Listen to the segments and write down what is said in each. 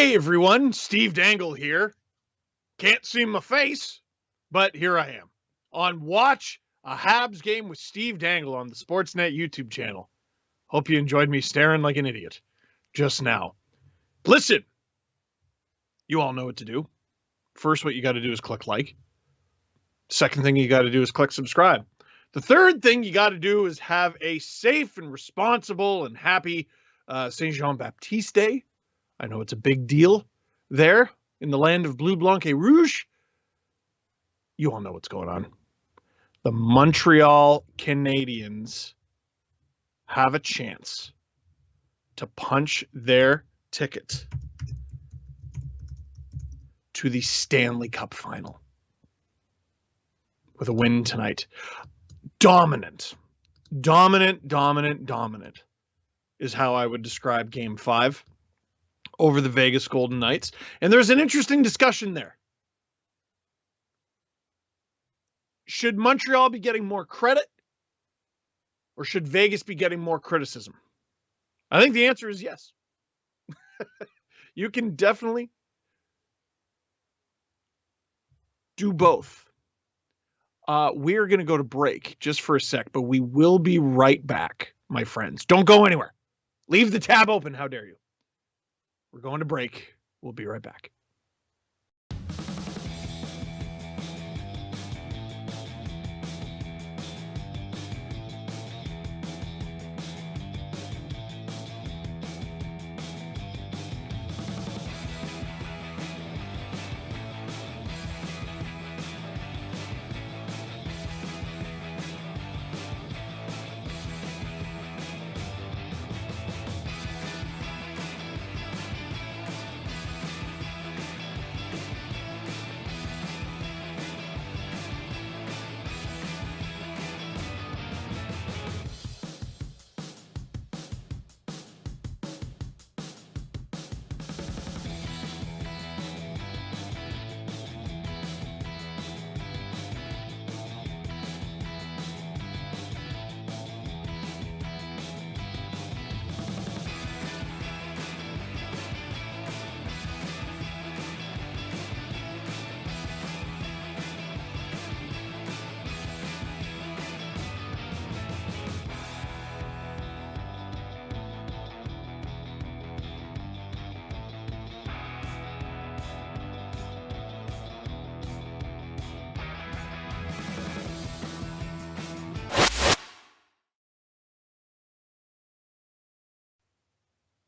Hey everyone, Steve Dangle here. Can't see my face, but here I am on Watch a Habs Game with Steve Dangle on the Sportsnet YouTube channel. Hope you enjoyed me staring like an idiot just now. Listen, you all know what to do. First, what you got to do is click like. Second thing you got to do is click subscribe. The third thing you got to do is have a safe and responsible and happy Saint Jean Baptiste Day. I know it's a big deal there in the land of Bleu Blanc et Rouge. You all know what's going on. The Montreal Canadiens have a chance to punch their ticket to the Stanley Cup final with a win tonight. Dominant is how I would describe Game 5 over the Vegas Golden Knights. And there's an interesting discussion there. Should Montreal be getting more credit, or should Vegas be getting more criticism? I think the answer is yes. You can definitely do both. We're going to go to break just for a sec, but we will be right back, my friends. Don't go anywhere. Leave the tab open. How dare you? We're going to break. We'll be right back.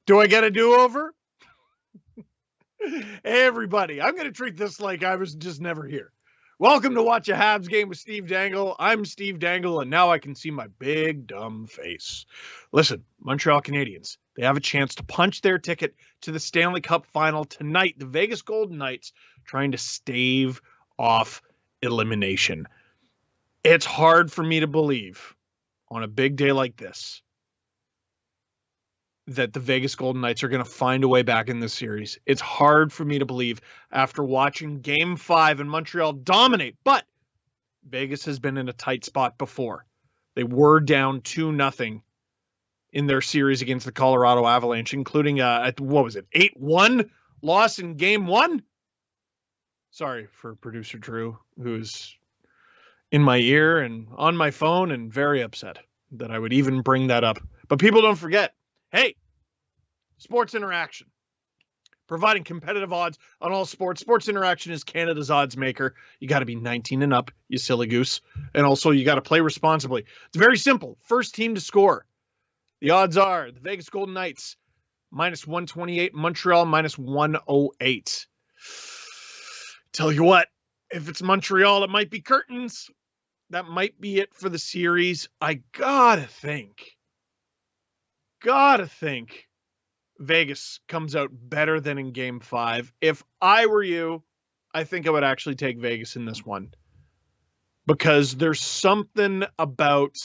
Do I get a do-over? Hey, everybody. I'm going to treat this like I was just never here. Welcome to Watch a Habs Game with Steve Dangle. I'm Steve Dangle, and now I can see my big, dumb face. Listen, Montreal Canadiens, they have a chance to punch their ticket to the Stanley Cup final tonight. The Vegas Golden Knights trying to stave off elimination. It's hard for me to believe on a big day like this that the Vegas Golden Knights are going to find a way back in this series. It's hard for me to believe after watching Game 5 and Montreal dominate, but Vegas has been in a tight spot before. They were down 2-0 in their series against the Colorado Avalanche, including a 8-1 loss in Game 1? Sorry for producer Drew, who's in my ear and on my phone and very upset that I would even bring that up. But people don't forget, hey, Sports Interaction, providing competitive odds on all sports. Sports Interaction is Canada's odds maker. You got to be 19 and up, you silly goose. And also, you got to play responsibly. It's very simple. First team to score. The odds are the Vegas Golden Knights, -128, Montreal, -108. Tell you what, if it's Montreal, it might be curtains. That might be it for the series. I gotta think Vegas comes out better than in Game 5. If I were you, I think I would actually take Vegas in this one, because there's something about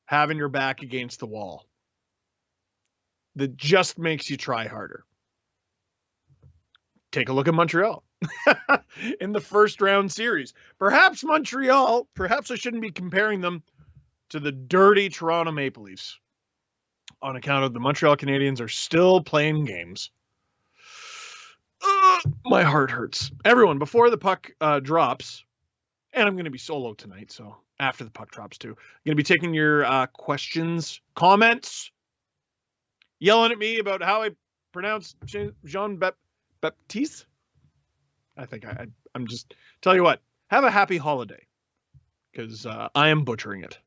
having your back against the wall that just makes you try harder. Take a look at Montreal in the first round series. Perhaps I shouldn't be comparing them to the dirty Toronto Maple Leafs, on account of the Montreal Canadiens are still playing games. My heart hurts. Everyone, before the puck drops, and I'm going to be solo tonight, so after the puck drops too, I'm going to be taking your comments, yelling at me about how I pronounce Jean-Baptiste. I think I'm just, tell you what, have a happy holiday, because I am butchering it,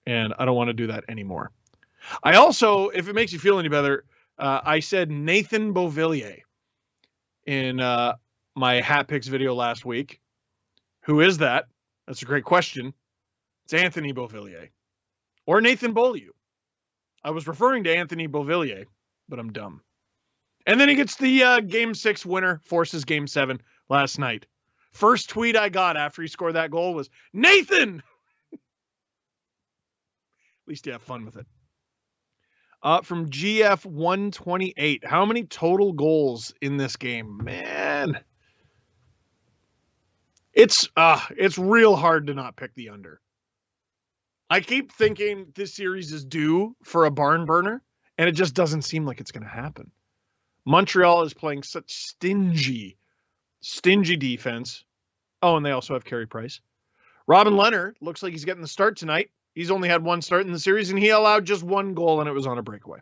and I don't want to do that anymore. I also, if it makes you feel any better, I said Nathan Beauvillier in my Hat Picks video last week. Who is that? That's a great question. It's Anthony Beauvillier. Or Nathan Beaulieu. I was referring to Anthony Beauvillier, but I'm dumb. And then he gets the Game 6 winner, forces Game 7 last night. First tweet I got after he scored that goal was, Nathan! At least you have fun with it. From GF128, how many total goals in this game? Man. It's real hard to not pick the under. I keep thinking this series is due for a barn burner, and it just doesn't seem like it's going to happen. Montreal is playing such stingy defense. Oh, and they also have Carey Price. Robin Lehner looks like he's getting the start tonight. He's only had one start in the series, and he allowed just one goal, and it was on a breakaway.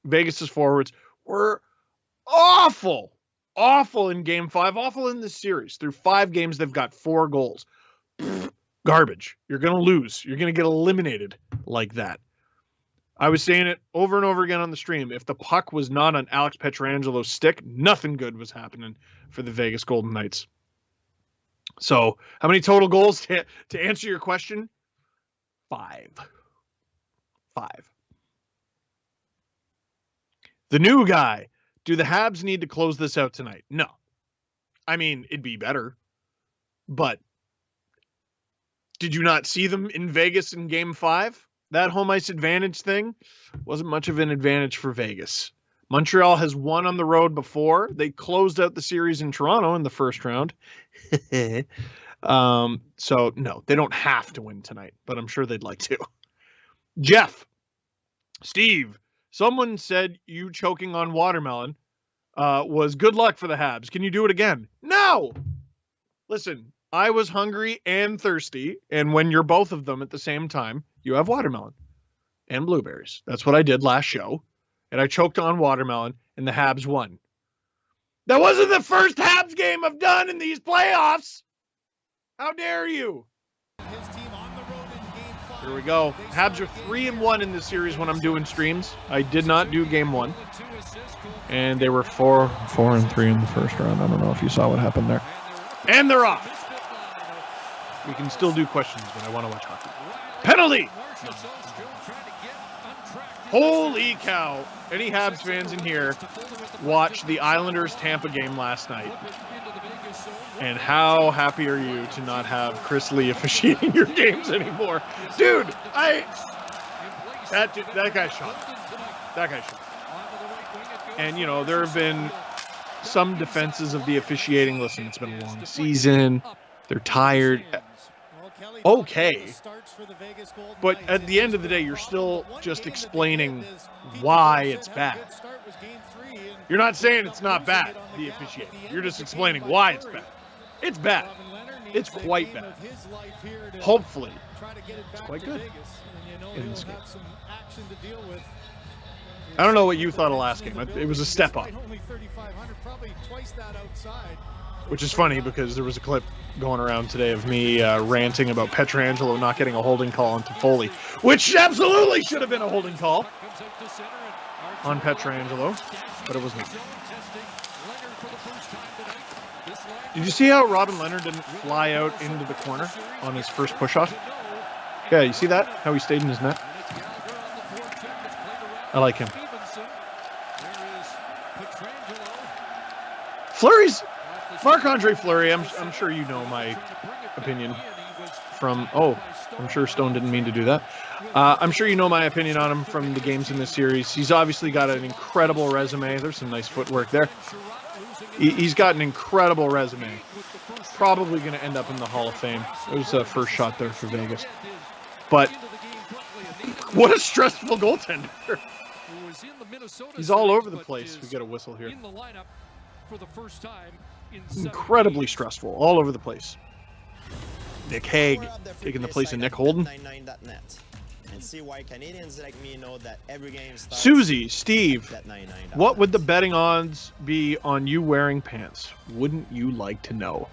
Vegas's forwards were awful in Game 5, awful in this series. Through 5 games, they've got 4 goals. Garbage. You're going to lose. You're going to get eliminated like that. I was saying it over and over again on the stream. If the puck was not on Alex Pietrangelo's stick, nothing good was happening for the Vegas Golden Knights. So, how many total goals to answer your question? 5. The new guy. Do the Habs need to close this out tonight? No. I mean, it'd be better. But did you not see them in Vegas in Game 5? That home ice advantage thing wasn't much of an advantage for Vegas. Montreal has won on the road before. They closed out the series in Toronto in the first round. So, no, they don't have to win tonight, but I'm sure they'd like to. Jeff, Steve, someone said you choking on watermelon was good luck for the Habs. Can you do it again? No! Listen, I was hungry and thirsty, and when you're both of them at the same time, you have watermelon and blueberries. That's what I did last show, and I choked on watermelon, and the Habs won. That wasn't the first Habs game I've done in these playoffs! How dare you? Here we go. Habs are 3-1 in this series when I'm doing streams. I did not do Game 1. And they were 4-3 in the first round. I don't know if you saw what happened there. And they're off. We can still do questions, but I want to watch hockey. Penalty! Holy cow. Any Habs fans in here watched the Islanders Tampa game last night? And how happy are you to not have Chris Lee officiating your games anymore? Dude, that guy's shot. That guy's shot. And, you know, there have been some defenses of the officiating. Listen, it's been a long season. They're tired. Okay. But at the end of the day, you're still just explaining why it's bad. You're not saying it's not bad, the officiating. You're just explaining why it's bad. It's bad. It's quite bad. Hopefully, it's quite good in this game. I don't know what you thought of last game. It was a step up. Which is funny because there was a clip going around today of me ranting about Pietrangelo not getting a holding call on Toffoli, which absolutely should have been a holding call on Pietrangelo, but it was not. Did you see how Robin Lehner didn't fly out into the corner on his first push-off? Yeah, you see that? How he stayed in his net? I like him. Fleury's... Marc-Andre Fleury, I'm sure you know my opinion from... Oh, I'm sure Stone didn't mean to do that. I'm sure you know my opinion on him from the games in this series. He's obviously got an incredible resume. There's some nice footwork there. He's got an incredible resume. Probably going to end up in the Hall of Fame. It was a first shot there for Vegas. But what a stressful goaltender. He's all over the place. We get a whistle here. for the first time in Incredibly stressful, all over the place. Nick Hague taking the place of Nick Holden. And see why Canadians like me know that every game starts Susie, Steve, at $99. what would the betting odds be on you wearing pants? Wouldn't you like to know?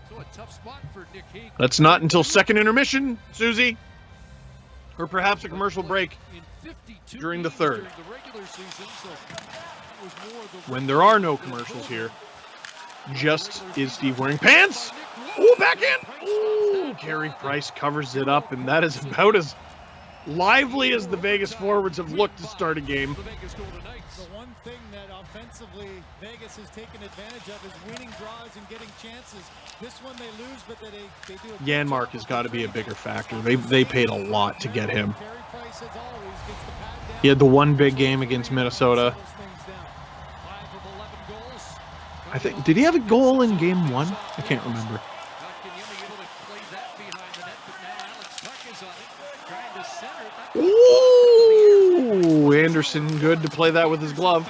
So a tough spot for Nick Hague. That's not until second intermission, Susie. Or perhaps a commercial break during the third. During the regular season, so it was more the When there are no commercials here, just is Steve wearing pants? Ooh, backhand! Ooh, Carey Price covers it up, and that is about as lively as the Vegas forwards have looked to start a game. the Vegas Golden Knights. The one thing that offensively Vegas has taken advantage of is winning draws and getting chances. This one they lose, but they do. Janmark has got to be a bigger factor. They paid a lot to get him. Carey Price, as always, gets the pad down. He had the one big game against Minnesota. Those things down. 5 of 11 goals. I think, did he have a goal in game one? I can't remember. Kotkaniemi able to play that behind the net, but now Alex Tuch is on it, trying to center it. That Ooh, Anderson, good to play that with his glove. a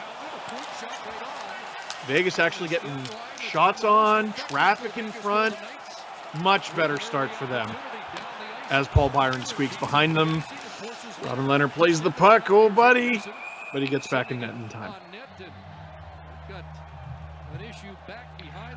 point shot right on. Vegas actually getting shots on, traffic in front. Much better start for them. As Paul Byron squeaks behind them. Robin Leonard plays the puck, oh buddy. But he gets back in net in time.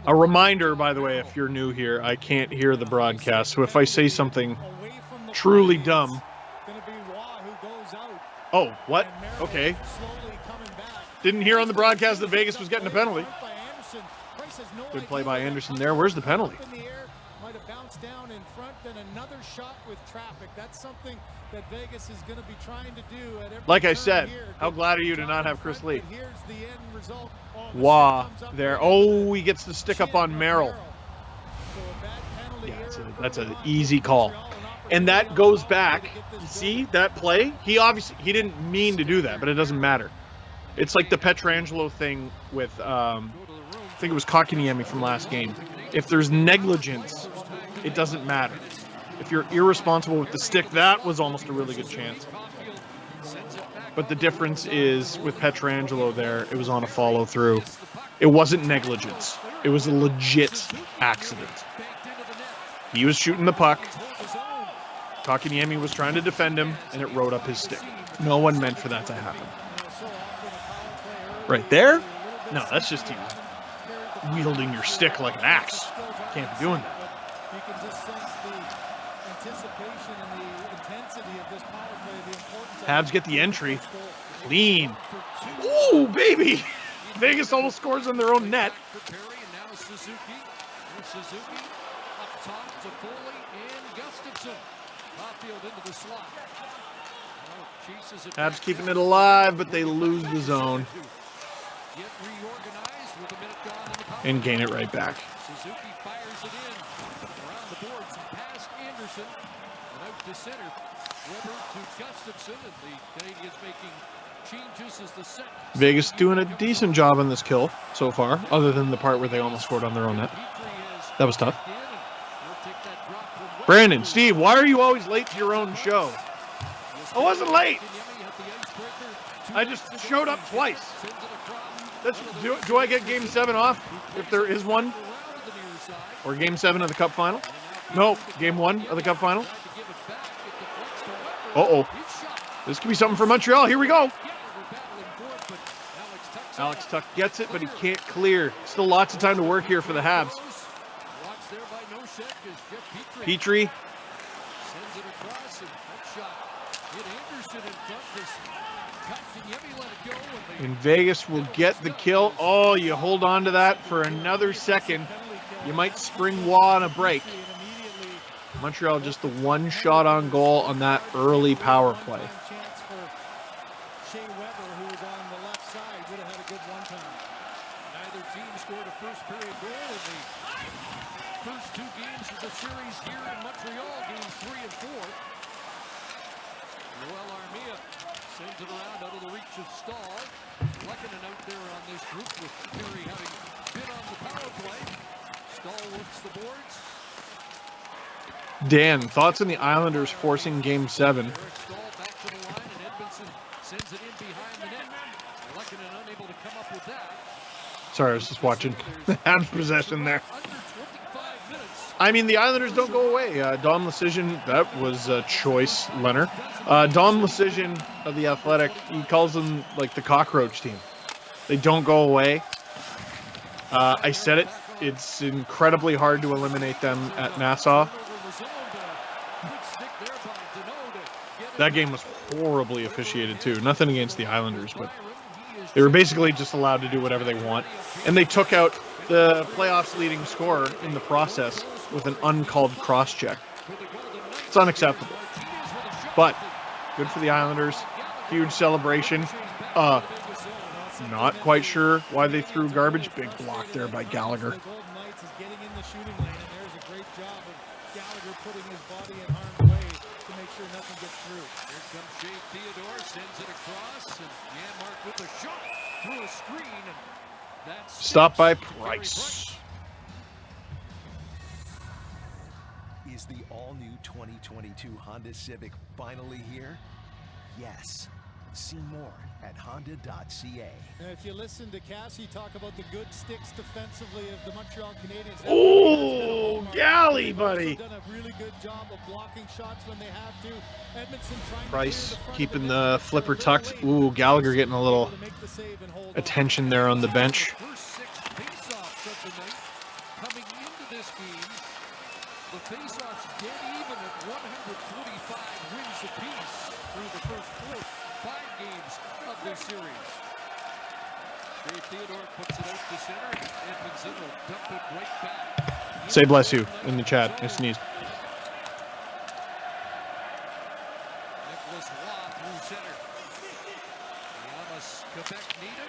A reminder, by the way, if you're new here, I can't hear the broadcast. So if I say something Away from the truly play, dumb. it's gonna be Waugh who goes out. Oh, what? And Merrill Okay. slowly coming back. Didn't hear on the broadcast that Vegas was getting a penalty. By Anderson. Price has no Good play idea by where Anderson that there. Where's the up penalty? in the air, might have bounced down in front, then another shot with traffic. That's something that Vegas is going to be trying to do at every Like I turn said, here. how Good glad are you to job not in have Chris front, Lee? but here's the end result. Oh, the Wah stick comes up there. right into Oh, the he gets the stick up chin on of Merrill. So a bad penalty Yeah, here that's early an on. easy Gives call. Montreal an And that opportunity goes on back. to get this You see going. that play? He didn't mean to do that, but it doesn't matter. It's like the Pietrangelo thing with I think it was Kotkaniemi from last game. If there's negligence, it doesn't matter. If you're irresponsible with the stick, that was almost a really good chance. But the difference is with Pietrangelo there, it was on a follow through. It wasn't negligence. It was a legit accident. He was shooting the puck. Kotkaniemi was trying to defend him, and it rode up his stick. No one meant for that to happen. Right there? No, that's just you wielding your stick like an axe. Can't be doing that. You can just sense the anticipation and the intensity of this power play, the importance of Habs get the entry. this goal. Clean. Ooh, baby! Vegas almost scores on their own net. For Perry, and now Suzuki. Here's Suzuki up top to Foley and Gustafson. Caufield into the slot. Oh, chases it Habs back. keeping it alive, but they lose the zone Get reorganized with a minute gone in the power and gain play. it right back. Suzuki fires it in around the boards and past Anderson and out to center. Weber to Gustafson, and the Canadiens making changes as the set. Vegas doing a decent job on this kill so far, other than the part where they almost scored on their own net. That was tough. Brandon, Steve, why are you always late to your own show? I wasn't late. I just showed up twice. Do I get Game 7 off if there is one? Or Game 7 of the Cup Final? No, Game 1 of the Cup Final. Uh-oh. This could be something for Montreal. Here we go. Alex Tuch gets it, but he can't clear. Still lots of time to work here for the Habs. Petrie. Sends it across, and that shot hit Anderson in front. Kotkaniemi let it go, and they And Vegas will get the kill. Oh, you hold on to that for another second. You might spring Waugh on a break. Montreal just the one shot on goal on that early power play. Chance for Shea Weber, who was on the left side, would have had a good one-time. neither team scored a first period goal in the first two games of the series here in Montreal, games 3 and 4. Noel Armia sends it around out of the reach of Stahl. Lekanen out there on this group with Perry having been on the power play. Stahl works the boards. Dan, thoughts on the Islanders forcing Game 7? Eric Stahl back to the line, and Edmondson sends it in behind the net. Lekanen unable to come up with that. Sorry, I was just watching the Habs possession there. I mean, the Islanders don't go away. Dom Lucian, that was a choice, Leonard. Dom Lucian of The Athletic, he calls them like the cockroach team. They don't go away. I said it. It's incredibly hard to eliminate them at Nassau. That game was horribly officiated too. Nothing against the Islanders, but they were basically just allowed to do whatever they want. And they took out the playoffs leading scorer in the process with an uncalled cross-check. It's unacceptable. But good for the Islanders. Huge celebration. Not quite sure why they threw garbage. Big block there by Gallagher. Stop by Price. Is the all-new 2022 Honda Civic finally here? Yes. See more at honda.ca. If you listen to Cassie talk about the good sticks defensively of the Montreal Canadiens. Oh, galley, buddy. Done a really good job of blocking shots when they have to. Edmondson trying Price keeping the flipper tucked. Ooh, Gallagher getting a little attention there on the bench. Coming into this game, the faceoffs dead even at 145 wins apiece through the first 5 games of this series. Dave Theodore puts it out to center. Edmondson will dump it right back. Say bless you in the chat. I sneezed. Nicholas Waugh through center. Yamas Quebec needed.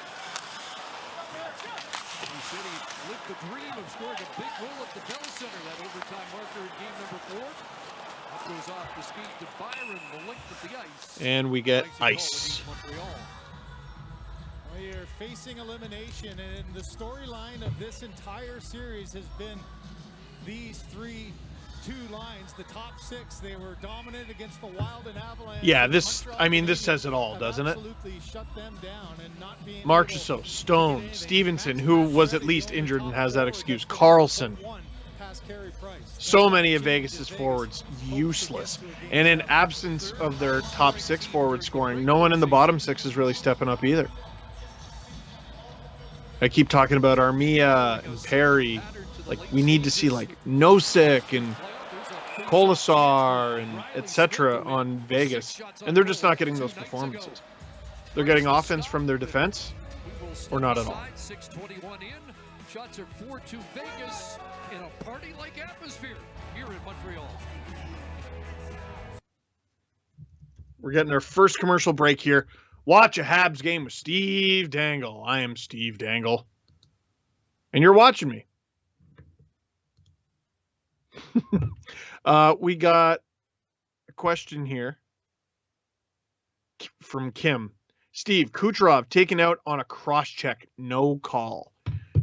He said he lived the dream of scoring a big goal at the Bell Center, that overtime marker in game number 4. Up goes off the skate to Byron, the length of the ice. And we get ice. Well, you're facing elimination, and the storyline of this entire series has been these two lines, the top 6. They were dominant against the Wild and Avalanche. Yeah, this says it all, doesn't it? Shut them down and not being Marchessault, Stone, Stevenson, who was at least injured and has that excuse, Carlson. So many of Vegas's forwards useless. And in absence of their top 6 forward scoring, no one in the bottom 6 is really stepping up either. I keep talking about Armia and Perry. Like, we need to see like Nosek and Kolasar and etc. on Vegas, and they're just not getting those performances. They're getting offense from their defense, or not at all. 6:21 in. Shots are 4-2 Vegas in a party-like atmosphere here in Montreal. We're getting our first commercial break here. Watch a Habs game with Steve Dangle. I am Steve Dangle, and you're watching me. We got a question here from Kim. Steve, Kucherov taken out on a cross-check, no call.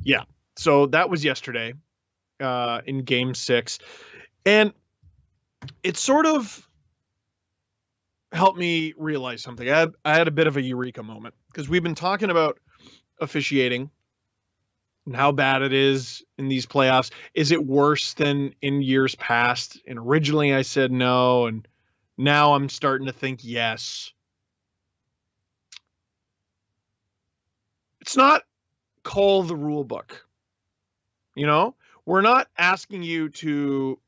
Yeah, so that was yesterday in Game 6. And it sort of helped me realize something. I had a bit of a eureka moment, because we've been talking about officiating and how bad it is in these playoffs. Is it worse than in years past? And originally I said no, and now I'm starting to think yes. It's not call the rule book. You know, we're not asking you to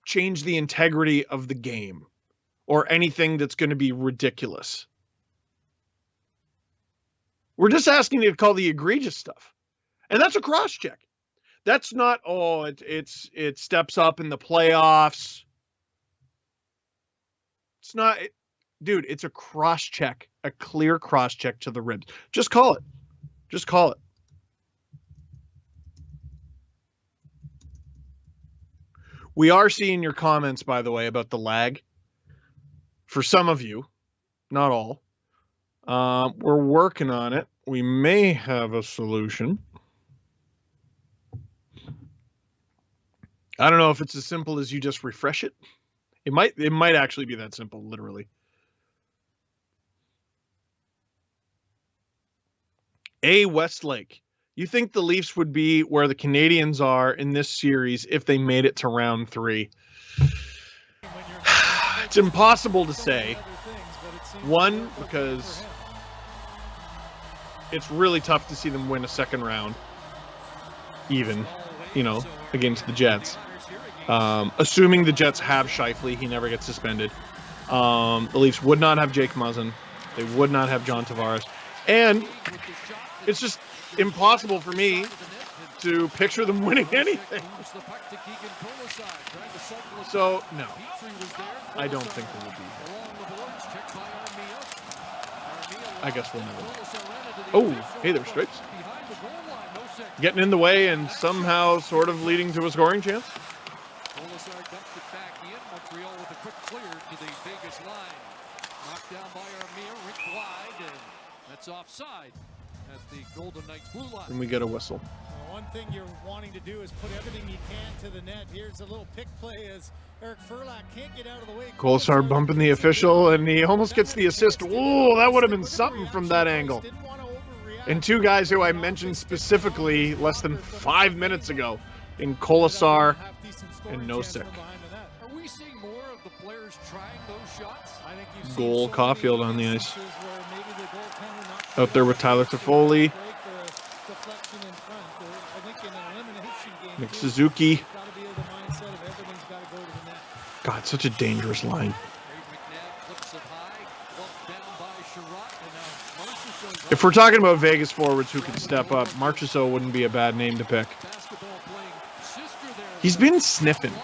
change the integrity of the game or anything that's going to be ridiculous. We're just asking you to call the egregious stuff. And that's a cross-check. That's not, it steps up in the playoffs. It's not, dude, it's a cross-check, a clear cross-check to the ribs. Just call it. Just call it. We are seeing your comments, by the way, about the lag. For some of you, not all. We're working on it. We may have a solution. I don't know if it's as simple as you just refresh it. It might actually be that simple, literally. A. Westlake. You think the Leafs would be where the Canadiens are in this series if they made it to round 3? It's impossible to say. One, because it's really tough to see them win a second round, even, against the Jets. Assuming the Jets have Scheifele, he never gets suspended. The Leafs would not have Jake Muzzin. They would not have John Tavares. And it's just impossible for me to picture them winning anything. So, no. I don't think they will be here. I guess we'll never know. Oh, hey, there's stripes. Getting in the way and somehow sort of leading to a scoring chance. Montreal with a quick clear to the Vegas line. Knocked down by Armia, ripped wide, and that's offside at the Golden Knights blue line. And we get a whistle. One thing you're wanting to do is put everything you can to the net. Here's a little pick play as Eric Furlack can't get out of the way. Kolesar bumping the official, and he almost gets the assist. Ooh, that would have been something from that angle. And two guys who I mentioned specifically less than 5 minutes ago in Kolesar and Nosek. Are we seeing more of the players trying those shots? I think you've Goal, Caufield on the ice. Out there with Tyler Toffoli. Nick Suzuki. God, such a dangerous line. If we're talking about Vegas forwards who can step up, Marchessault wouldn't be a bad name to pick. He's been sniffing.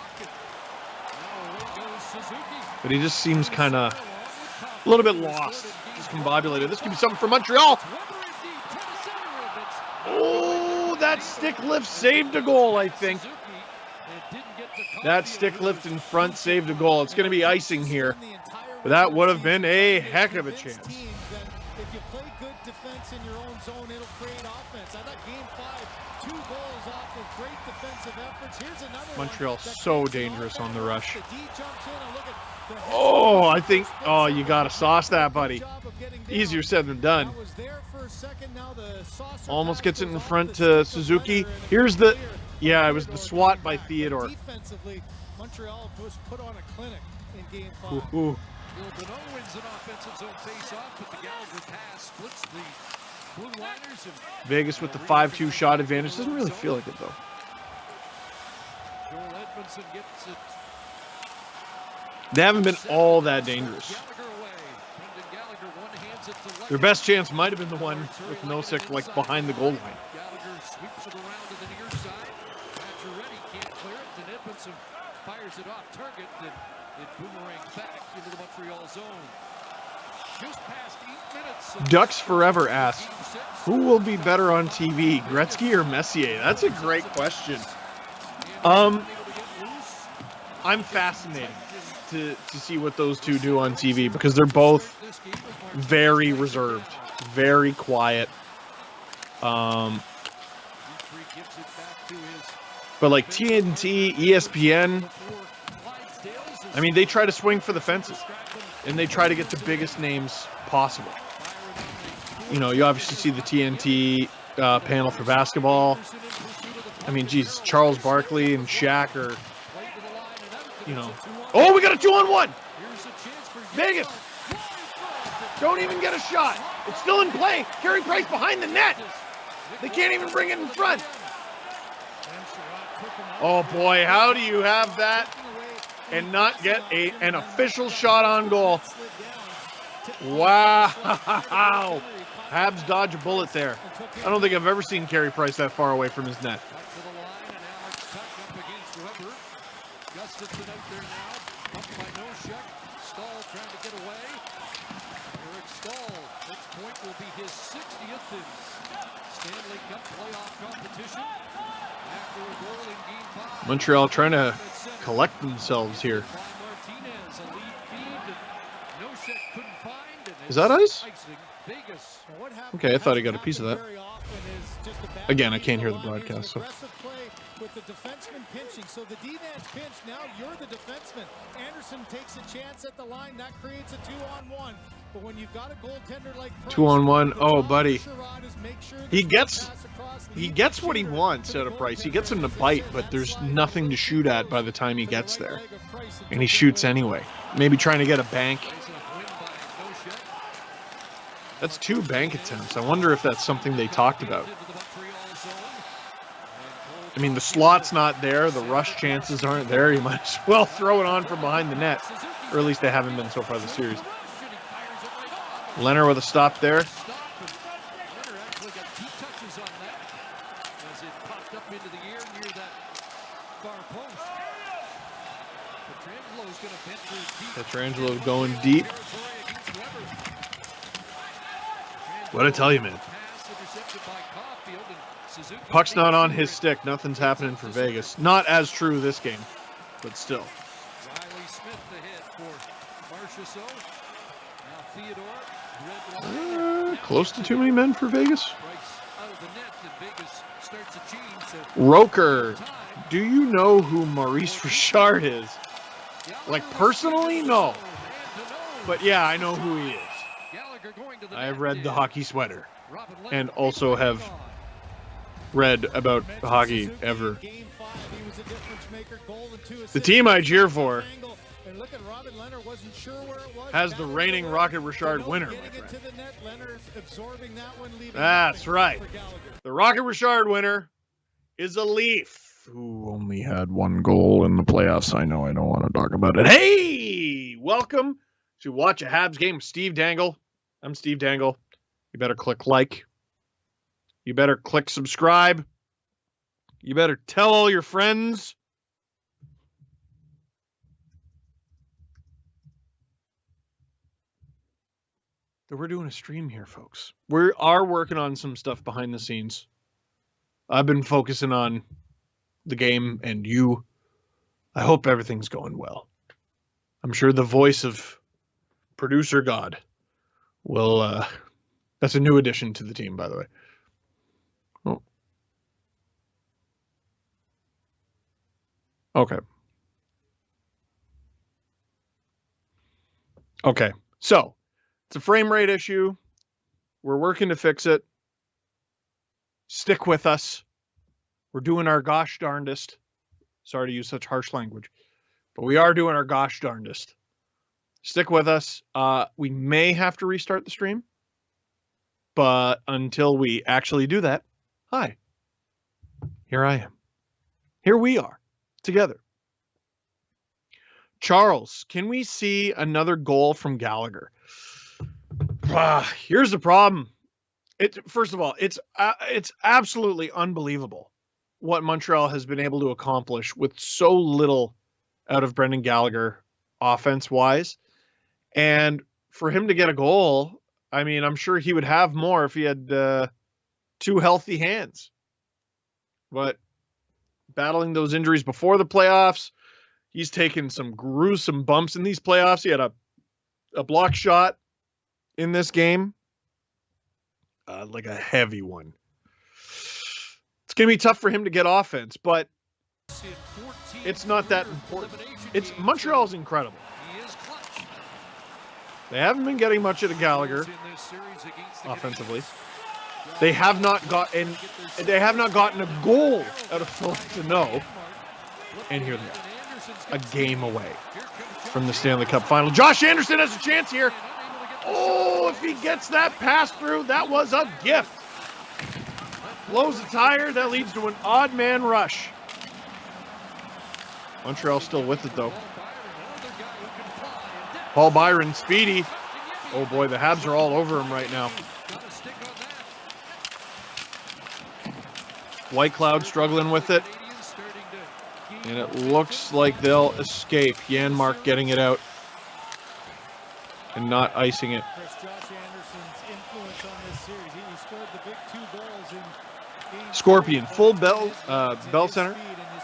But he just seems kind of a little bit lost. Discombobulated. This could be something for Montreal. Oh, that stick lift saved a goal, I think. That stick lift in front saved a goal. It's going to be icing here. But that would have been a heck of a chance. If you play good defense in your own zone, it'll create offense. I thought game 5, 2 goals off of great defensive efforts. Here's another Montreal so dangerous on the rush. Oh, I think, you got to sauce that, buddy. Easier said than done. Almost gets it in front to Suzuki. Here's the, it was the swat by Theodore. Defensively, Montreal was put on a clinic in game 5. Ooh. Billbano wins an offensive zone face-off, but the Gallagher pass splits the Blue Liners. Vegas with the 5-2 shot advantage. Doesn't really feel like it, though. Joel Edmondson gets it. They haven't been all that dangerous. Their best chance might have been the one with Nosek, like, behind the goal line. Gallagher sweeps it around to the near side. Pacioretty can't clear it, and Edmondson fires it off target. It boomerangs back into the Montreal zone. Just past 8 minutes. Ducks Forever asks, who will be better on TV, Gretzky or Messier? That's a great question. I'm fascinated to see what those two do on TV because they're both very reserved, very quiet. But like TNT, ESPN, I mean, they try to swing for the fences, and they try to get the biggest names possible. You obviously see the TNT panel for basketball. I mean, geez, Charles Barkley and Shaq are, Oh, we got a 2-on-1! Vegas! Don't even get a shot. It's still in play. Carey Price behind the net. They can't even bring it in front. Oh, boy, how do you have that and not get an official shot on goal? Wow. Habs dodge a bullet there. I don't think I've ever seen Carey Price that far away from his net. Gustafson out there now, bumped by Nosek. Stahl trying to get away. Eric Stahl, this point will be his 60th in Stanley Cup playoff competition. After a goal in game 5. Montreal trying to collect themselves here. Martinez, a lead feed. Nosek couldn't find. Is that ice? Vegas. Okay, I thought he got a piece of that. Again, I can't hear the broadcast, so. With the defenseman pinching, so the D-man's pinch, now you're the defenseman. Anderson takes a chance at the line, that creates a 2-on-1. But when you've got a goaltender like Price, 2-on-1. the Oh, job buddy. for Sherrod is make sure He that gets pass across he leaves gets the what he shooter wants to out the of Price. He goaltender. gets him to If they bite, let but that there's slide, nothing the to shoot puck at by the time he goes to gets the right there. leg of Price And he took it shoots away. anyway. Maybe trying to get a bank. Face-off win by Noshet. That's 2 bank attempts. I wonder if that's something they talked about. Into the Montreal zone. And I mean, the slot's not there. The rush chances aren't there. You might as well throw it on from behind the net. Or at least they haven't been so far this series. Leonard with a stop there. Stop, and Leonard actually got 2 touches on that as it popped up into the air near that far post. Petrangelo's going to venture deep. Petrangelo going deep. Territory against Weber. What'd I tell you, man? Pass intercepted by Caufield, and Suzuki Puck's not on makes his it. stick. Nothing's happening for Vegas. Not as true this game, but still. Riley Smith the hit for Marchessault. Now Theodore. Red line. Close to too many men for Vegas. Price out of the net, and Vegas starts a change. So Roker, time. do you know who Maurice Richard is? Like, personally, no. But yeah, I know who he is. Gallagher going to the I have net. read the hockey sweater Robin and Leonard also have read about hockey ever. Game 5, he was a difference maker, goal and 2 assists. The team I cheer for And look at Robin Leonard, wasn't sure where it was. has the Battled reigning it. Rocket Richard Deneau winner, my getting it friend. to the net. Leonard absorbing that one, leaving That's nothing right. for Gallagher. The Rocket Richard winner is a Leaf who only had 1 goal in the playoffs. I know I don't want to talk about it. Hey, welcome to Watch a Habs Game with Steve Dangle. I'm Steve Dangle. You better click like. You better click subscribe. You better tell all your friends. That we're doing a stream here, folks. We are working on some stuff behind the scenes. I've been focusing on the game and you. I hope everything's going well. I'm sure the voice of producer God will, that's a new addition to the team, by the way. Oh. Okay. Okay. So, it's a frame rate issue. We're working to fix it. Stick with us. We're doing our gosh darndest. Sorry to use such harsh language, but we are doing our gosh darndest. Stick with us. We may have to restart the stream, but until we actually do that, hi. Here I am. Here we are, together. Charles, can we see another goal from Gallagher? Here's the problem. First of all, it's absolutely unbelievable what Montreal has been able to accomplish with so little out of Brendan Gallagher offense-wise. And for him to get a goal, I mean, I'm sure he would have more if he had 2 healthy hands. But battling those injuries before the playoffs, he's taken some gruesome bumps in these playoffs. He had a block shot in this game, like a heavy one. It's going to be tough for him to get offense, but it's not that important. Montreal's incredible. He is clutch. They haven't been getting much out of Gallagher In this series against the offensively. They have not gotten a goal out of Philip Deneau. And here they are, a game away from the Stanley Cup final. Josh Anderson has a chance here. Oh, if he gets that pass through, that was a gift. Blows a tire, that leads to an odd man rush. Montreal still with it, though. Paul Byron, speedy. Oh, boy, the Habs are all over him right now. White Cloud struggling with it. And it looks like they'll escape. Janmark getting it out. And not icing it. Chris, Josh Anderson's influence on this series. He scored the big 2 goals in game Scorpion, 3. full Bell Center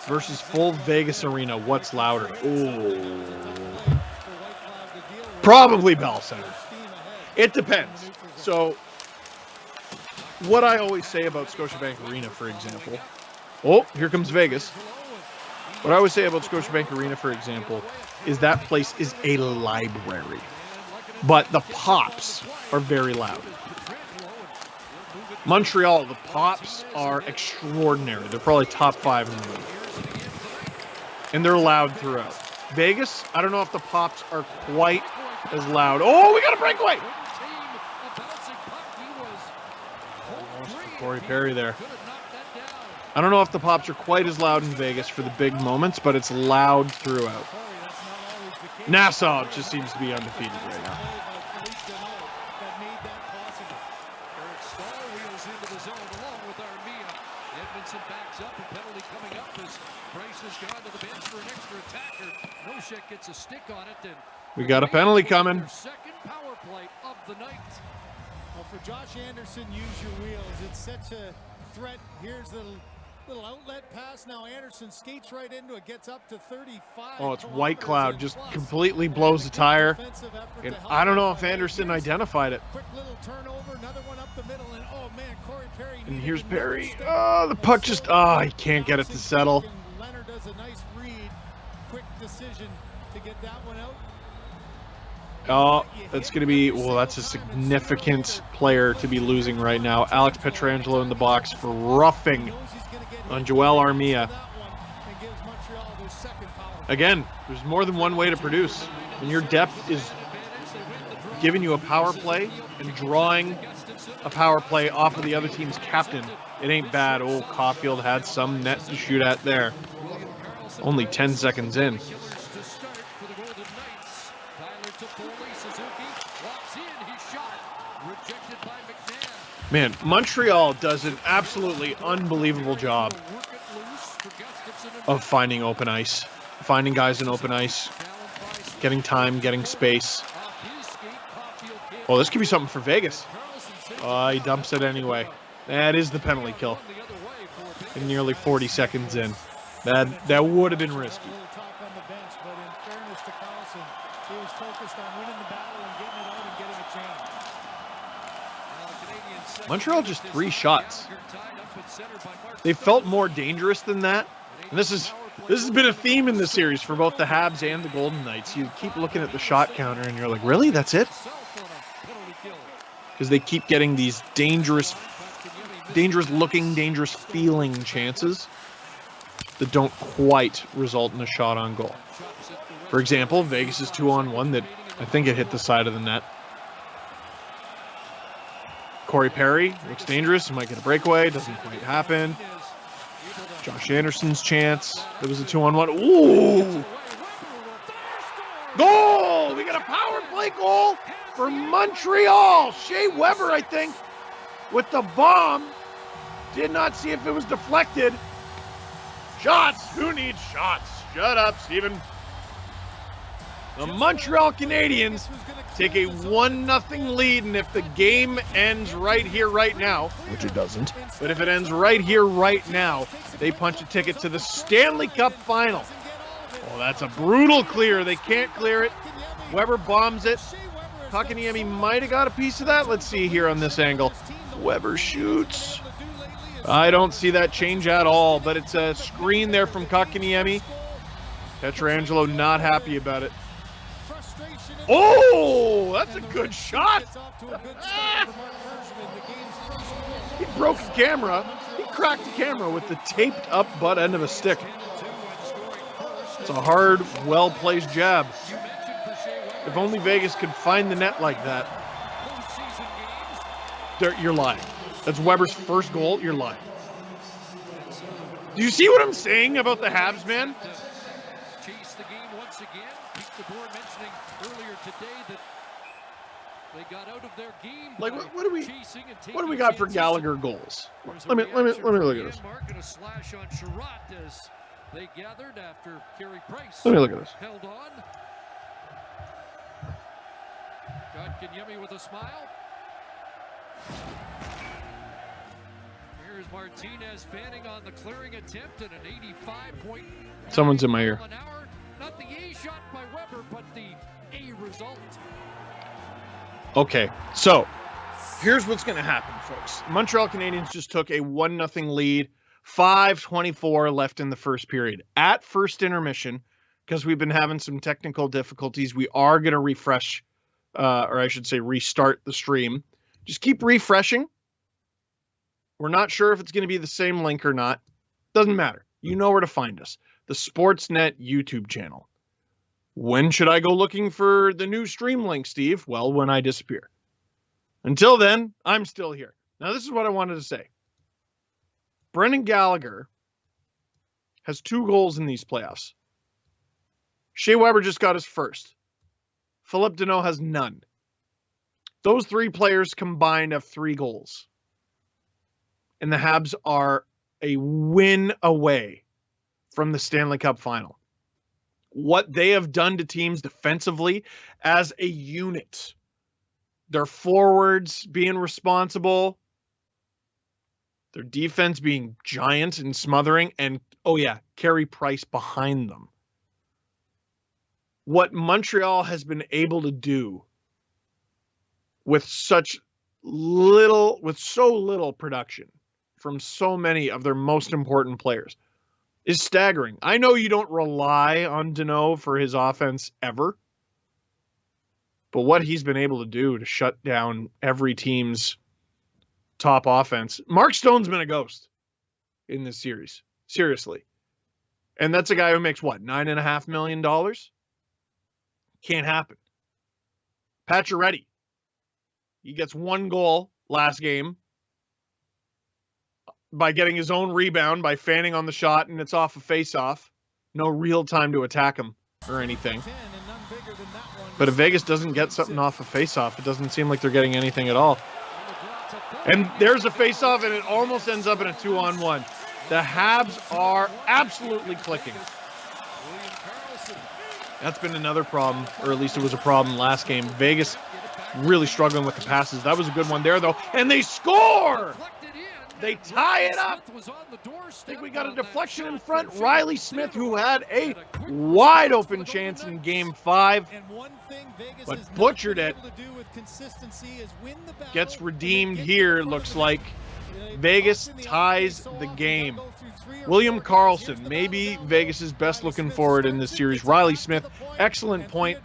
versus full Vegas Arena. What's louder? Oh, probably Bell Center. It depends. So, what I always say about Scotiabank Arena, for example. Oh, here comes Vegas. What I always say about Scotiabank Arena, for example, is that place is a library. but the pops are very loud. Montreal, the pops are extraordinary. They're probably top 5 in the league. And they're loud throughout. Vegas, I don't know if the pops are quite as loud. Oh, we got a breakaway! Almost for Corey Perry there. I don't know if the pops are quite as loud in Vegas for the big moments, but it's loud throughout. Nassau just seems to be undefeated right now. Gets a stick on it, and we got a penalty coming. Second power play of the night. Well, for Josh Anderson, use your wheels. It's such a threat. Here's the little outlet pass. Now Anderson skates right into it, gets up to 35. Oh, it's White Cloud, just completely blows the tire. And I don't know if Anderson identified it. Quick little turnover, another one up the middle, and oh man, Corey Perry. And here's Perry. Oh, the puck just, he can't get it to settle. Leonard does a nice read, quick decision to get that one out. Oh, that's going to be, well, that's a significant player to be losing right now. Alex Pietrangelo in the box for roughing on Joel Armia. Again, there's more than one way to produce. When your depth is giving you a power play and drawing a power play off of the other team's captain, it ain't bad. Oh, Caufield had some net to shoot at there. Only 10 seconds in. Man, Montreal does an absolutely unbelievable job of finding open ice, finding guys in open ice, getting time, getting space. Oh, this could be something for Vegas. He dumps it anyway. That is the penalty kill. And nearly 40 seconds in. That would have been risky. Montreal just 3 shots. They felt more dangerous than that. And this has been a theme in this series for both the Habs and the Golden Knights. You keep looking at the shot counter and you're like, really? That's it? Because they keep getting these dangerous looking, dangerous feeling chances that don't quite result in a shot on goal. For example, Vegas' 2-on-1 that I think it hit the side of the net. Corey Perry looks dangerous. He might get a breakaway. Doesn't quite happen. Josh Anderson's chance. It was a 2-on-1. Ooh! Goal! We got a power play goal for Montreal. Shea Weber, I think, with the bomb. Did not see if it was deflected. Shots. Who needs shots? Shut up, Steven. The Montreal Canadiens take a 1-0 lead, and if the game ends right here, right now, which it doesn't, but if it ends right here, right now, they punch a ticket to the Stanley Cup Final. Oh, that's a brutal clear. They can't clear it. Weber bombs it. Kotkaniemi might have got a piece of that. Let's see here on this angle. Weber shoots. I don't see that change at all, but it's a screen there from Kotkaniemi. Pietrangelo not happy about it. Oh, that's a good shot. He broke the camera. He cracked the camera with the taped up butt end of a stick. It's a hard, well-placed jab. If only Vegas could find the net like that. You're lying. That's Weber's first goal. You're lying. Do you see what I'm saying about the Habs, man? Chase the game once again. Pete DeBoer mentioning earlier today that they got out of their game. Like what do we got for Gallagher goals? Let me look at this. And a slash on Sherratt as they gathered after Carey Price. Let me look at this. Held on. Kotkaniemi with a smile. Here's Martinez fanning on the clearing attempt and an 85 Someone's in my ear. Not the A shot by Weber, but the A result. Okay, so here's what's going to happen, folks. Montreal Canadiens just took a 1-0 lead, 5:24 left in the first period. At first intermission, because we've been having some technical difficulties, we are going to refresh or I should say restart the stream. Just keep refreshing. We're not sure if it's going to be the same link or not. Doesn't matter. You know where to find us. The Sportsnet YouTube channel. When should I go looking for the new stream link, Steve? Well, when I disappear. Until then, I'm still here. Now, this is what I wanted to say. Brendan Gallagher has 2 goals in these playoffs. Shea Weber just got his first. Philippe Deneau has none. Those 3 players combined have 3 goals. And the Habs are a win away from the Stanley Cup final. What they have done to teams defensively as a unit. Their forwards being responsible. Their defense being giant and smothering. And, oh yeah, Carey Price behind them. What Montreal has been able to do with so little production from so many of their most important players is staggering. I know you don't rely on Deneau for his offense ever, but what he's been able to do to shut down every team's top offense. Mark Stone's been a ghost in this series. Seriously. And that's a guy who makes what, $9.5 million? Can't happen. Pacioretty. He gets 1 goal last game by getting his own rebound, by fanning on the shot, and it's off a face-off. No real time to attack him or anything. But if Vegas doesn't get something off a face-off, it doesn't seem like they're getting anything at all. And there's a face-off, and it almost ends up in a 2-on-1. The Habs are absolutely clicking. That's been another problem, or at least it was a problem last game. Vegas really struggling with the passes. That was a good one there, though. And they score! They tie it up. I think we got a deflection in front. Riley Smith, who had a wide open chance in Game 5, but butchered it. Gets redeemed here, looks like. Vegas ties the game. William Karlsson, maybe Vegas's best looking forward in this series. Riley Smith, excellent point,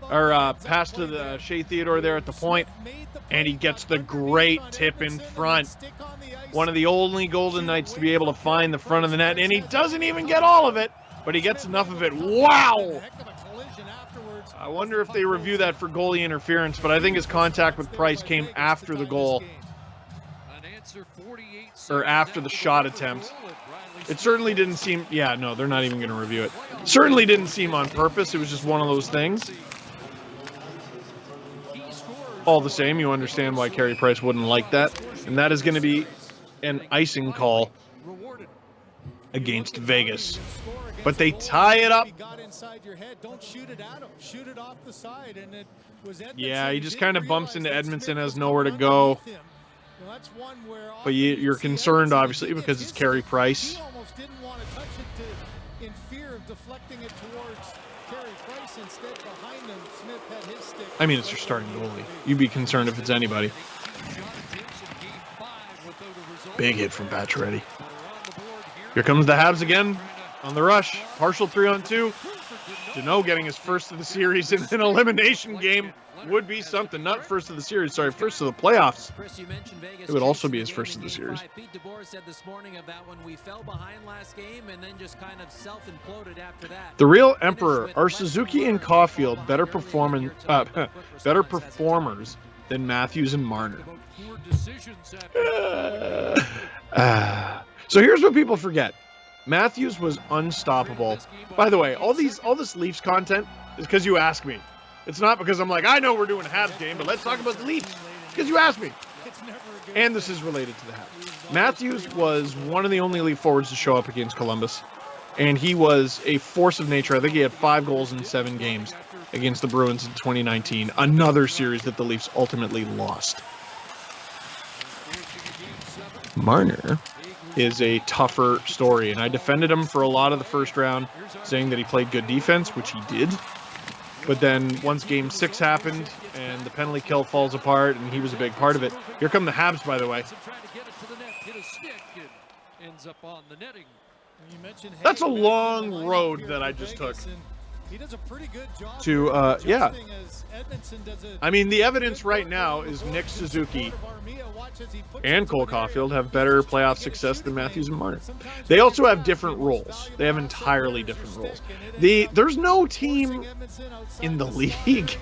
or pass to the Shea Theodore there at the point, and he gets the great tip in front. One of the only Golden Knights to be able to find the front of the net, and he doesn't even get all of it, but he gets enough of it. Wow! I wonder if they review that for goalie interference, but I think his contact with Price came after the goal, or after the shot attempt. It certainly didn't seem, yeah, no, they're not even going to review it. Certainly didn't seem on purpose. It was just one of those things. All the same, you understand why Carey Price wouldn't like that. And that is going to be an icing call against Vegas. But they tie it up. Yeah, he just kind of bumps into Edmondson, has nowhere to go. But you're concerned, obviously, because it's Carey Price. I mean, it's your starting goalie. You'd be concerned if it's anybody. Big hit from Pacioretty. Here comes the Habs again on the rush. Partial 3-on-2. Deneau getting his first of the series in an elimination game would be something. Not first of the series, sorry, first of the playoffs. It would also be his first of the series. The real emperor are Suzuki and Caufield better performers than Matthews and Marner. So here's what people forget. Matthews was unstoppable. By the way, all this Leafs content is because you ask me. It's not because I'm like, I know we're doing a Habs game, but let's talk about the Leafs. It's because you asked me. And this is related to the Habs. Matthews was one of the only Leaf forwards to show up against Columbus. And he was a force of nature. I think he had 5 goals in 7 games against the Bruins in 2019. Another series that the Leafs ultimately lost. Marner is a tougher story. And I defended him for a lot of the first round, saying that he played good defense, which he did. But then once Game 6 happened and the penalty kill falls apart, and he was a big part of it. Here come the Habs, by the way. You mentioned That's a long road that I just took. He does a pretty good job to, yeah. adjusting as Edmondson does a I mean, the evidence right now is Nick Suzuki and Cole Caufield have better playoff success than Matthews and Marner. They also have different roles. They have entirely different roles. There's no team in the league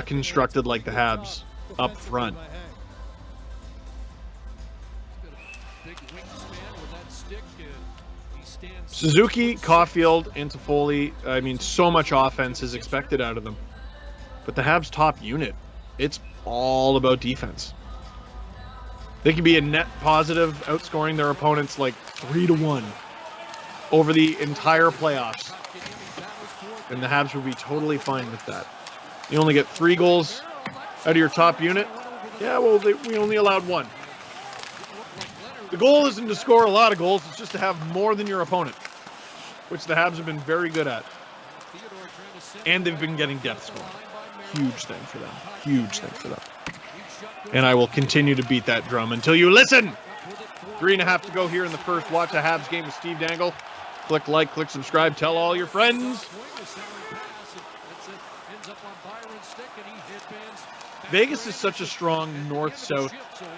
constructed like the Habs up front. Suzuki, Caufield, and Toffoli, I mean, so much offense is expected out of them. But the Habs' top unit, it's all about defense. They can be a net positive, outscoring their opponents like 3-1 over the entire playoffs. And the Habs would be totally fine with that. You only get 3 goals out of your top unit. Yeah, well, we only allowed 1. The goal isn't to score a lot of goals, it's just to have more than your opponent, which the Habs have been very good at. And they've been getting depth scoring. Huge thing for them. Huge thing for them. And I will continue to beat that drum until you listen. 3.5 to go here in the first. Watch a Habs game with Steve Dangle. Click like, click subscribe, tell all your friends. Vegas is such a strong north-south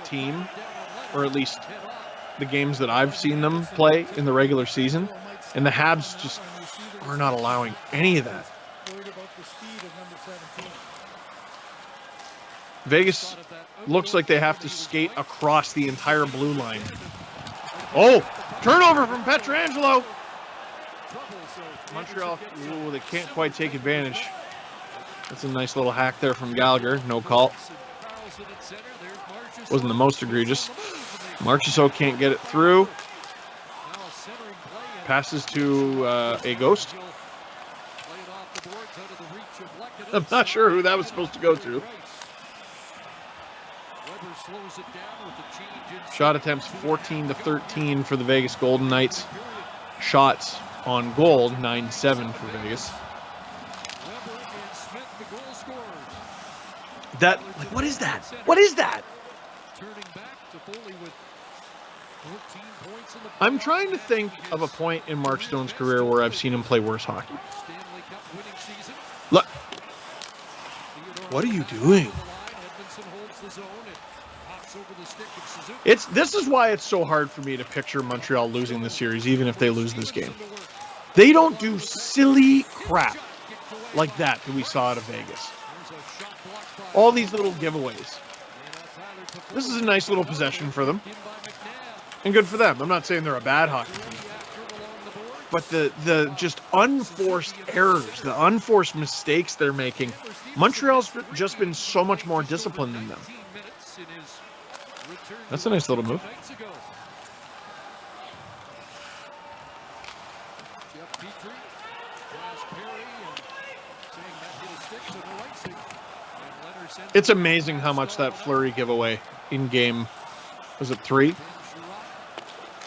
team, or at least the games that I've seen them play in the regular season, and the Habs just are not allowing any of that. Vegas looks like they have to skate across the entire blue line. Oh, turnover from Pietrangelo. Montreal, ooh, they can't quite take advantage. That's a nice little hack there from Gallagher. No call. Wasn't the most egregious. Marchessault can't get it through. Passes to a ghost. I'm not sure who that was supposed to go to. Shot attempts 14-13 for the Vegas Golden Knights. Shots on goal 9-7 for Vegas. That, like, what is that? What is that? I'm trying to think of a point in Mark Stone's career where I've seen him play worse hockey. Look. What are you doing? This is why it's so hard for me to picture Montreal losing this series, even if they lose this game. They don't do silly crap like that we saw out of Vegas. All these little giveaways. This is a nice little possession for them. And good for them. I'm not saying they're a bad hockey team. But the just unforced errors, the unforced mistakes they're making, Montreal's just been so much more disciplined than them. That's a nice little move. It's amazing how much that Fleury giveaway in game, was it 3?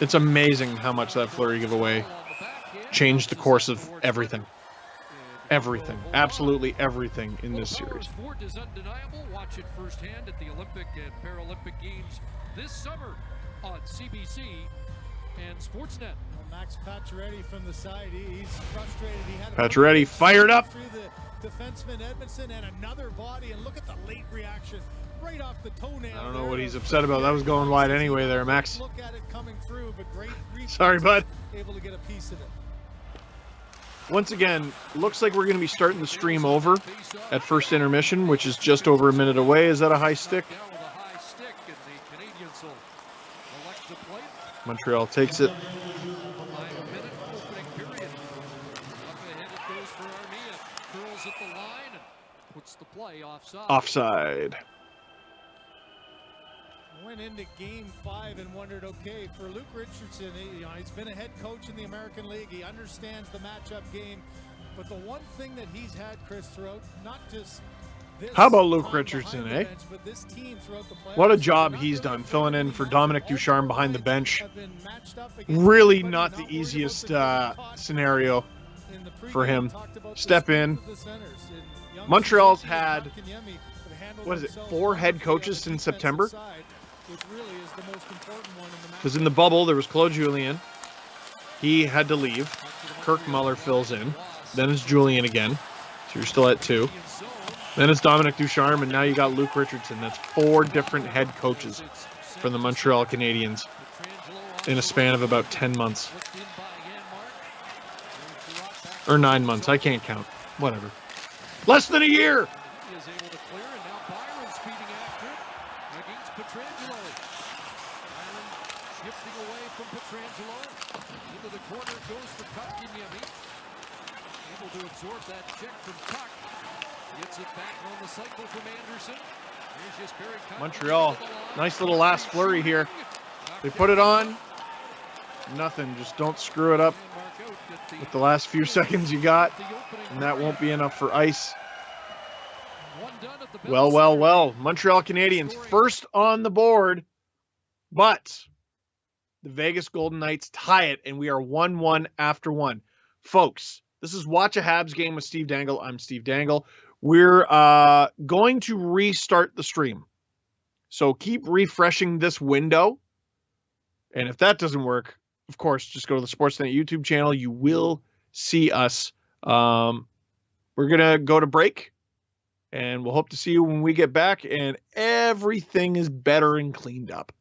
It's amazing how much that Fleury giveaway changed the course of everything. Everything. Absolutely everything in this series. Sport is undeniable. Watch it firsthand at the Olympic and Paralympic Games this summer on CBC and Sportsnet. Well, Max Pacioretty from the side, he's frustrated. He had Pacioretty fired up. Through the defenseman Edmondson and another body, and look at the late reaction right off the toenail. I don't know what he's upset about. That was going wide anyway there, Max. Look at it coming through, but great reach. Sorry, bud. Able to get a piece of it. Once again, looks like we're going to be starting the stream over at first intermission, which is just over a minute away. Is that a high stick? Montreal takes it. Offside. Went into game 5 and wondered, okay, for Luke Richardson, he's been a head coach in the American League. He understands the matchup game. But the one thing that he's had, Chris, throughout, not just this. How about Luke Richardson, eh? Bench, but this team throughout the playoffs, what a job he's done filling in for Dominic Ducharme behind the bench. Really not the easiest scenario for him. Step in. Montreal's had, what is it, 4 head coaches since September? Because in the bubble, there was Claude Julien. He had to leave. Kirk Muller fills in. Then it's Julian again. So you're still at 2. Then it's Dominic Ducharme, and now you got Luke Richardson. That's 4 different head coaches for the Montreal Canadiens in a span of about 10 months. Or 9 months. I can't count. Whatever. Less than a year! Is able to clear, and now Byron speeding after against Pietrangelo. Byron shifting away from Pietrangelo. Into the corner goes for Kotkaniemi. Able to absorb that check from Tuck. Gets it back on the cycle from Anderson. Here's just Barry Kotkaniemi. Montreal, nice little last flurry here. They put it on. Nothing, just don't screw it up with the last few seconds you got, and that won't be enough for ice. Well, well, well. Montreal Canadiens first on the board, but the Vegas Golden Knights tie it, and we are 1-1 after 1. Folks, this is Watch a Habs Game with Steve Dangle. I'm Steve Dangle. We're going to restart the stream. So keep refreshing this window. And if that doesn't work, of course, just go to the Sportsnet YouTube channel. You will see us. We're going to go to break, and we'll hope to see you when we get back, and everything is better and cleaned up.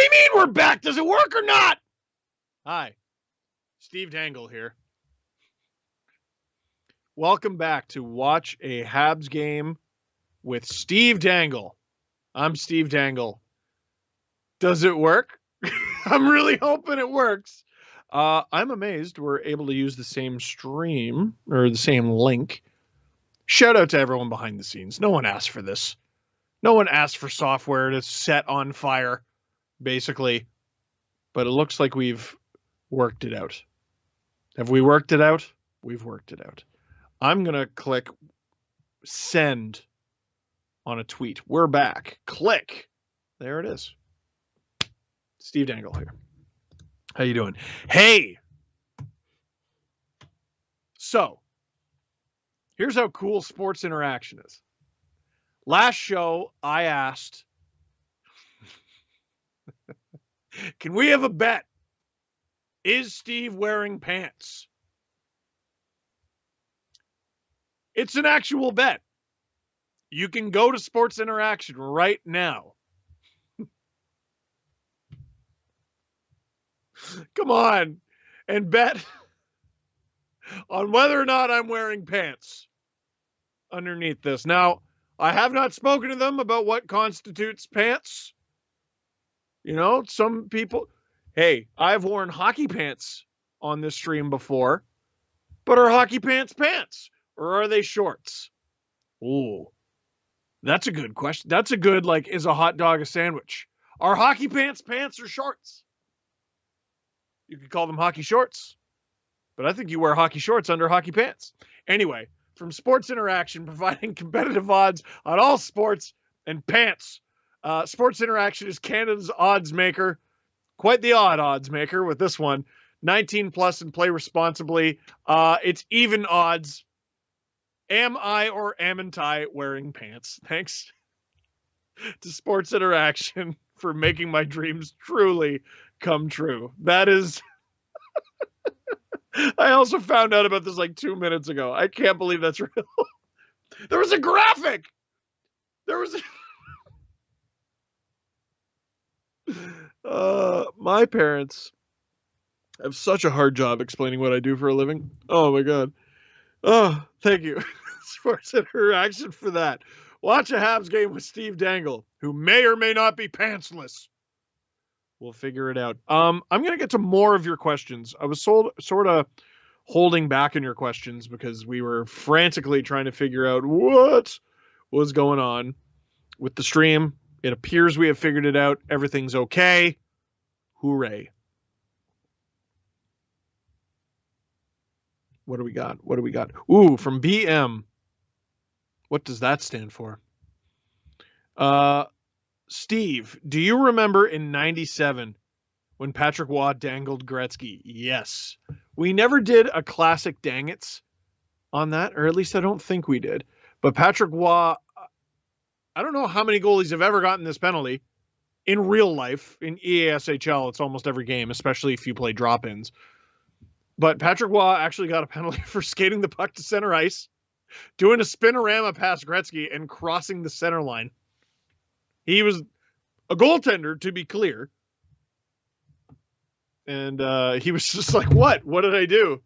do you mean we're back? Does it work or not? Hi, Steve Dangle here. Welcome back to Watch a Habs Game with Steve Dangle. I'm Steve Dangle. Does it work? I'm really hoping it works. I'm amazed we're able to use the same stream or the same link. Shout out to everyone behind the scenes. No one asked for this. No one asked for software to set on fire, basically. But it looks like we've worked it out. Have we worked it out? We've worked it out. I'm going to click send on a tweet. We're back. Click. There it is. Steve Dangle here. How you doing? Hey. So, here's how cool sports interaction is. Last show, I asked, can we have a bet? Is Steve wearing pants? It's an actual bet. You can go to Sports Interaction right now. Come on and bet on whether or not I'm wearing pants underneath this. Now, I have not spoken to them about what constitutes pants. You know, some people, hey, I've worn hockey pants on this stream before, but are hockey pants pants or are they shorts? Ooh, that's a good question. That's a good, like, is a hot dog a sandwich? Are hockey pants pants or shorts? You could call them hockey shorts, but I think you wear hockey shorts under hockey pants. Anyway, from Sports Interaction, providing competitive odds on all sports and pants. Sports Interaction is Canada's odds maker. Quite the odd odds maker with this one. 19 plus and play responsibly. It's even odds. Am I or amn't I wearing pants? Thanks to Sports Interaction for making my dreams truly come true. That is... I also found out about this like 2 minutes ago. I can't believe that's real. There was a graphic. There was my parents have such a hard job explaining what I do for a living. Oh my God. Oh, thank you. Sports Interaction for that. Watch a Habs game with Steve Dangle, who may or may not be pantsless. We'll figure it out. I'm going to get to more of your questions. I was sort of holding back on your questions because we were frantically trying to figure out what was going on with the stream. It appears we have figured it out. Everything's okay. Hooray. What do we got? What do we got? Ooh, from BM. What does that stand for? Steve, do you remember in 97 when Patrick Waugh dangled Gretzky? Yes. We never did a classic dangits on that, or at least I don't think we did. But Patrick Waugh, I don't know how many goalies have ever gotten this penalty in real life. In EASHL, it's almost every game, especially if you play drop-ins. But Patrick Waugh actually got a penalty for skating the puck to center ice, doing a spinorama past Gretzky, and crossing the center line. He was a goaltender, to be clear. And he was just like, what? What did I do?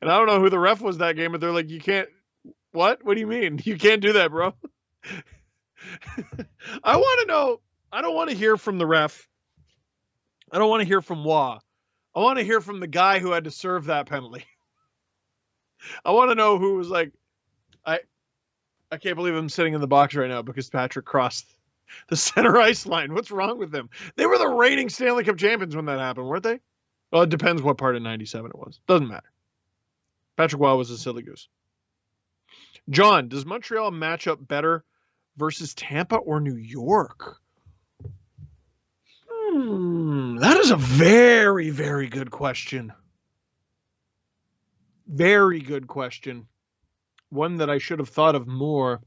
And I don't know who the ref was that game, but they're like, you can't. What? What do you mean? You can't do that, bro. I want to know. I don't want to hear from the ref. I don't want to hear from Waugh. I want to hear from the guy who had to serve that penalty. I want to know who was like, I can't believe I'm sitting in the box right now because Patrick crossed the center ice line. What's wrong with them? They were the reigning Stanley Cup champions when that happened, weren't they? Well, it depends what part of 97 it was. Doesn't matter. Patrick Waugh was a silly goose. John, does Montreal match up better versus Tampa or New York? That is a very, very good question. Very good question. One that I should have thought of more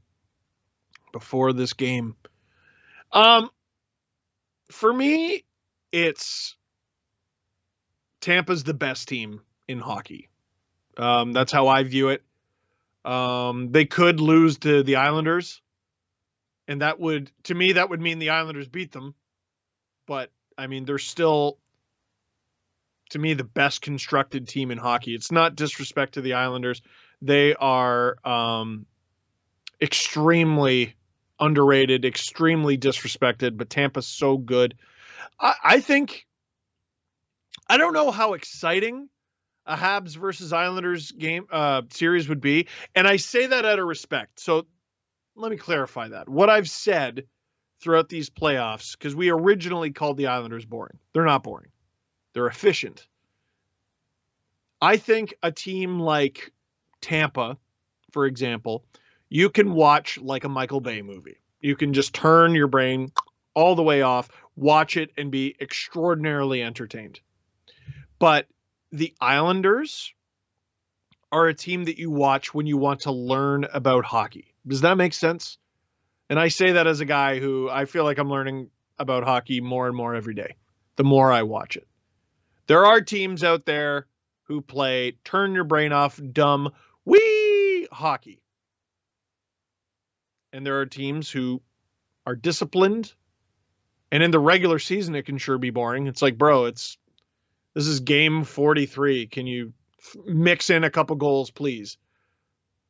before this game. For me, it's Tampa's the best team in hockey. That's how I view it. They could lose to the Islanders, and that would, to me, that would mean the Islanders beat them. But I mean, they're still, to me, the best constructed team in hockey. It's not disrespect to the Islanders. They are extremely underrated, extremely disrespected, but Tampa's so good. I think, I don't know how exciting a Habs versus Islanders game series would be. And I say that out of respect. So let me clarify that. What I've said throughout these playoffs, because we originally called the Islanders boring. They're not boring. They're efficient. I think a team like Tampa, for example, you can watch like a Michael Bay movie. You can just turn your brain all the way off, watch it, and be extraordinarily entertained. But the Islanders are a team that you watch when you want to learn about hockey. Does that make sense? And I say that as a guy who I feel like I'm learning about hockey more and more every day, the more I watch it. There are teams out there who play turn your brain off, dumb, wee hockey. And there are teams who are disciplined. And in the regular season, it can sure be boring. It's like, bro, this is game 43. Can you mix in a couple goals, please?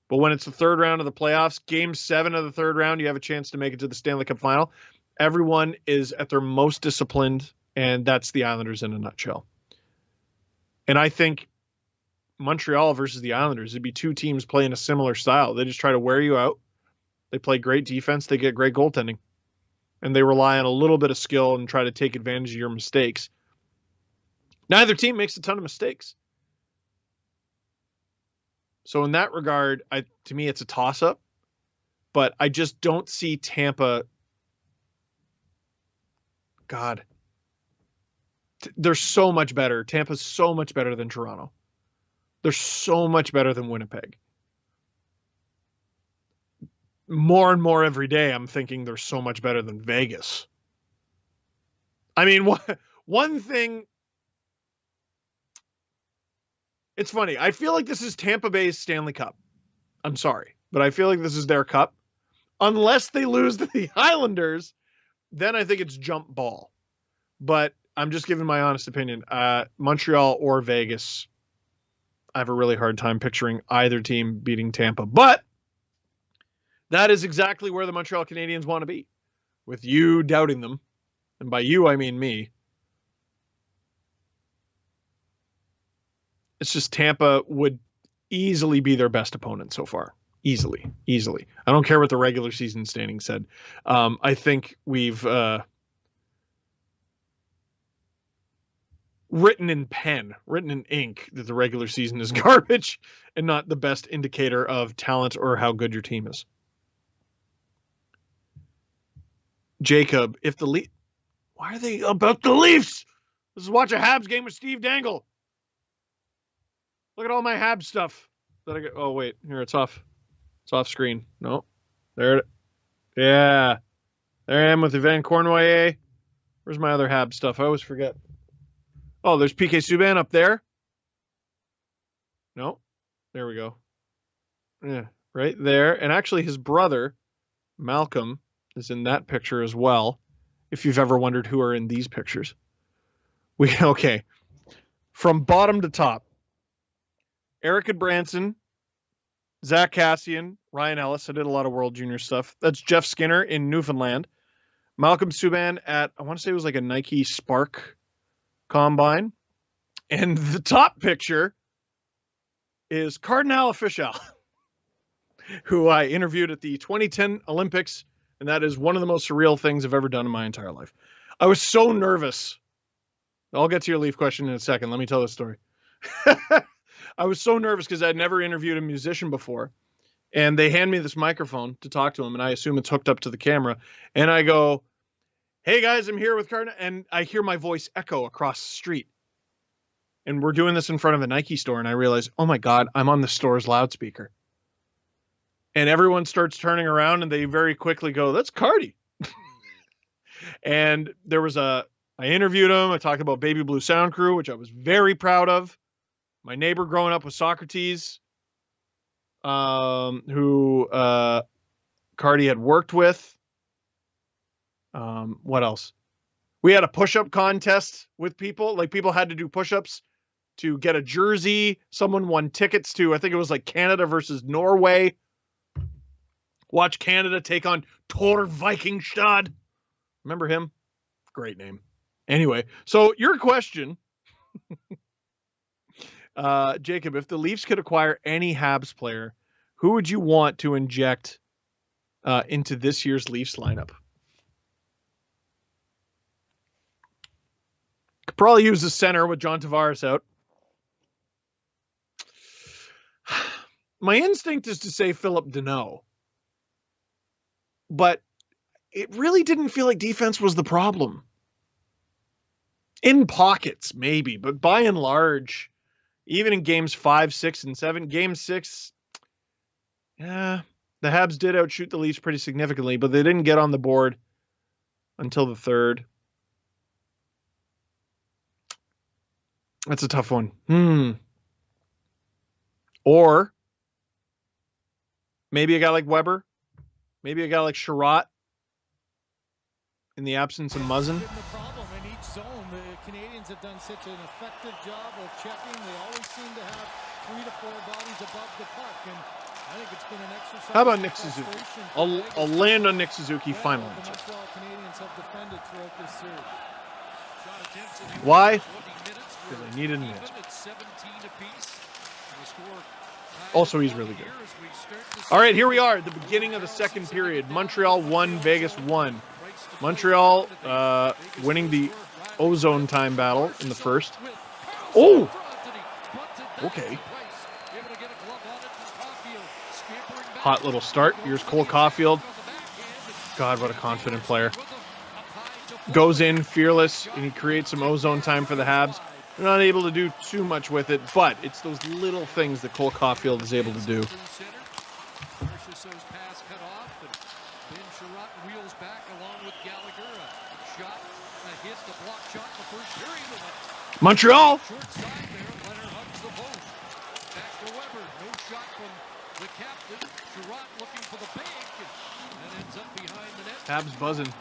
But when it's the third round of the playoffs, game 7 of the third round, you have a chance to make it to the Stanley Cup final. Everyone is at their most disciplined, and that's the Islanders in a nutshell. And I think Montreal versus the Islanders, it'd be two teams playing a similar style. They just try to wear you out. They play great defense. They get great goaltending. And they rely on a little bit of skill and try to take advantage of your mistakes. Neither team makes a ton of mistakes. So in that regard, to me, it's a toss-up. But I just don't see Tampa. God. They're so much better. Tampa's so much better than Toronto. They're so much better than Winnipeg. More and more every day, I'm thinking they're so much better than Vegas. I mean, one thing... It's funny. I feel like this is Tampa Bay's Stanley Cup. I'm sorry, but I feel like this is their cup. Unless they lose to the Islanders, then I think it's jump ball. But I'm just giving my honest opinion. Montreal or Vegas, I have a really hard time picturing either team beating Tampa. But that is exactly where the Montreal Canadiens want to be, with you doubting them. And by you, I mean me. It's just Tampa would easily be their best opponent so far. Easily. I don't care what the regular season standing said. I think we've written in ink that the regular season is garbage and not the best indicator of talent or how good your team is. Jacob, why are they about the Leafs? Let's watch a Habs game with Steve Dangle. Look at all my Habs stuff that I get. Oh, wait. Here, it's off. It's off screen. No. There. Yeah. There I am with Yvan Cournoyer. Where's my other Habs stuff? I always forget. Oh, there's PK Subban up there. No. There we go. Yeah. Right there. And actually, his brother, Malcolm, is in that picture as well. If you've ever wondered who are in these pictures. Okay. From bottom to top. Erica Branson, Zach Cassian, Ryan Ellis. I did a lot of World Junior stuff. That's Jeff Skinner in Newfoundland. Malcolm Subban at, I want to say it was like a Nike Spark combine. And the top picture is Cardinal Official, who I interviewed at the 2010 Olympics. And that is one of the most surreal things I've ever done in my entire life. I was so nervous. I'll get to your Leaf question in a second. Let me tell the story. I was so nervous because I'd never interviewed a musician before. And they hand me this microphone to talk to him, and I assume it's hooked up to the camera. And I go, hey, guys, I'm here with Cardinal. And I hear my voice echo across the street. And we're doing this in front of a Nike store, and I realize, oh, my God, I'm on the store's loudspeaker. And everyone starts turning around, and they very quickly go, that's Cardi. And I interviewed him. I talked about Baby Blue Sound Crew, which I was very proud of. My neighbor growing up with Socrates, who Cardi had worked with. What else? We had a push-up contest with people. Like, people had to do push-ups to get a jersey. Someone won tickets to, I think it was like Canada versus Norway. Watch Canada take on Tor Vikingstad. Remember him? Great name. Anyway, so your question, Jacob, if the Leafs could acquire any Habs player, who would you want to inject into this year's Leafs lineup? Could probably use a center with John Tavares out. My instinct is to say Philip Deneau, but it really didn't feel like defense was the problem. In pockets, maybe, but by and large, even in games 5, 6, and 7, game 6, the Habs did outshoot the Leafs pretty significantly, but they didn't get on the board until the 3rd. That's a tough one. Or maybe a guy like Weber. Maybe a guy like Sherratt in the absence of Muzzin. The problem in each zone, the Canadiens have done such an effective job of checking. They always seem to have 3 to 4 bodies above the puck, and I think it's been an exercise. How about Nick Suzuki? I'll land on Nick Suzuki. Final The answer. Montreal Canadiens have defended throughout this series. Why? Because I needed an answer. Also, he's really good. All right, here we are at the beginning of the second period. Montreal 1, Vegas 1. Montreal winning the ozone time battle in the first. Oh! Okay. Hot little start. Here's Cole Caufield. God, what a confident player. Goes in fearless, and he creates some ozone time for the Habs. They're not able to do too much with it, but it's those little things that Cole Caufield is able to do. Montreal! Habs buzzing.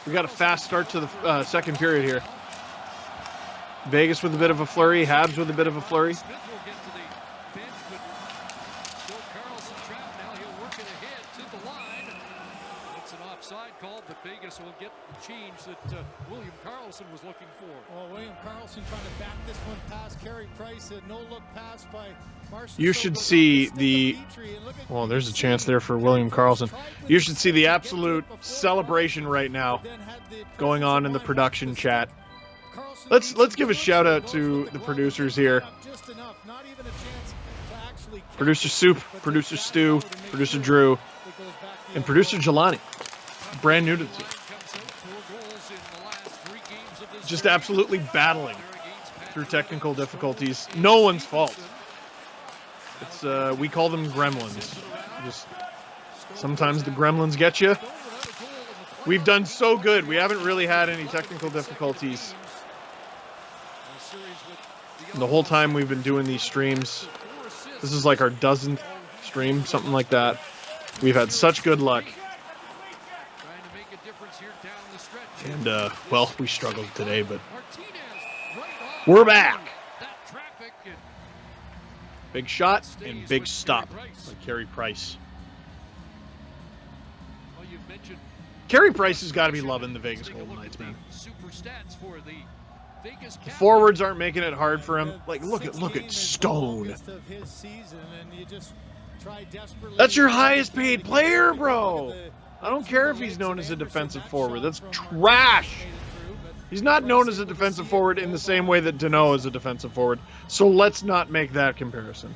We got a fast start to the second period here. Vegas with a bit of a flurry. Habs with a bit of a flurry. Vegas will get the change that William Karlsson was looking for. Well, William Karlsson trying to back this one past Carey Price. A no-look pass by Marshall. You should see the... Well, there's a chance there for William Karlsson. You should see the absolute celebration right now going on in the production chat. Let's give a shout out to the producers here. Producer Soup, Producer Stu, Producer Drew, and Producer Jelani. Brand new to the team. Just absolutely battling through technical difficulties. No one's fault. It's we call them gremlins. Just sometimes the gremlins get you. We've done so good. We haven't really had any technical difficulties. And the whole time we've been doing these streams, this is like our dozenth stream, something like that. We've had such good luck. And, well, we struggled today, but we're back. Big shot and big stop by Carey Price. Carey Price has got to be loving the Vegas Golden Knights, man. The forwards aren't making it hard for him. Like, look at Stone. That's your highest paid player, bro. I don't care if he's known as a defensive forward. That's trash. He's not known as a defensive forward in the same way that Deneau is a defensive forward. So let's not make that comparison.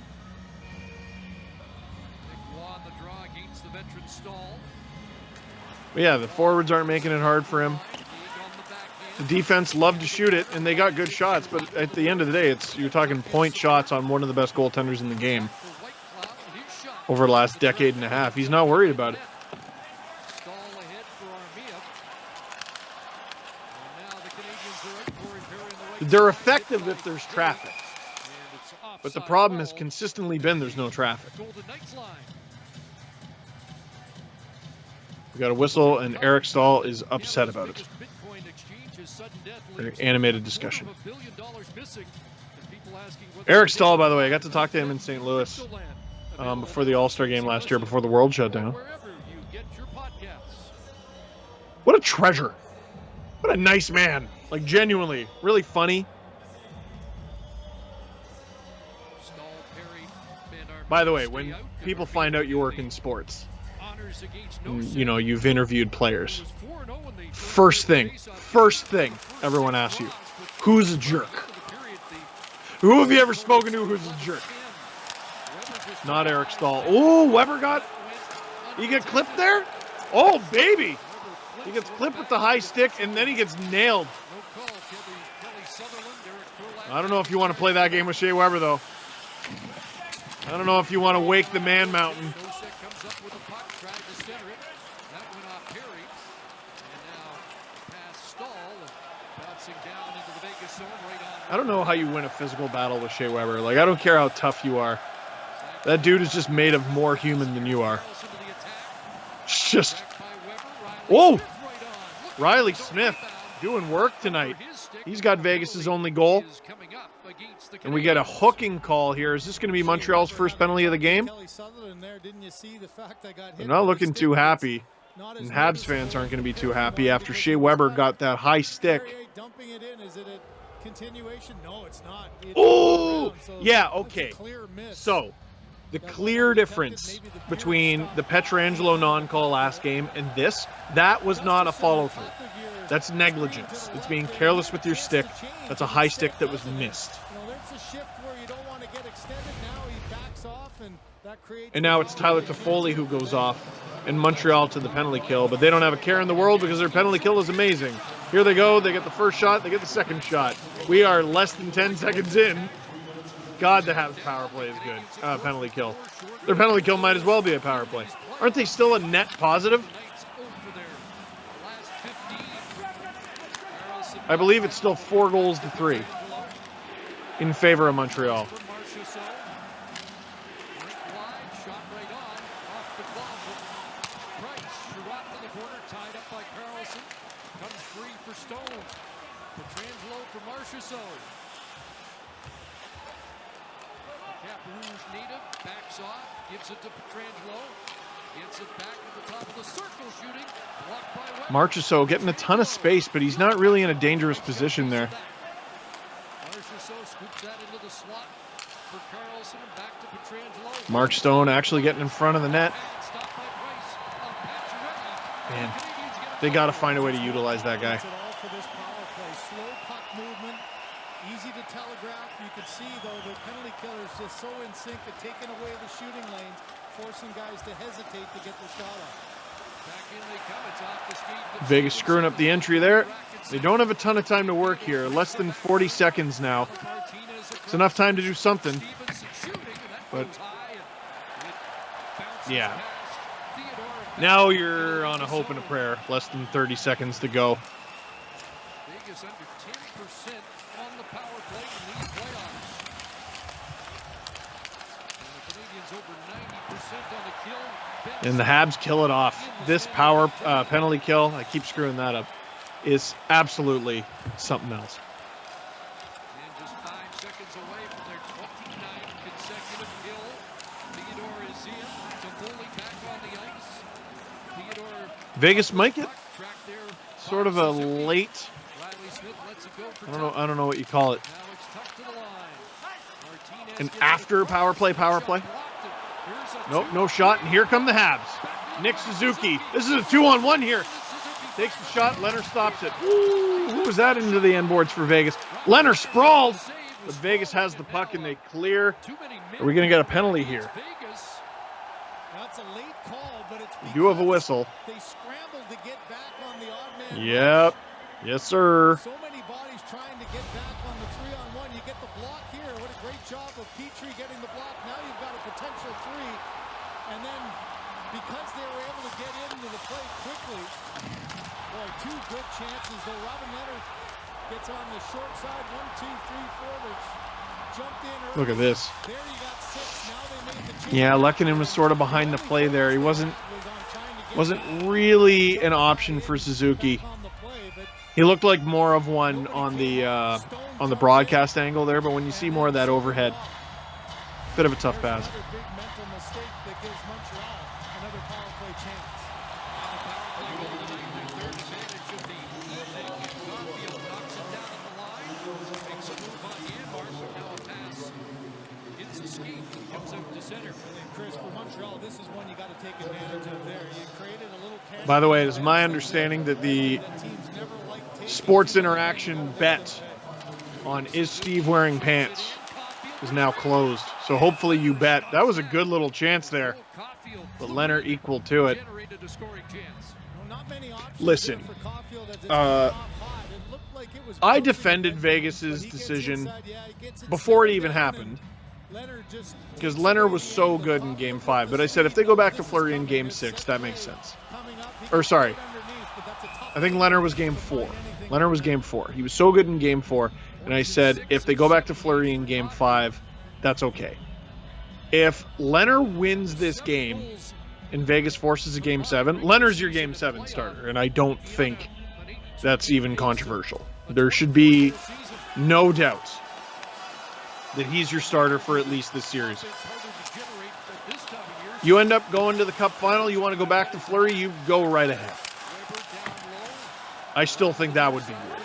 But yeah, the forwards aren't making it hard for him. The defense loved to shoot it, and they got good shots. But at the end of the day, you're talking point shots on one of the best goaltenders in the game over the last decade and a half. He's not worried about it. They're effective if there's traffic. But the problem has consistently been there's no traffic. We got a whistle, and Eric Stahl is upset about it. An animated discussion. Eric Stahl, by the way, I got to talk to him in St. Louis before the All-Star game last year, before the world shut down. What a treasure. What a nice man. Like, genuinely. Really funny. By the way, when people find out you work in sports, you know, you've interviewed players, first thing everyone asks you, who's a jerk? Who have you ever spoken to who's a jerk? Not Eric Stahl. Oh, Weber he get clipped there? Oh, baby. He gets clipped with the high stick, and then he gets nailed. I don't know if you want to play that game with Shea Weber, though. I don't know if you want to wake the man mountain. I don't know how you win a physical battle with Shea Weber. Like, I don't care how tough you are. That dude is just made of more human than you are. It's just... Whoa! Riley Smith doing work tonight. He's got Vegas's only goal. And we get a hooking call here. Is this going to be Montreal's first penalty of the game? They're not looking too happy. And Habs fans aren't going to be too happy after Shea Weber got that high stick. Oh! Yeah, okay. So, the clear difference between the Pietrangelo non-call last game and this, that was not a follow-through. That's negligence. It's being careless with your stick. That's a high stick that was missed. And now it's Tyler Toffoli who goes off, and Montreal to the penalty kill, but they don't have a care in the world because their penalty kill is amazing. Here they go. They get the first shot. They get the second shot. We are less than 10 seconds in. God, the Habs power play is good. Penalty kill. Their penalty kill might as well be a power play. Aren't they still a net positive? I believe it's still 4-3 in favor of Montreal. Marchessault getting a ton of space, but he's not really in a dangerous position there. Mark Stone actually getting in front of the net. Man, they got to find a way to utilize that guy. Easy to telegraph. You can see, though, the penalty killer is just so in sync at taking away the shooting lanes, forcing guys to hesitate to get the shot off. Vegas screwing up the entry there. They don't have a ton of time to work here. Less than 40 seconds now. It's enough time to do something. But, yeah. Now you're on a hope and a prayer. Less than 30 seconds to go. Vegas under 10% on the power play in these playoffs. And the Canadiens over 90% on the kill. And the Habs kill it off. This power penalty kill, I keep screwing that up, is absolutely something else. And just 5 seconds away from their 29th consecutive kill. Theodore is in. Toffoli back on the ice. Theodore. Vegas might get sort of a late. I don't know what you call it. An after power play. Nope, no shot. And here come the Habs. Nick Suzuki. This is a 2-on-1 here. Takes the shot. Leonard stops it. Ooh, who was that into the end boards for Vegas? Leonard sprawled, but Vegas has the puck and they clear. Are we going to get a penalty here? That's a late call, but it's we do have a whistle. They scrambled to get back on the odd man. Yep. Yes, sir. So many bodies trying to get back on the 3-on-1. You get the block here. What a great job of Petrie getting the block. Now you've got a potential 3. And then because they were able to get into the play quickly, boy, 2 good chances. Though Robin Leonard gets on the short side. 1, 2, 3 forwards. Jumped in early. Look at this. There you got 6. Now they made the change. Yeah, Lehkonen was sort of behind the play there. He wasn't really an option for Suzuki. He looked like more of one on the broadcast angle there, but when you see more of that overhead, bit of a tough pass. Another big mental mistake that gives Montreal another power play chance. Third advantage of the evening. Caufield knocks it down at the line. Makes a move on the end mark. Now a pass. Hits a skate. Comes out to center. And Chris, for Montreal, this is one you got to take advantage of there. You created a little chance. By the way, it is my understanding that the Sports Interaction bet on is Steve wearing pants is now closed. So hopefully you bet. That was a good little chance there. But Leonard equal to it. Listen, I defended Vegas's decision before it even happened because Leonard was so good in Game 5. But I said if they go back to Fleury in Game 6, that makes sense. Or sorry, I think Leonard was Game 4. Leonard was Game 4. He was so good in Game 4. And I said if they go back to Fleury in Game 5, that's okay. If Leonard wins this game and Vegas forces a Game 7, Leonard's your Game 7 starter. And I don't think that's even controversial. There should be no doubt that he's your starter for at least this series. You end up going to the Cup final, you want to go back to Fleury, you go right ahead. I still think that would be weird.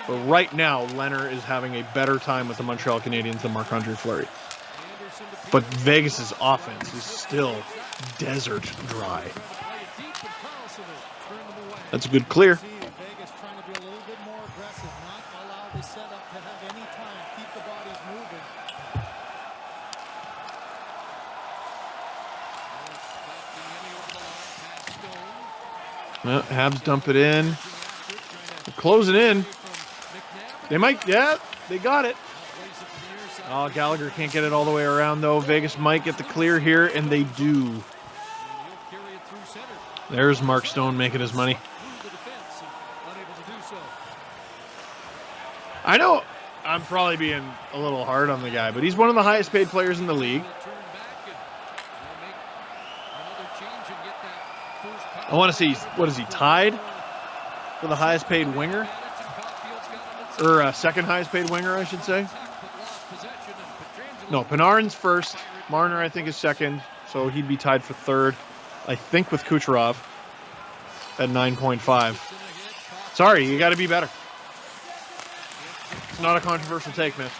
But right now, Leonard is having a better time with the Montreal Canadiens than Marc-Andre Fleury. But Vegas's offense is still desert dry. That's a good clear. Vegas trying to be a little bit more aggressive, not allow the setup to have any time, keep the bodies moving. Well, Habs dump it in. They're closing in. They might, yeah, they got it. Oh, Gallagher can't get it all the way around, though. Vegas might get the clear here, and they do. There's Mark Stone making his money. I know I'm probably being a little hard on the guy, but he's one of the highest paid players in the league. I want to see, what is he, tied for the highest paid winger? Or second highest paid winger, I should say. No, Panarin's first. Marner, I think, is second. So he'd be tied for third, I think, with Kucherov at 9.5. Sorry, you got to be better. It's not a controversial take, man.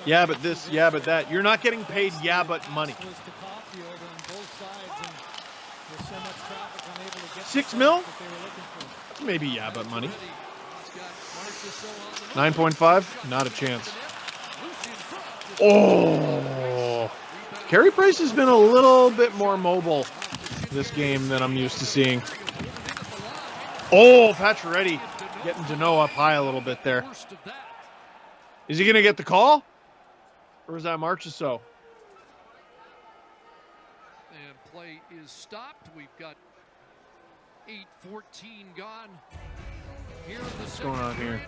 Yeah, but this, yeah, but that. You're not getting paid, yeah, but money. $6 million? Maybe, yeah, but money. 9.5? Not a chance. Oh! Carey Price has been a little bit more mobile this game than I'm used to seeing. Oh, Pacioretty getting Danault up high a little bit there. Is he going to get the call? Or is that Marchessault? And play is stopped. We've got 8:14 gone. Here in the What's going on here?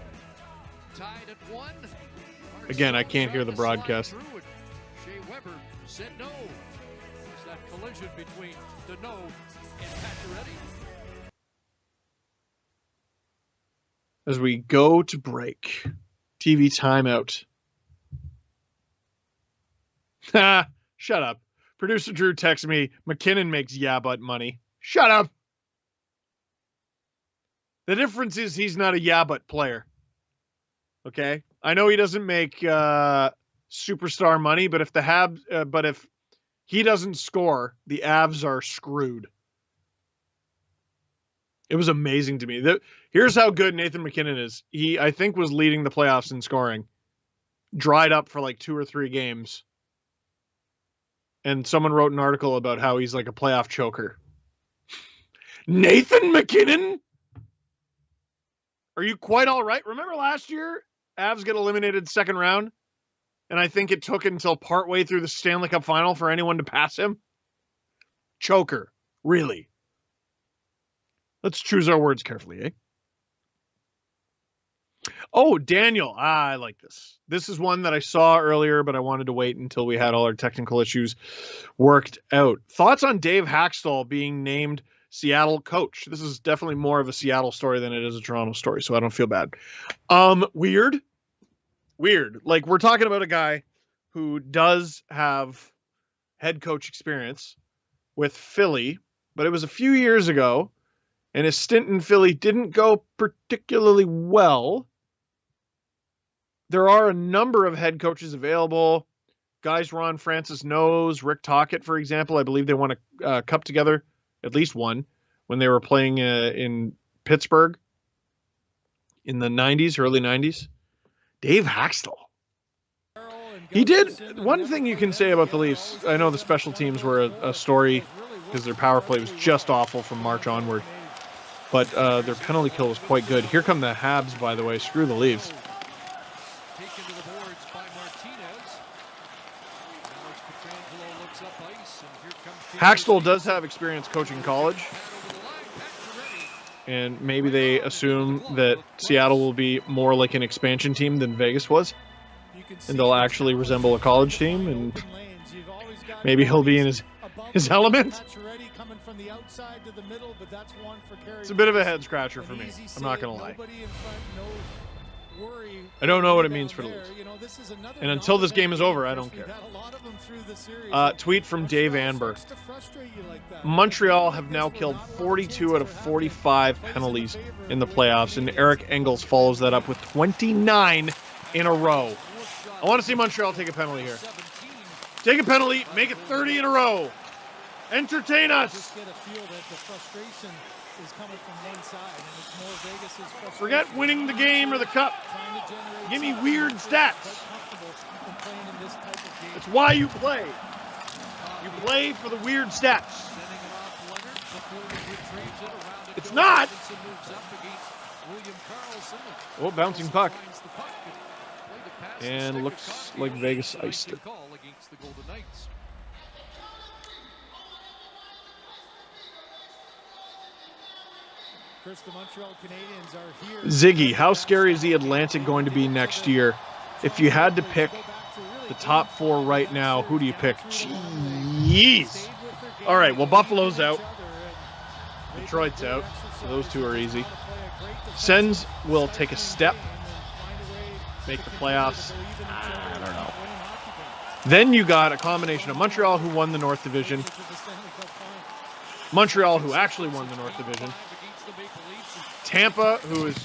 Tied at 1. Again, I can't hear the broadcast. Shea Weber said no. It's that collision between Danault and Pacioretty. As we go to break, TV timeout. Ha! Shut up. Producer Drew texts me, McKinnon makes yeah but money. Shut up. The difference is he's not a yeah but player. Okay? I know he doesn't make superstar money, but if he doesn't score, the Avs are screwed. It was amazing to me. Here's how good Nathan McKinnon is. He, I think, was leading the playoffs in scoring. Dried up for like 2 or 3 games. And someone wrote an article about how he's like a playoff choker. Nathan McKinnon? Are you quite all right? Remember last year, Avs get eliminated second round? And I think it took until partway through the Stanley Cup final for anyone to pass him? Choker. Really? Let's choose our words carefully, eh? Oh, Daniel. I like this. This is one that I saw earlier, but I wanted to wait until we had all our technical issues worked out. Thoughts on Dave Haxtell being named Seattle coach? This is definitely more of a Seattle story than it is a Toronto story, so I don't feel bad. Weird. Like, we're talking about a guy who does have head coach experience with Philly, but it was a few years ago, and his stint in Philly didn't go particularly well. There are a number of head coaches available. Guys Ron Francis knows. Rick Tocchet, for example, I believe they won a cup together, at least one, when they were playing in Pittsburgh in the 90s, early 90s. Dave Haxtell. He did. One thing you can say about the Leafs, I know the special teams were a story because their power play was just awful from March onward, but their penalty kill was quite good. Here come the Habs, by the way. Screw the Leafs. Taken to the boards by Martinez. Alex Pietrangelo looks up ice, and here comes Haxtell does have experience coaching college, and maybe they assume that Seattle will be more like an expansion team than Vegas was, and they'll actually resemble a college team, and maybe he'll be in his element. It's a bit of a head scratcher for me. I'm not going to lie. I don't know what it means for the Leafs. And until this game is over, I don't care. Tweet from Dave Anber. Montreal have now killed 42 out of 45 penalties in the playoffs, and Eric Engels follows that up with 29 in a row. I want to see Montreal take a penalty here. Take a penalty, make it 30 in a row. Entertain us. Forget winning the game or the cup. Give me weird stats. It's why you play. You play for the weird stats. It's not. Oh, bouncing puck. And looks like Vegas iced it. The Montreal Canadiens are here. Ziggy, how scary is the Atlantic going to be next year? If you had to pick the top four right now, who do you pick? Jeez. All right, well, Buffalo's out. Detroit's out. So those two are easy. Sens will take a step. Make the playoffs. I don't know. Then you got a combination of Montreal, who won the North Division. Montreal, who actually won the North Division. Tampa, who is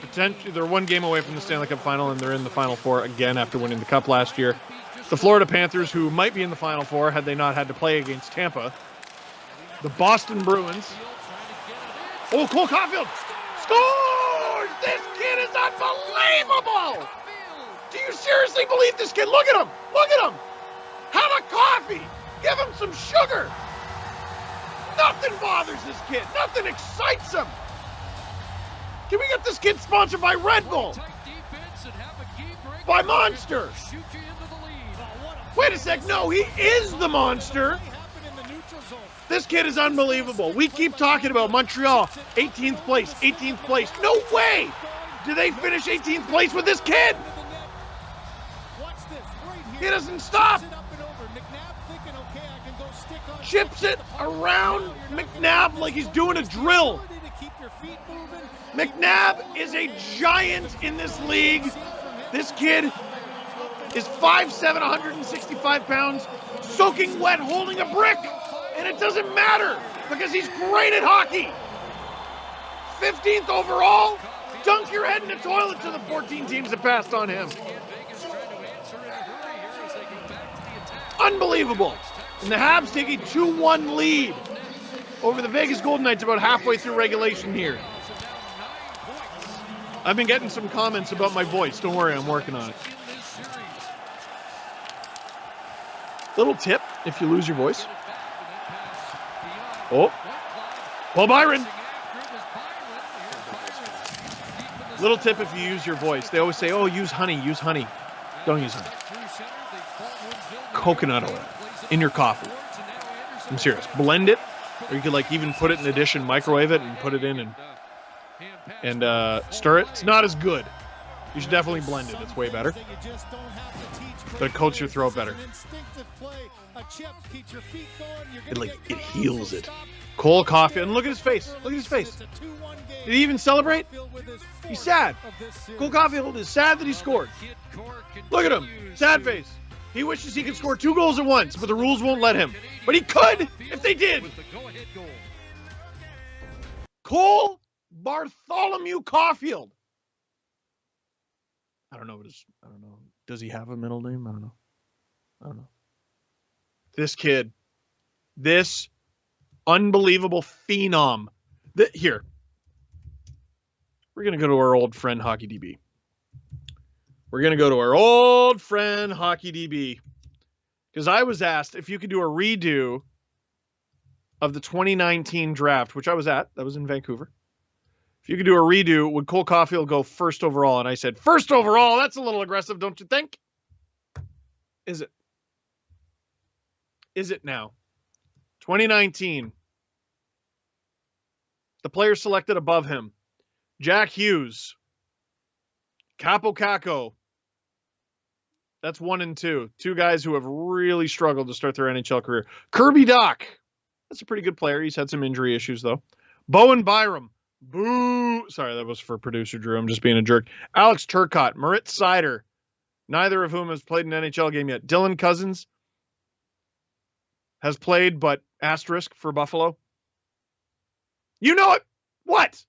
potentially, they're one game away from the Stanley Cup final, and they're in the Final Four again after winning the Cup last year. The Florida Panthers, who might be in the Final Four had they not had to play against Tampa. The Boston Bruins. Oh, Cole Caufield scores! This kid is unbelievable! Do you seriously believe this kid? Look at him! Look at him! Have a coffee! Give him some sugar! Nothing bothers this kid. Nothing excites him. Can we get this kid sponsored by Red Bull? By Monster? Wait a sec. No, he is the Monster. This kid is unbelievable. We keep talking about Montreal. 18th place. 18th place. No way. Do they finish 18th place with this kid? He doesn't stop. Chips it around McNabb like he's doing a drill. McNabb is a giant in this league. This kid is 5'7", 165 pounds, soaking wet, holding a brick, and it doesn't matter because he's great at hockey. 15th overall, dunk your head in the toilet to the 14 teams that passed on him. Unbelievable. And the Habs take a 2-1 lead over the Vegas Golden Knights about halfway through regulation here. I've been getting some comments about my voice. Don't worry, I'm working on it. Little tip if you lose your voice. Oh, Paul Byron. Little tip if you use your voice. They always say, oh, use honey, use honey. Don't use honey. Coconut oil in your coffee. I'm serious. Blend it, or you could like even put it in a dish and microwave it and put it in and stir it. It's not as good. You should definitely blend it. It's way better. But it coats your throat better. It heals it. Cole Caufield, and look at his face. Look at his face. Did he even celebrate? He's sad. Cole Caufield is sad that he scored. Look at him. Sad face. He wishes he could score 2 goals at once, but the rules won't let him. But he could if they did. Cole Bartholomew Caufield. I don't know. Does he have a middle name? I don't know. This kid. This unbelievable phenom. Here. We're going to go to our old friend Hockey DB. Because I was asked if you could do a redo of the 2019 draft, which I was at. That was in Vancouver. If you could do a redo, would Cole Caufield go first overall? And I said, first overall? That's a little aggressive, don't you think? Is it? Is it now? 2019. The players selected above him. Jack Hughes. Capo Caco. That's 1 and 2. 2 guys who have really struggled to start their NHL career. Kirby Dach. That's a pretty good player. He's had some injury issues, though. Bowen Byram. Boo. Sorry, that was for producer Drew. I'm just being a jerk. Alex Turcotte. Moritz Seider. Neither of whom has played an NHL game yet. Dylan Cousins has played, but asterisk for Buffalo. You know it. What?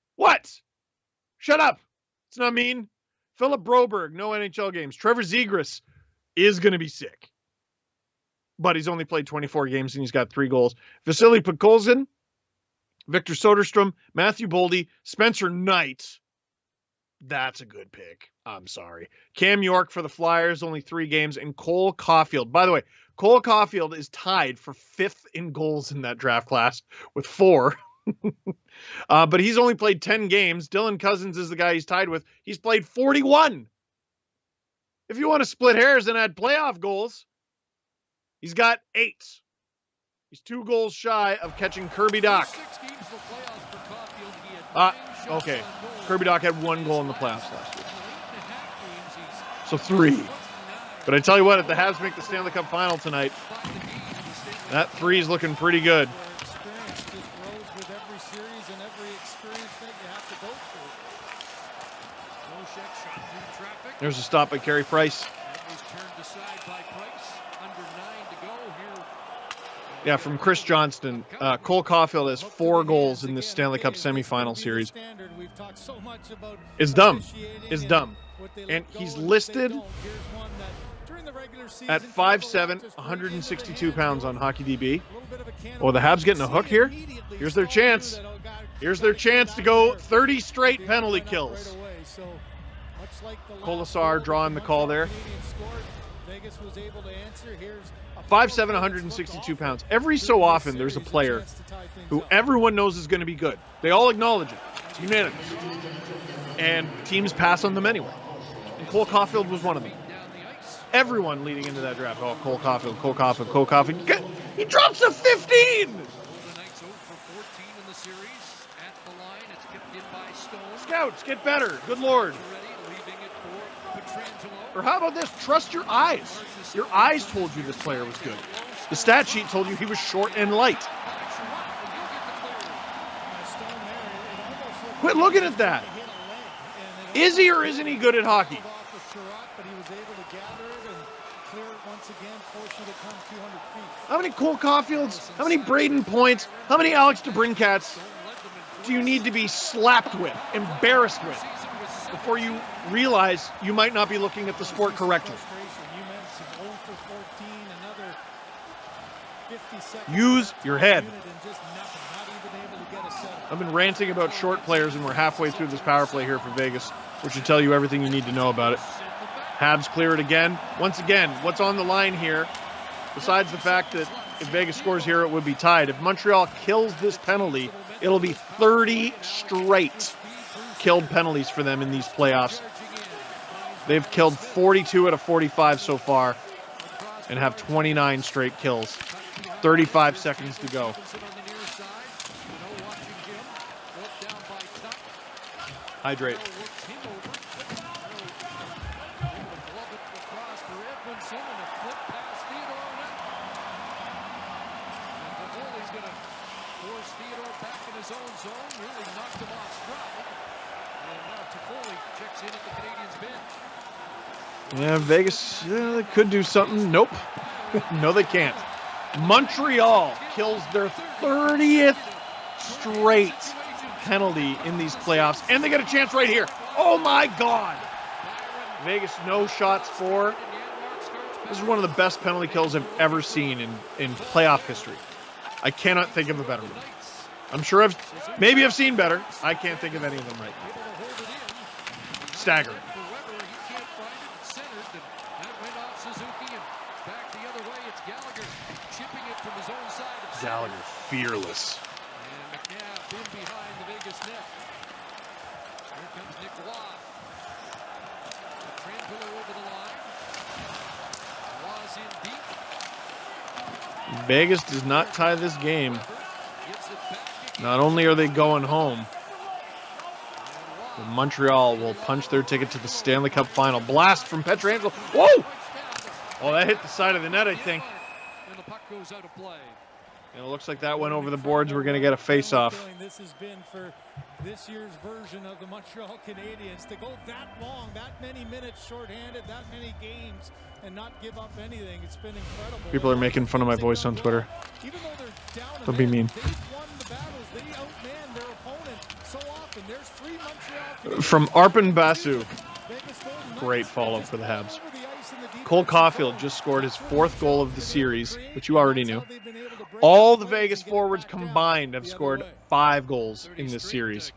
Shut up. It's not mean. Philip Broberg, no NHL games. Trevor Zegras is going to be sick. But he's only played 24 games and he's got 3 goals. Vasily Podkolzin, Victor Soderstrom, Matthew Boldy, Spencer Knight. That's a good pick. I'm sorry. Cam York for the Flyers, only 3 games. And Cole Caufield. By the way, Cole Caufield is tied for 5th in goals in that draft class with 4. But he's only played 10 games. Dylan Cousins is the guy he's tied with. He's played 41. If you want to split hairs and add playoff goals, he's got 8. He's 2 goals shy of catching Kirby Dach. Okay. Kirby Dach had 1 goal in the playoffs last year. So 3. But I tell you what, if the Habs make the Stanley Cup final tonight, that 3 is looking pretty good. There's a stop by Carey Price. Yeah, from Chris Johnston. Cole Caufield has 4 goals in this Stanley Cup semifinal series. It's dumb. It's dumb. And he's listed at 5'7", 162 pounds on HockeyDB. Oh, the Habs getting a hook here? Here's their chance. Here's their chance to go 30 straight penalty kills. Colasar drawing the call there. 5'7", 162 pounds. Every so often, there's a player who everyone knows is going to be good. They all acknowledge it. It's unanimous. And teams pass on them anyway. And Cole Caufield was one of them. Everyone leading into that draft. Oh, Cole Caufield. He drops a 15! Scouts, get better. Good Lord. Or how about this? Trust your eyes. Your eyes told you this player was good. The stat sheet told you he was short and light. Quit looking at that. Is he or isn't he good at hockey? How many Cole Caufields? How many Braden Points? How many Alex DeBrincats do you need to be slapped with, embarrassed with, before you realize you might not be looking at the sport correctly? Use your head. I've been ranting about short players, and we're halfway through this power play here for Vegas, which should tell you everything you need to know about it. Habs clear it again. Once again, what's on the line here, besides the fact that if Vegas scores here, it would be tied. If Montreal kills this penalty, it'll be 30 straight killed penalties for them in these playoffs. They've killed 42 out of 45 so far and have 29 straight kills. 35 seconds to go. Hydrate. his own zone, really knocked him off stride. And now Toffoli checks in at the Canadiens bench. Yeah, Vegas, they could do something. Nope. No, they can't. Montreal kills their 30th straight penalty in these playoffs, and they get a chance right here. Oh my God! Vegas, no shots for. This is one of the best penalty kills I've ever seen in playoff history. I cannot think of a better one. I'm sure maybe I've seen better. I can't think of any of them right now. Staggering. Gallagher, fearless. And McNabb in behind the Vegas net. Here comes Nick Waugh. Trangelo over the line. Waugh's in deep. Vegas does not tie this game. Not only are they going home, but Montreal will punch their ticket to the Stanley Cup final. Blast from Pietrangelo. Whoa! Oh, that hit the side of the net, I think. And the puck goes out of play. And it looks like that went over the boards. We're going to get a face-off. This has been for this year's version of the Montreal Canadiens to go that long, that many minutes shorthanded, that many games, and not give up anything. It's been incredible. People are making fun of my voice on Twitter. Even though they're down, Don't be mean. They've won the battles. They outman their opponent so often. There's 3 Montreal From Arpon Basu. Vegas Golden Knights. Great follow for the Habs. Over the ice in the defense. Cole Caufield just scored his 4th goal of the series, which you already knew. All the Vegas forwards combined have scored 5 goals in this series.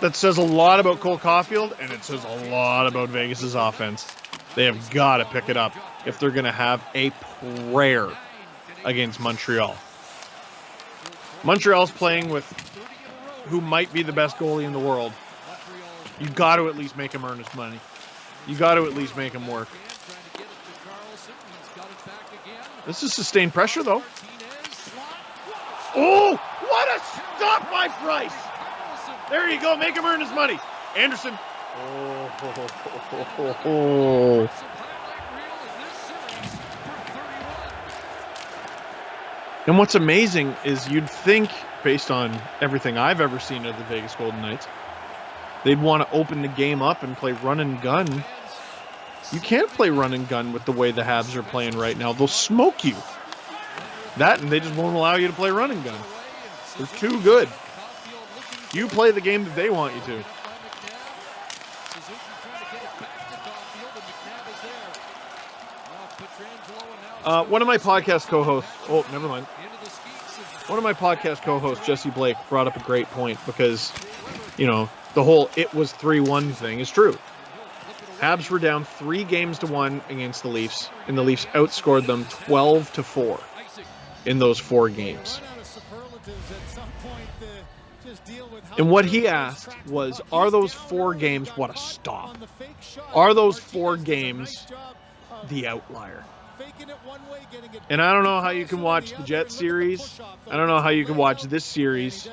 That says a lot about Cole Caufield, and it says a lot about Vegas's offense. They have got to pick it up if they're going to have a prayer against Montreal. Montreal's playing with who might be the best goalie in the world. You got to at least make him earn his money. You got to at least make him work. This is sustained pressure, though. Oh, what a stop by Price! There you go, make him earn his money. Anderson. Oh. And what's amazing is you'd think, based on everything I've ever seen of the Vegas Golden Knights, they'd want to open the game up and play run and gun. You can't play run and gun with the way the Habs are playing right now. They'll smoke you. That, and they just won't allow you to play run and gun. They're too good. You play the game that they want you to. One of my podcast co-hosts, oh, never mind. One of my podcast co-hosts, Jesse Blake, brought up a great point because, you know, the whole it was 3-1 thing is true. Habs were down 3-1 against the Leafs, and the Leafs outscored them 12-4 in those 4 games. And what he asked was, are those 4 games what a stop? Are those 4 games the outlier? And I don't know how you can watch the Jet series. I don't know how you can watch this series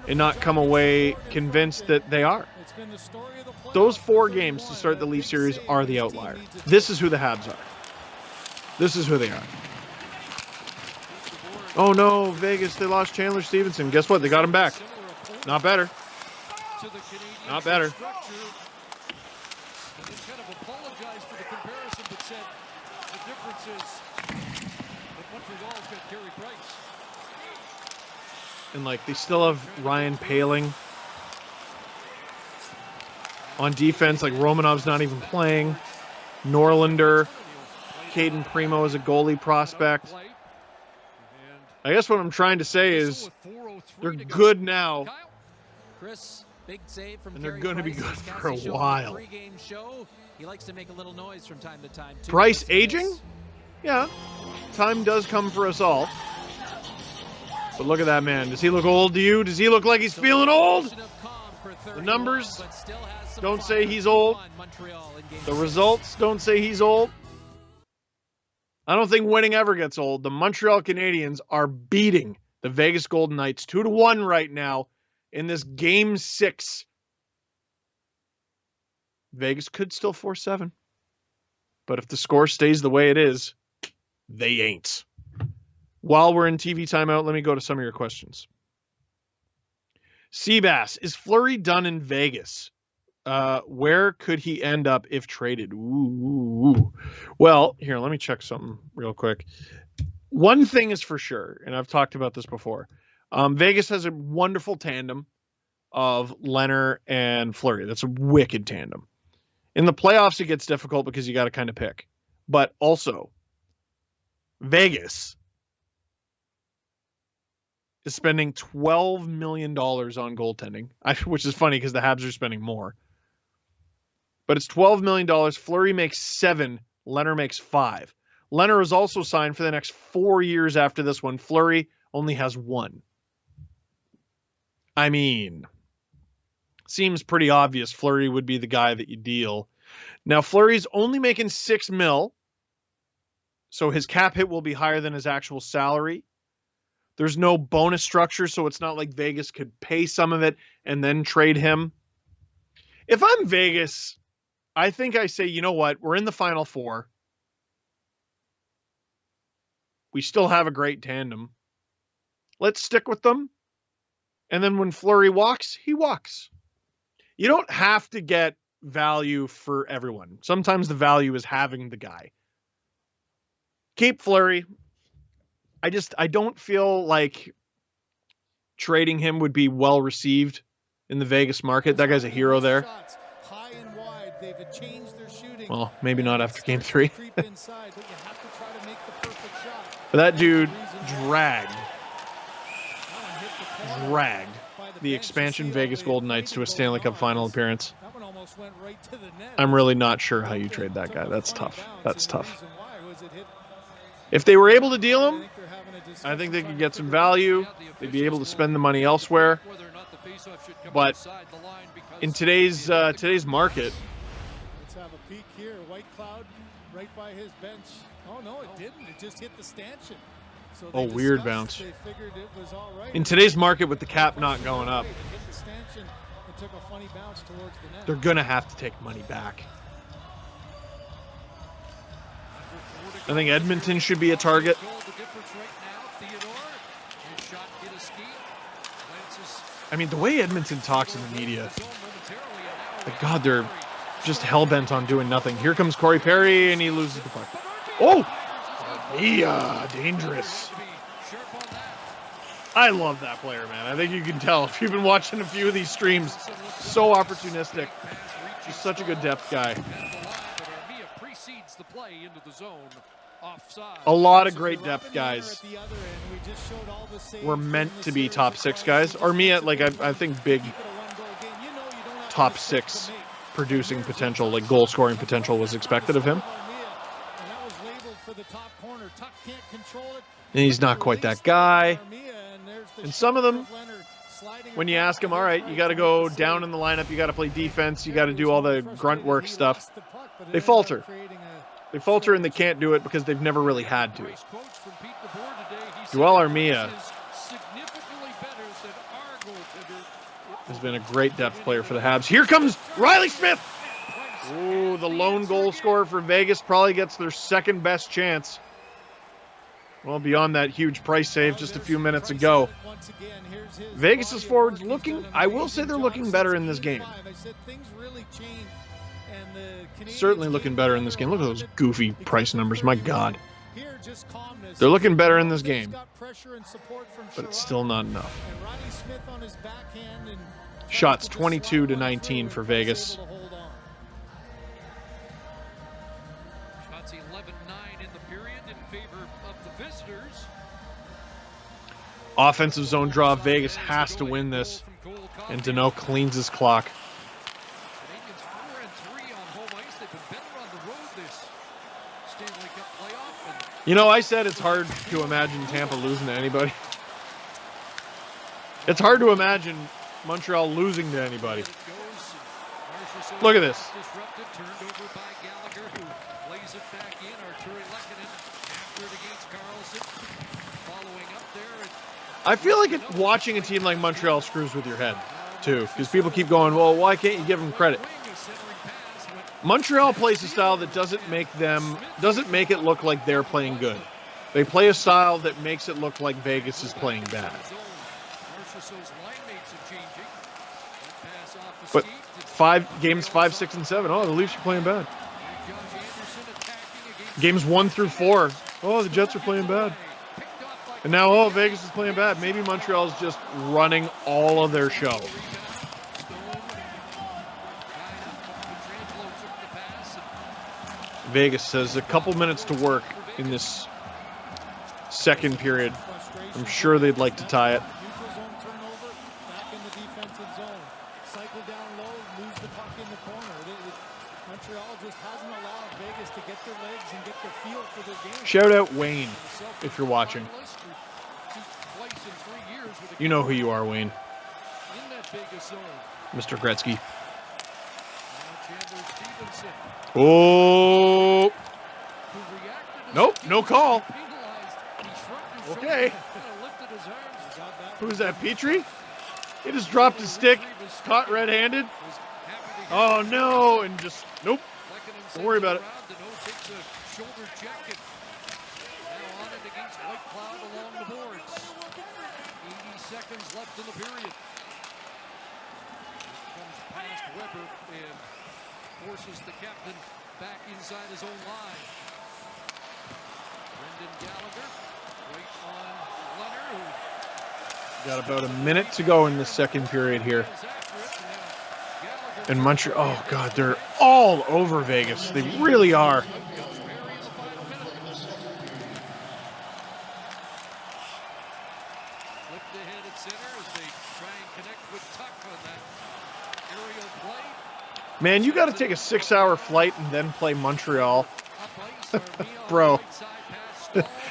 and not come away convinced that they are. Those 4 games to start the Leaf series are the outlier. This is who the Habs are. This is who they are. Oh no, Vegas, they lost Chandler Stevenson. Guess what? They got him back. Not better. Not better. And like they still have Ryan Poehling on defense. Like Romanov's not even playing. Norlinder, Caden Primo is a goalie prospect. I guess what I'm trying to say is they're good now, and they're going to be good for a while. He likes to make a little noise from time to time. Price aging? Yeah, time does come for us all. But look at that man. Does he look old to you? Does he look like he's feeling old? The numbers don't say he's old. The results don't say he's old. I don't think winning ever gets old. The Montreal Canadiens are beating the Vegas Golden Knights 2-1 right now in this Game 6. Vegas could still 4-7. But if the score stays the way it is, they ain't. While we're in TV timeout, let me go to some of your questions. Seabass, is Fleury done in Vegas? Where could he end up if traded? Ooh. Well, here, let me check something real quick. One thing is for sure, and I've talked about this before. Vegas has a wonderful tandem of Leonard and Fleury. That's a wicked tandem. In the playoffs, it gets difficult because you got to kind of pick. But also, Vegas is spending $12 million on goaltending, which is funny because the Habs are spending more. But it's $12 million. Fleury makes $7 million. Leonard makes $5 million. Leonard is also signed for the next 4 years after this one. Fleury only has 1. I mean, seems pretty obvious Fleury would be the guy that you deal. Now, Fleury's only making $6 million, so his cap hit will be higher than his actual salary. There's no bonus structure, so it's not like Vegas could pay some of it and then trade him. If I'm Vegas, I think I say, you know what? We're in the Final Four. We still have a great tandem. Let's stick with them. And then when Fleury walks, he walks. You don't have to get value for everyone. Sometimes the value is having the guy. Keep Fleury. I don't feel like trading him would be well received in the Vegas market. That guy's a hero there. Well, maybe not after game 3. But that dude dragged the expansion Vegas Golden Knights to a Stanley Cup final appearance. I'm really not sure how you trade that guy. That's tough. That's tough. If they were able to deal him, I think they could get some value. They'd be able to spend the money elsewhere. But in today's market, let's have a peek here. White Cloud right by his bench. Oh no, it didn't. It just hit the stanchion. So weird bounce. In today's market with the cap not going up, they're going to have to take money back. I think Edmonton should be a target. I mean, the way Edmonton talks in the media, like, God, they're just hell-bent on doing nothing. Here comes Corey Perry, and he loses the puck. Oh! Yeah, dangerous. I love that player, man. I think you can tell if you've been watching a few of these streams. So opportunistic. He's such a good depth guy. A lot of great depth guys were meant to be top 6 guys. Armia, like, I think big top 6 producing potential, like goal scoring potential was expected of him. And he's not quite that guy. And some of them, when you ask them, all right, you got to go down in the lineup, you got to play defense, you got to do all the grunt work stuff, they falter. They falter and they can't do it because they've never really had to. Joel Armia has been a great depth player for the Habs. Here comes Riley Smith. Ooh, the lone goal scorer for Vegas probably gets their second best chance. Well, beyond that huge price save just a few minutes ago. Vegas's forwards looking, I will say they're looking better in this game. Certainly looking better in this game. Look at those goofy price numbers. My God. They're looking better in this game. But it's still not enough. Shots 22-19 for Vegas. Shots 11-9 in the period in favor of the visitors. Offensive zone draw. Vegas has to win this. And Danault cleans his clock. You know, I said it's hard to imagine Tampa losing to anybody. It's hard to imagine Montreal losing to anybody. Look at this. I feel like watching a team like Montreal screws with your head, too, because people keep going, well, why can't you give them credit? Montreal plays a style that doesn't make it look like they're playing good. They play a style that makes it look like Vegas is playing bad. But games 5, 6, and 7. Oh, the Leafs are playing bad. Games 1 through 4. Oh, the Jets are playing bad. And now, oh, Vegas is playing bad. Maybe Montreal's just running all of their show. Vegas has a couple minutes to work in this second period. I'm sure they'd like to tie it. Neutral zone turnover, back in the defensive zone. Cycle down low, lose the puck in the corner. Montreal just hasn't allowed Vegas to get their legs and get their feel for their game. Shout out Wayne, if you're watching. You know who you are, Wayne. Mr. Gretzky. Oh. Nope, no call. Okay. Who's that, Petrie? He just dropped his stick, caught red-handed. Oh, no, and just, nope. Don't worry about it. Seconds left in the period. Comes past Weber and forces the captain back inside his own line. Brendan Gallagher right on Leonard. Got about a minute to go in the second period here. And Montreal, oh God, they're all over Vegas. They really are. Man, you got to take a 6-hour flight and then play Montreal. Bro.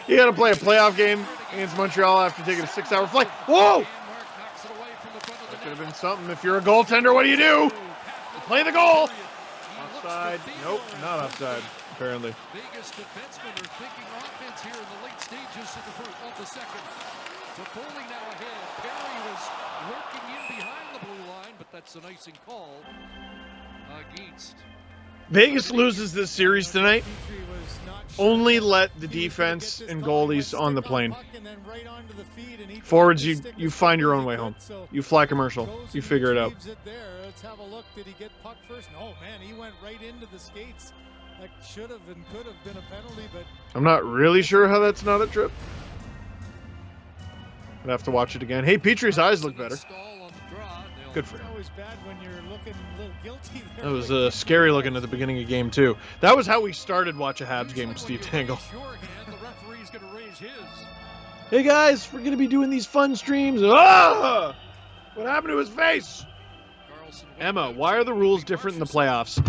You got to play a playoff game against Montreal after taking a 6-hour flight. Whoa! That could have been something. If you're a goaltender, what do? You play the goal. Offside. Nope, not offside, apparently. Vegas defensemen are thinking offense here in the late stages of the second. So Foley now ahead. Perry was working in behind the blue line, but that's an icing call. Against. Vegas loses this series tonight. Only let the defense and goalies on the plane. Forwards, you find your own way home. You fly commercial. You figure it out. Let's have a look. Did he get puck first? No, man, he went right into the skates. That should have and could have been a penalty, but I'm not really sure how that's not a trip. I'd have to watch it again. Hey, Petrie's eyes look better. Good for him. That was scary looking at the beginning of game 2. That was how we started watch a Habs game with Steve Dangle. Hey guys, we're going to be doing these fun streams. Ah! What happened to his face? Emma, why are the rules different in the playoffs?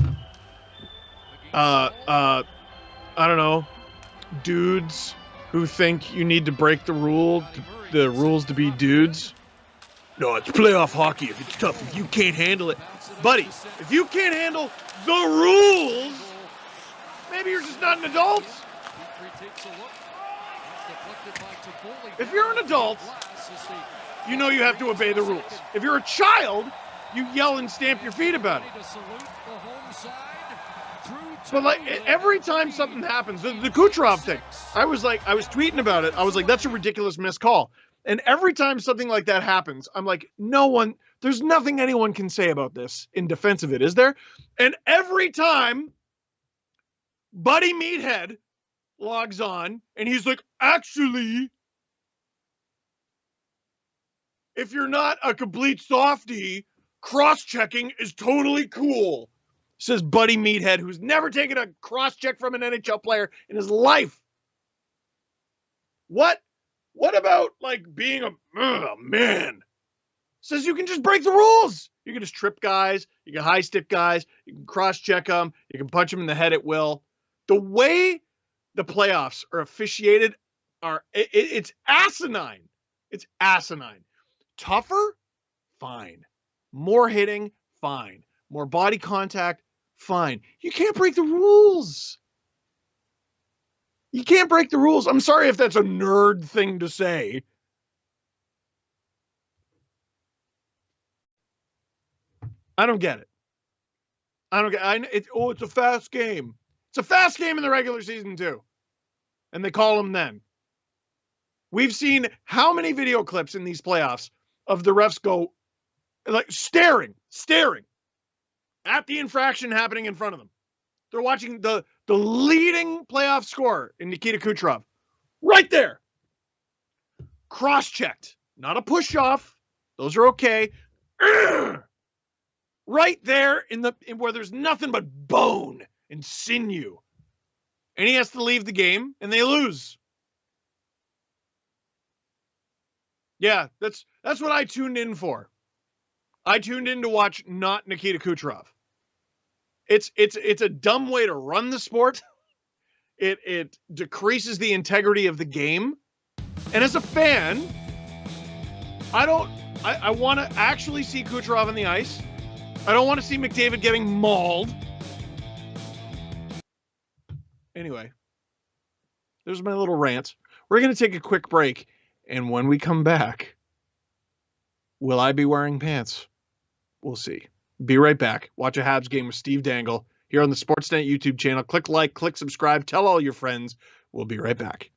I don't know. Dudes who think you need to break the rules to be dudes. No, it's playoff hockey. If it's tough, if you can't handle it. Buddy, if you can't handle the rules, maybe you're just not an adult. If you're an adult, you know you have to obey the rules. If you're a child, you yell and stamp your feet about it. But like every time something happens, the Kucherov thing, I was tweeting about it. I was like, that's a ridiculous missed call. And every time something like that happens, I'm like, there's nothing anyone can say about this in defense of it, is there? And every time Buddy Meathead logs on and he's like, actually, if you're not a complete softie, cross-checking is totally cool, says Buddy Meathead, who's never taken a cross-check from an NHL player in his life. What about, like, being a man? Says you can just break the rules. You can just trip guys. You can high stick guys. You can cross-check them. You can punch them in the head at will. The way the playoffs are officiated, it's asinine. It's asinine. Tougher? Fine. More hitting? Fine. More body contact? Fine. You can't break the rules. You can't break the rules. I'm sorry if that's a nerd thing to say. I don't get it. It's a fast game. It's a fast game in the regular season too. And they call them then. We've seen how many video clips in these playoffs of the refs go like staring at the infraction happening in front of them. They're watching the leading playoff scorer in Nikita Kucherov right there. Cross-checked, not a push-off. Those are okay. Right there in where there's nothing but bone and sinew. And he has to leave the game, and they lose. Yeah, that's what I tuned in for. I tuned in to watch not Nikita Kucherov. It's a dumb way to run the sport. It decreases the integrity of the game. And as a fan, I want to actually see Kucherov on the ice. I don't want to see McDavid getting mauled. Anyway, there's my little rant. We're going to take a quick break. And when we come back, will I be wearing pants? We'll see. Be right back. Watch a Habs game with Steve Dangle here on the Sportsnet YouTube channel. Click like, click subscribe, tell all your friends. We'll be right back.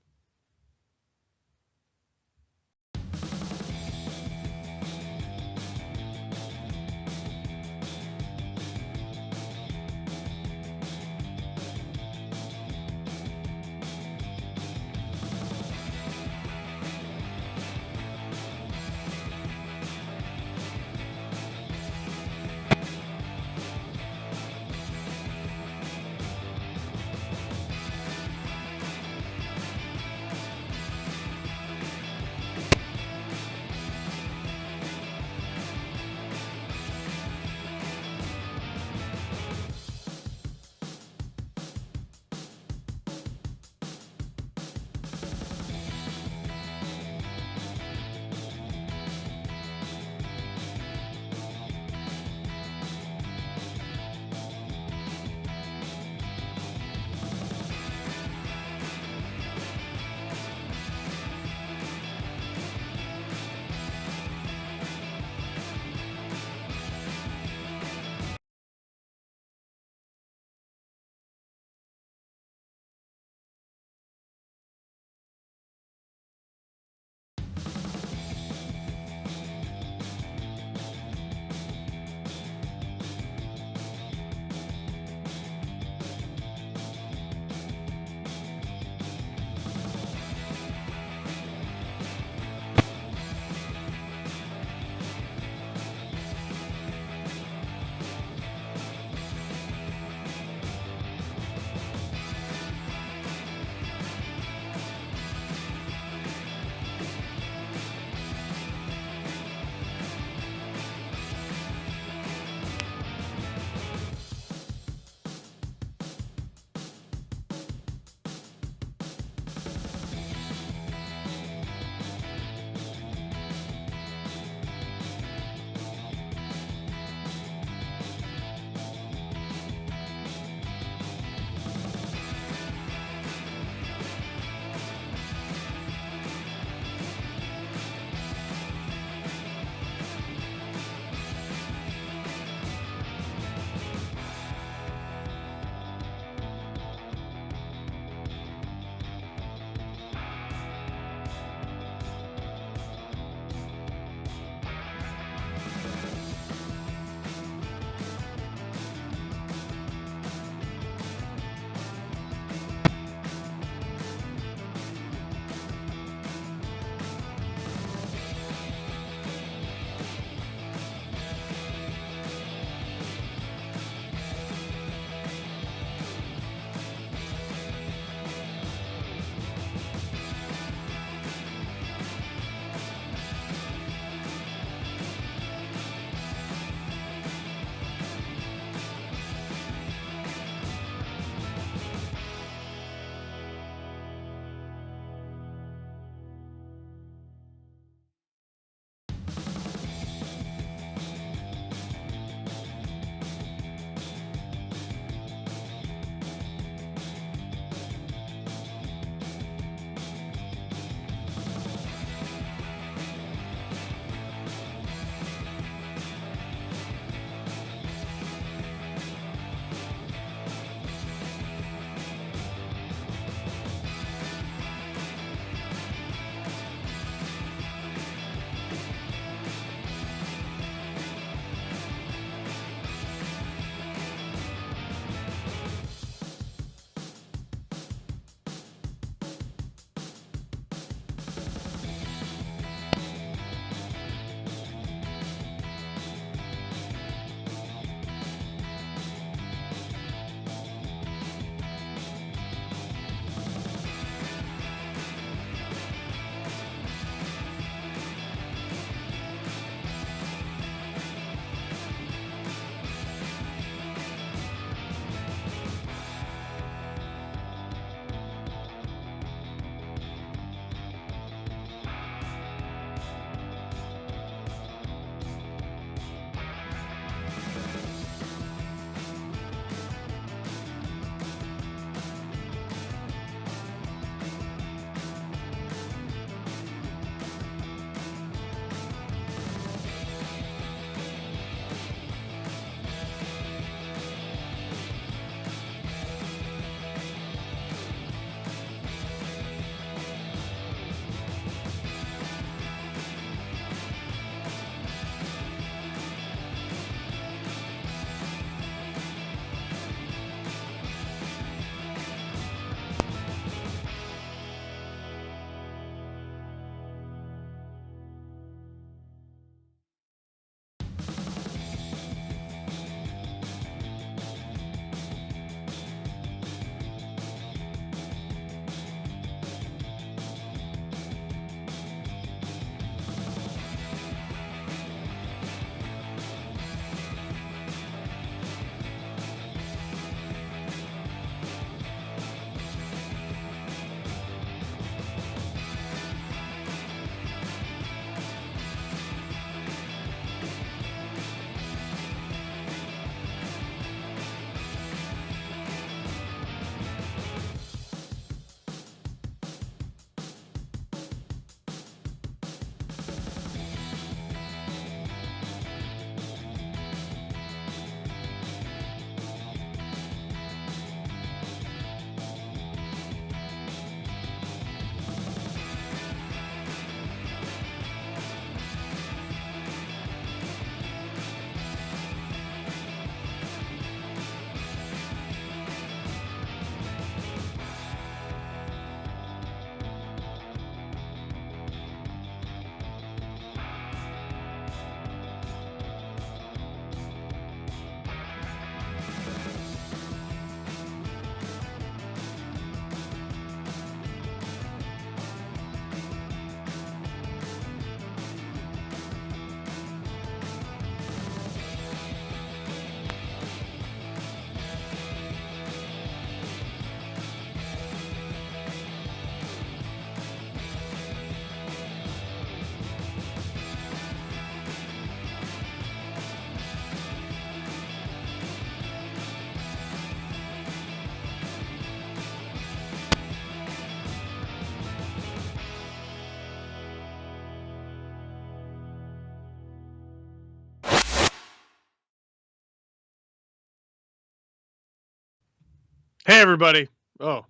Hey, everybody. Oh,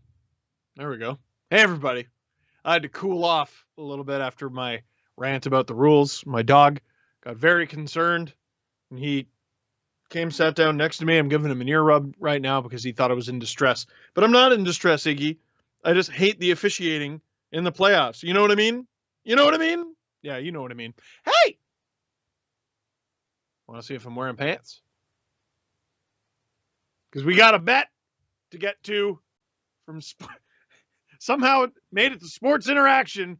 there we go. Hey, everybody. I had to cool off a little bit after my rant about the rules. My dog got very concerned, and he sat down next to me. I'm giving him an ear rub right now because he thought I was in distress. But I'm not in distress, Iggy. I just hate the officiating in the playoffs. You know what I mean? You know what I mean? Yeah, you know what I mean. Hey! Want to see if I'm wearing pants? Because we got a bet to get to from somehow it made it to Sports Interaction.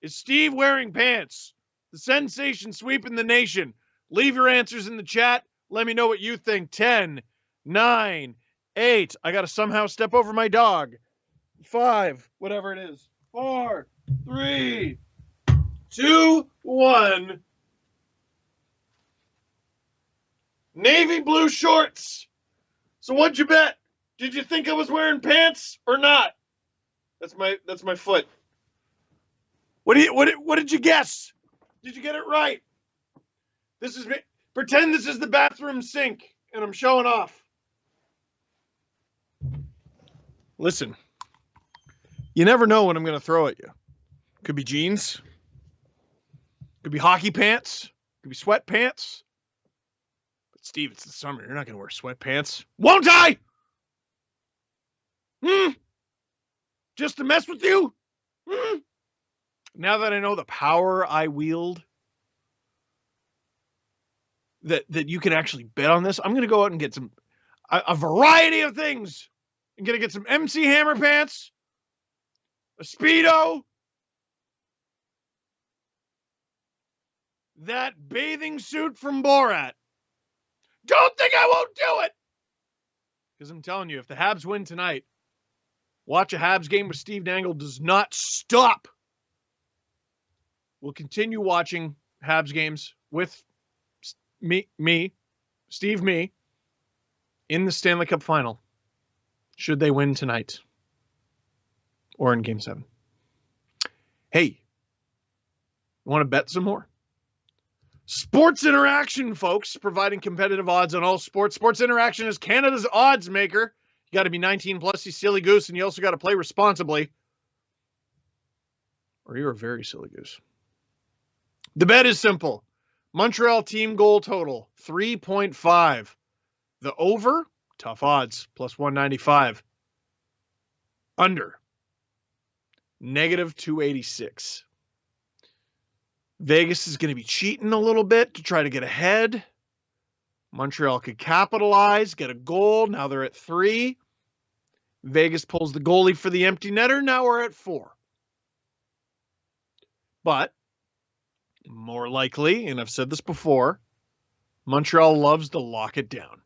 Is Steve wearing pants? The sensation sweeping the nation. Leave your answers in the chat. Let me know what you think. 10, 9, 8. I got to somehow step over my dog. 5, whatever it is. 4, 3, 2, 1. Navy blue shorts. So what'd you bet? Did you think I was wearing pants or not? That's my foot. What did you guess? Did you get it right? This is me. Pretend this is the bathroom sink and I'm showing off. Listen. You never know what I'm going to throw at you. Could be jeans. Could be hockey pants. Could be sweatpants. But Steve, it's the summer. You're not going to wear sweatpants. Won't I? Just to mess with you? Now that I know the power I wield, that you can actually bet on this, I'm going to go out and get a variety of things. I'm going to get some MC Hammer pants, a Speedo, that bathing suit from Borat. Don't think I won't do it! Because I'm telling you, if the Habs win tonight, watch a Habs game with Steve Dangle does not stop. We'll continue watching Habs games with Steve, in the Stanley Cup final, should they win tonight or in Game 7. Hey, you want to bet some more? Sports Interaction, folks, providing competitive odds on all sports. Sports Interaction is Canada's odds maker. You got to be 19 plus, you silly goose, and you also got to play responsibly, or you're a very silly goose. The bet is simple. Montreal team goal total, 3.5. The over, tough odds, plus 195. Under, negative 286. Vegas is going to be cheating a little bit to try to get ahead. Montreal could capitalize, get a goal. Now they're at 3. Vegas pulls the goalie for the empty netter. Now we're at 4. But more likely, and I've said this before, Montreal loves to lock it down.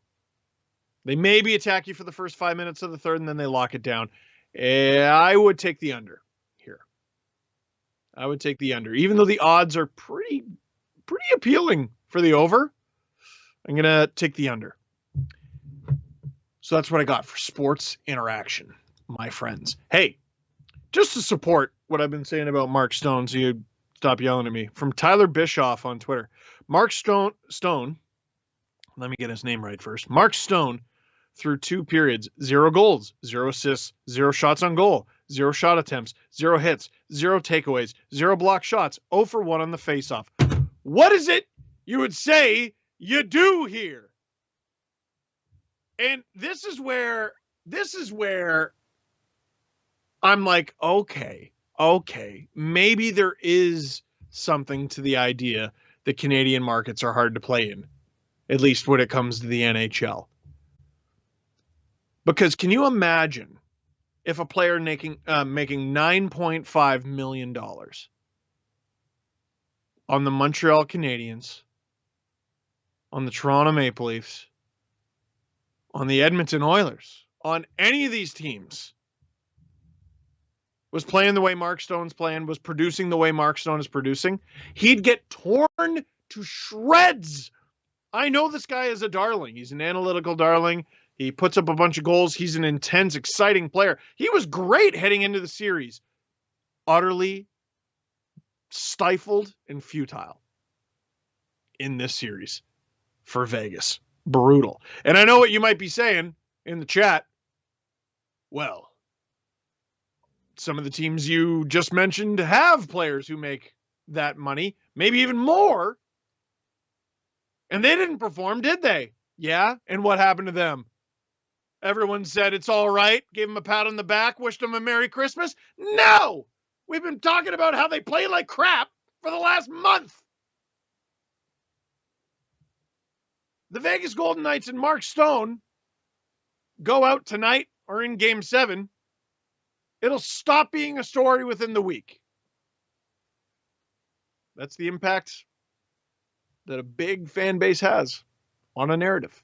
They maybe attack you for the first 5 minutes of the third, and then they lock it down. I would take the under here. I would take the under. Even though the odds are pretty appealing for the over, I'm going to take the under. So that's what I got for Sports Interaction, my friends. Hey, just to support what I've been saying about Mark Stone, so you stop yelling at me, from Tyler Bischoff on Twitter. Mark Stone, let me get his name right first. Mark Stone, through 2 periods, 0 goals, 0 assists, 0 shots on goal, 0 shot attempts, 0 hits, 0 takeaways, 0 block shots, 0 for 1 on the faceoff. What is it you would say you do here? And this is where I'm like, okay, maybe there is something to the idea that Canadian markets are hard to play in, at least when it comes to the NHL. Because can you imagine if a player making $9.5 million on the Montreal Canadiens, on the Toronto Maple Leafs, on the Edmonton Oilers, on any of these teams, was playing the way Mark Stone's playing, was producing the way Mark Stone is producing, he'd get torn to shreds. I know this guy is a darling. He's an analytical darling. He puts up a bunch of goals. He's an intense, exciting player. He was great heading into the series. Utterly stifled and futile in this series for Vegas. Brutal. And I know what you might be saying in the chat. Well, some of the teams you just mentioned have players who make that money, maybe even more. And they didn't perform, did they? Yeah. And what happened to them? Everyone said it's all right, gave them a pat on the back, wished them a Merry Christmas. No! We've been talking about how they play like crap for the last month. The Vegas Golden Knights and Mark Stone go out tonight or in Game 7. It'll stop being a story within the week. That's the impact that a big fan base has on a narrative.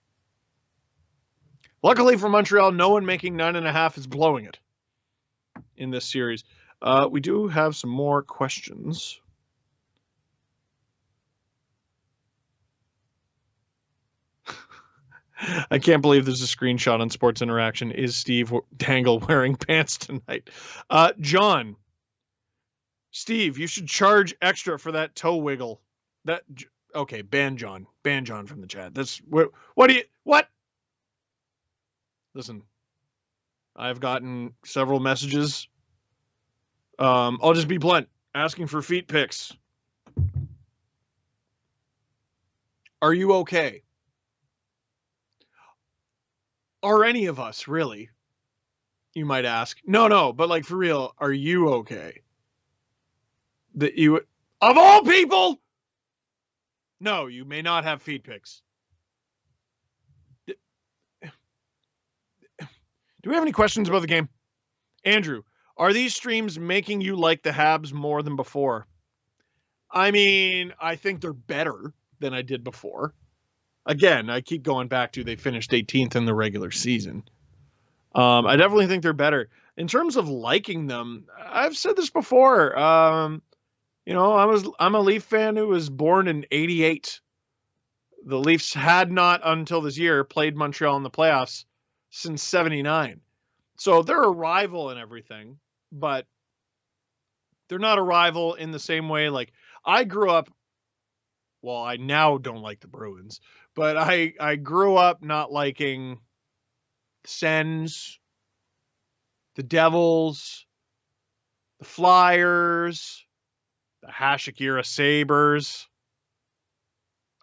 Luckily for Montreal, no one making 9.5 is blowing it in this series. We do have some more questions. I can't believe there's a screenshot on Sports Interaction. Is Steve Dangle wearing pants tonight? John, Steve, you should charge extra for that toe wiggle. Okay, ban John from the chat. What? Listen, I've gotten several messages. I'll just be blunt, asking for feet pics. Are you okay? Are any of us really? You might ask. No, but like for real, are you okay? That you, of all people? No, you may not have feet pics. Do we have any questions about the game? Andrew, are these streams making you like the Habs more than before? I mean, I think they're better than I did before. Again, I keep going back to they finished 18th in the regular season. I definitely think they're better. In terms of liking them, I've said this before. I'm a Leaf fan who was born in 88. The Leafs had not, until this year, played Montreal in the playoffs since 79. So they're a rival and everything, but they're not a rival in the same way. Like, I grew up, well, I now don't like the Bruins, but I grew up not liking Sens, the Devils, the Flyers, the Hasek era Sabres.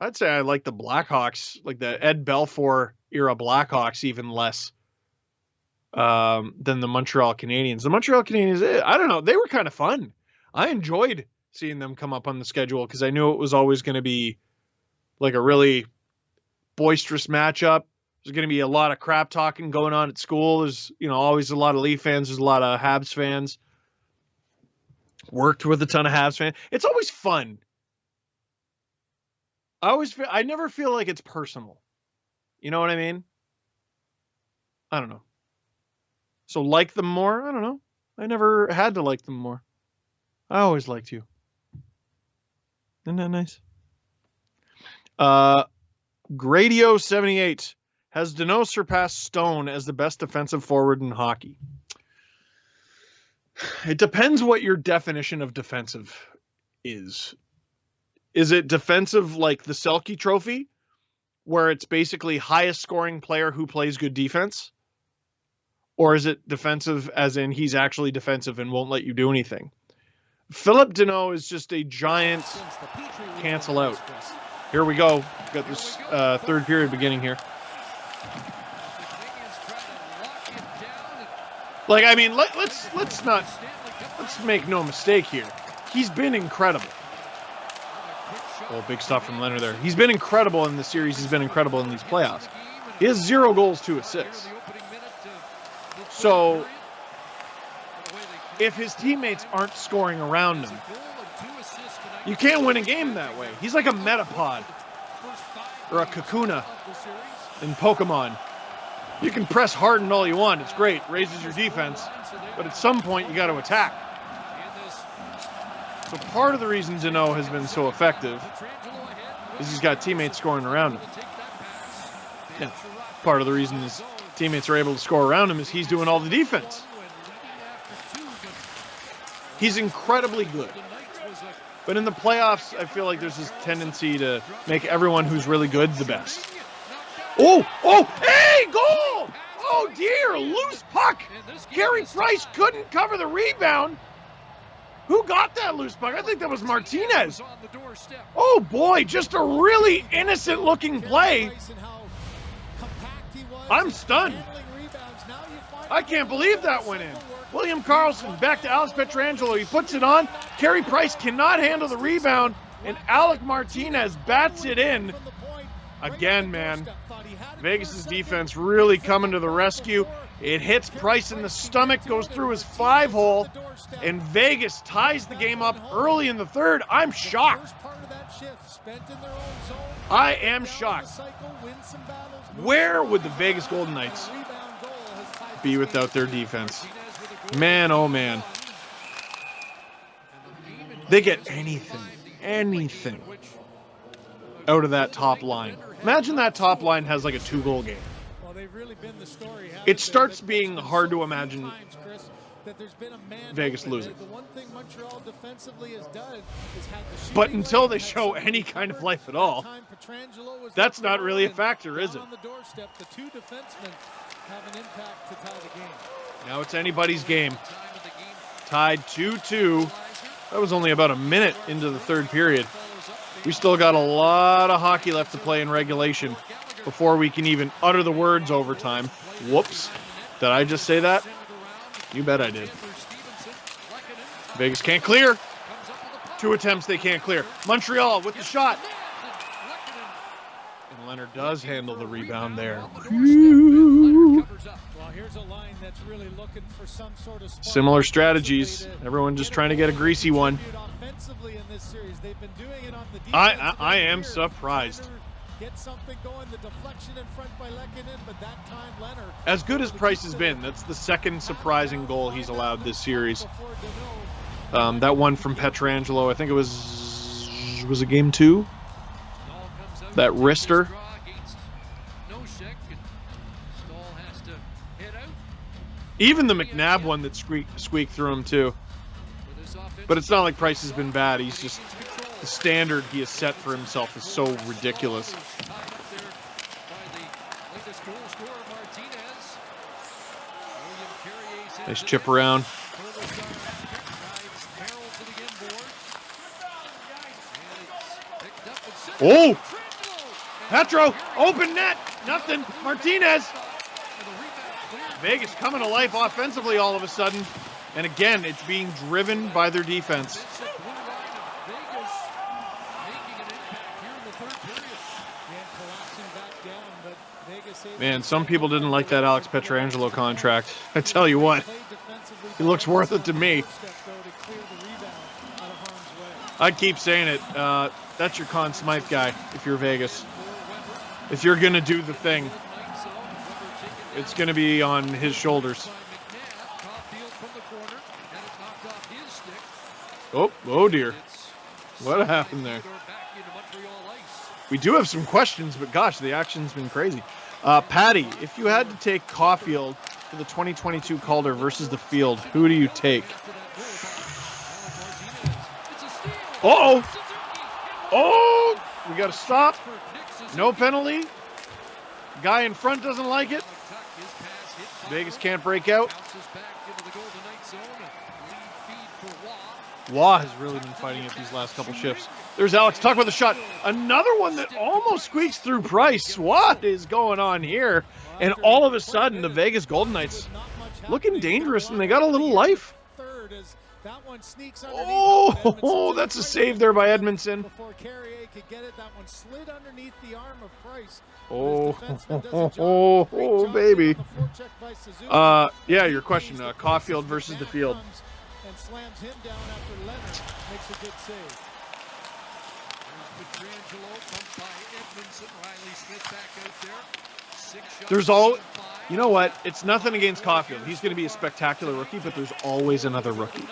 I'd say I like the Blackhawks, like the Ed Belfour era Blackhawks, even less than the Montreal Canadiens. The Montreal Canadiens, I don't know, they were kind of fun. I enjoyed seeing them come up on the schedule because I knew it was always going to be like a really boisterous matchup. There's going to be a lot of crap talking going on at school. There's, always a lot of Leaf fans. There's a lot of Habs fans. Worked with a ton of Habs fans. It's always fun. I never feel like it's personal. You know what I mean? I don't know. So like them more? I don't know. I never had to like them more. I always liked you. Isn't that nice? Gradio78. Has Danault surpassed Stone as the best defensive forward in hockey? It depends what your definition of defensive is. Is it defensive like the Selke Trophy, where it's basically highest scoring player who plays good defense? Or is it defensive as in he's actually defensive and won't let you do anything? Philip Danault is just a giant cancel out. Here we go. We've got this third period beginning here. Like, I mean, let's make no mistake here. He's been incredible. Oh, big stop from Leonard there. He's been incredible in the series. He's been incredible in these playoffs. He has 0 goals, 2 assists. So, if his teammates aren't scoring around him, you can't win a game that way. He's like a Metapod or a Kakuna in Pokemon. You can press hard and all you want. It's great. Raises your defense. But at some point, you got to attack. So part of the reason Danault has been so effective is he's got teammates scoring around him. Yeah. Part of the reason his teammates are able to score around him is he's doing all the defense. He's incredibly good. But in the playoffs, I feel like there's this tendency to make everyone who's really good the best. Oh, hey, goal! Oh dear, loose puck. Carey Price couldn't cover the rebound. Who got that loose puck? I think that was Martinez. Oh boy, just a really innocent looking play. I'm stunned. I can't believe that went in. William Karlsson back to Alex Pietrangelo. He puts it on. Carey Price cannot handle the rebound, and Alec Martinez bats it in. Again, man, Vegas' defense really coming to the rescue. It hits Price in the stomach, goes through his 5-hole, and Vegas ties the game up early in the third. I'm shocked. I am shocked. Where would the Vegas Golden Knights be without their defense? Man, oh man. They get anything out of that top line. Imagine that top line has like a 2-goal game. It starts being hard to imagine Vegas losing. But until they show any kind of life at all, that's not really a factor, is it? Now it's anybody's game. Tied 2-2. That was only about a minute into the third period. We still got a lot of hockey left to play in regulation before we can even utter the words overtime. Whoops. Did I just say that? You bet I did. Vegas can't clear. 2 attempts they can't clear. Montreal with the shot. And Leonard does handle the rebound there. Similar strategies. Everyone just trying to get a greasy one. I am surprised. As good as Price has been, that's the second surprising goal he's allowed this series. That one from Pietrangelo, I think it was a game 2? That wrister. Even the McNabb one that squeaked through him too. But it's not like Price has been bad. He's just, the standard he has set for himself is so ridiculous. Nice chip around. Oh! Petro! Open net! Nothing! Martinez! Vegas coming to life offensively all of a sudden. And again, it's being driven by their defense. Man, some people didn't like that Alex Pietrangelo contract. I tell you what, he looks worth it to me. I keep saying it. That's your Conn Smythe guy if you're Vegas. If you're going to do the thing, it's going to be on his shoulders. Oh dear. What happened there? We do have some questions, but gosh, the action's been crazy. Patty, if you had to take Caufield for the 2022 Calder versus the Field, who do you take? Uh-oh! Oh! We got to stop. No penalty. Guy in front doesn't like it. Vegas can't break out. Waugh has really been fighting it these last couple shifts. There's Alex Tuck with a shot. Another one that almost squeaks through Price. What is going on here? And all of a sudden, the Vegas Golden Knights looking dangerous, and they got a little life. Oh, that's a save there by Edmondson. Oh, baby. Yeah, your question, Caufield versus the Field. And slams him down after Leonard makes a good save. There's all, you know what? It's nothing against Caufield. He's going to be a spectacular rookie, but there's always another rookie.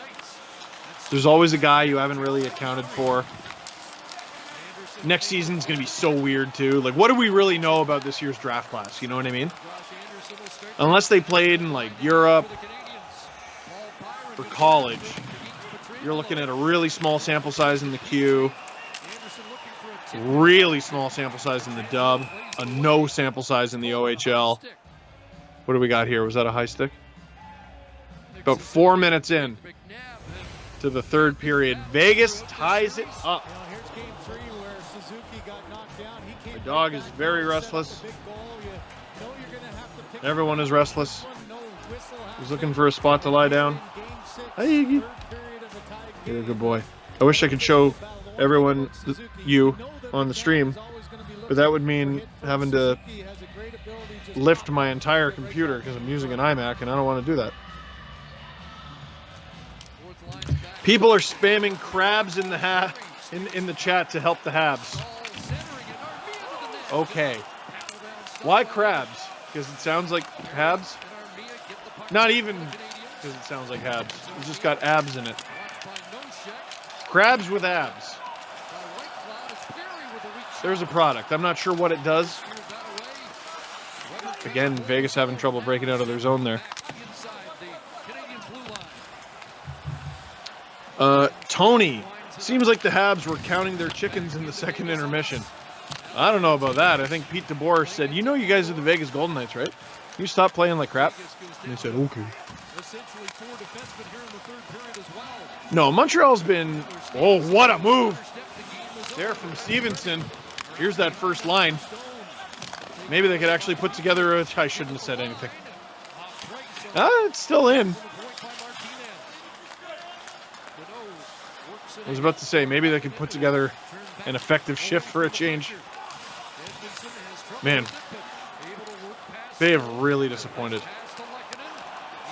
There's always a guy you haven't really accounted for. Next season's going to be so weird too. Like, what do we really know about this year's draft class? You know what I mean? Unless they played in like Europe or college, you're looking at a really small sample size in the Q, really small sample size in the Dub, a no sample size in the OHL. What do we got here? Was that a high stick? About 4 minutes in to the third period. Vegas ties it up. Here's game 3 where Suzuki got knocked down. He came The dog back is down very with a restless. big goal. You know you're gonna have to pick Everyone is restless. one, no whistle He's looking for a spot to lie down. Game 6, Hey, Iggy. third period of a tied You're a game. good boy. I wish I could show everyone, you, on the stream, but that would mean having to lift my entire computer because I'm using an iMac and I don't want to do that. People are spamming crabs in the in the chat to help the Habs. Okay. Why crabs? Because it sounds like Habs? Not even because it sounds like Habs. It's just got abs in it. Crabs with abs. There's a product. I'm not sure what it does. Again, Vegas having trouble breaking out of their zone there. Tony. Seems like the Habs were counting their chickens in the second intermission. I don't know about that. I think Pete DeBoer said, you know you guys are the Vegas Golden Knights, right? You stop playing like crap? And they said, okay. No, Montreal's been... Oh, what a move. There from Stevenson. Here's that first line. Maybe they could actually put together a... I shouldn't have said anything. It's still in. I was about to say, maybe they could put together an effective shift for a change. Man, they have really disappointed.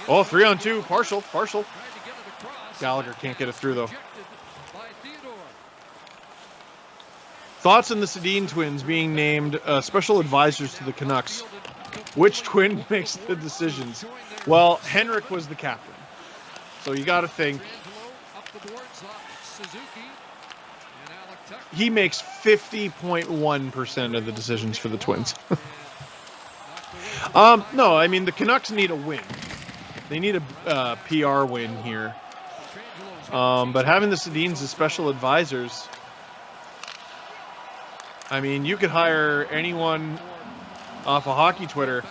Oh, 3-on-2, partial. Gallagher can't get it through, though. Thoughts on the Sedin twins being named special advisors to the Canucks? Which twin makes the decisions? Well, Henrik was the captain. So you got to think he makes 50.1% of the decisions for the Twins. No, I mean, the Canucks need a win. They need a PR win here. But having the Sedins as special advisors, I mean, you could hire anyone off of hockey Twitter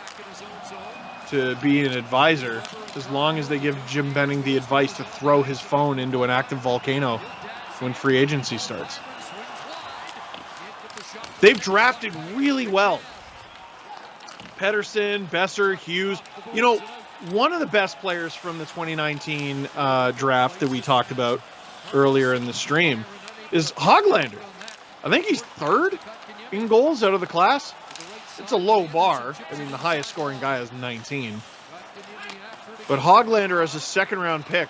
to be an advisor as long as they give Jim Benning the advice to throw his phone into an active volcano when free agency starts. They've drafted really well. Pettersson, Besser, Hughes. You know, one of the best players from the 2019 draft that we talked about earlier in the stream is Höglander. I think he's third in goals out of the class. It's a low bar. I mean, the highest scoring guy is 19. But Höglander as a second-round pick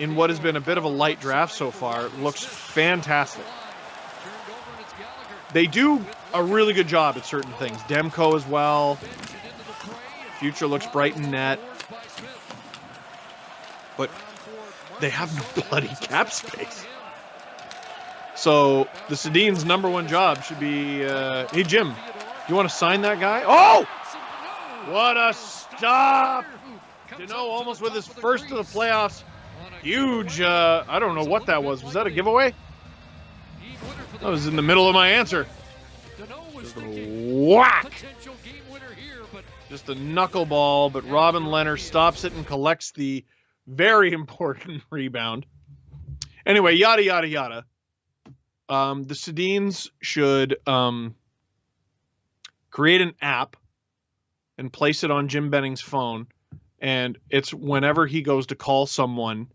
in what has been a bit of a light draft so far looks fantastic. They do a really good job at certain things. Demko as well. Future looks bright in net. But they have no bloody cap space. So the Sedin's number one job should be, hey, Jim, you want to sign that guy? Oh! What a stop! Dano almost with his first of the playoffs. Huge, I don't know what that was. Was that a giveaway? That was in the middle of my answer. Just a whack! Just a knuckleball, but Robin Leonard stops it and collects the very important rebound. Anyway, yada, yada, yada. The Sedins should create an app and place it on Jim Benning's phone. And it's whenever he goes to call someone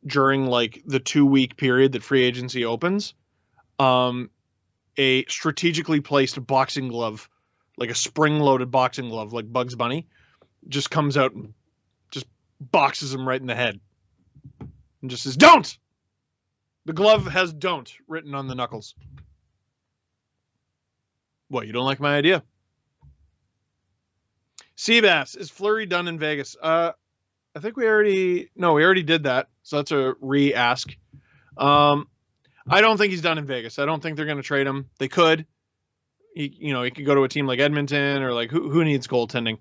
during like the 2-week period that free agency opens, a strategically placed boxing glove, like a spring-loaded boxing glove, like Bugs Bunny, just comes out and just boxes him right in the head. And just says, don't! The glove has don't written on the knuckles. What, you don't like my idea? Seabass, is Fleury done in Vegas? I think we already did that. So that's a re-ask. I don't think he's done in Vegas. I don't think they're going to trade him. They could. He could go to a team like Edmonton or like who needs goaltending?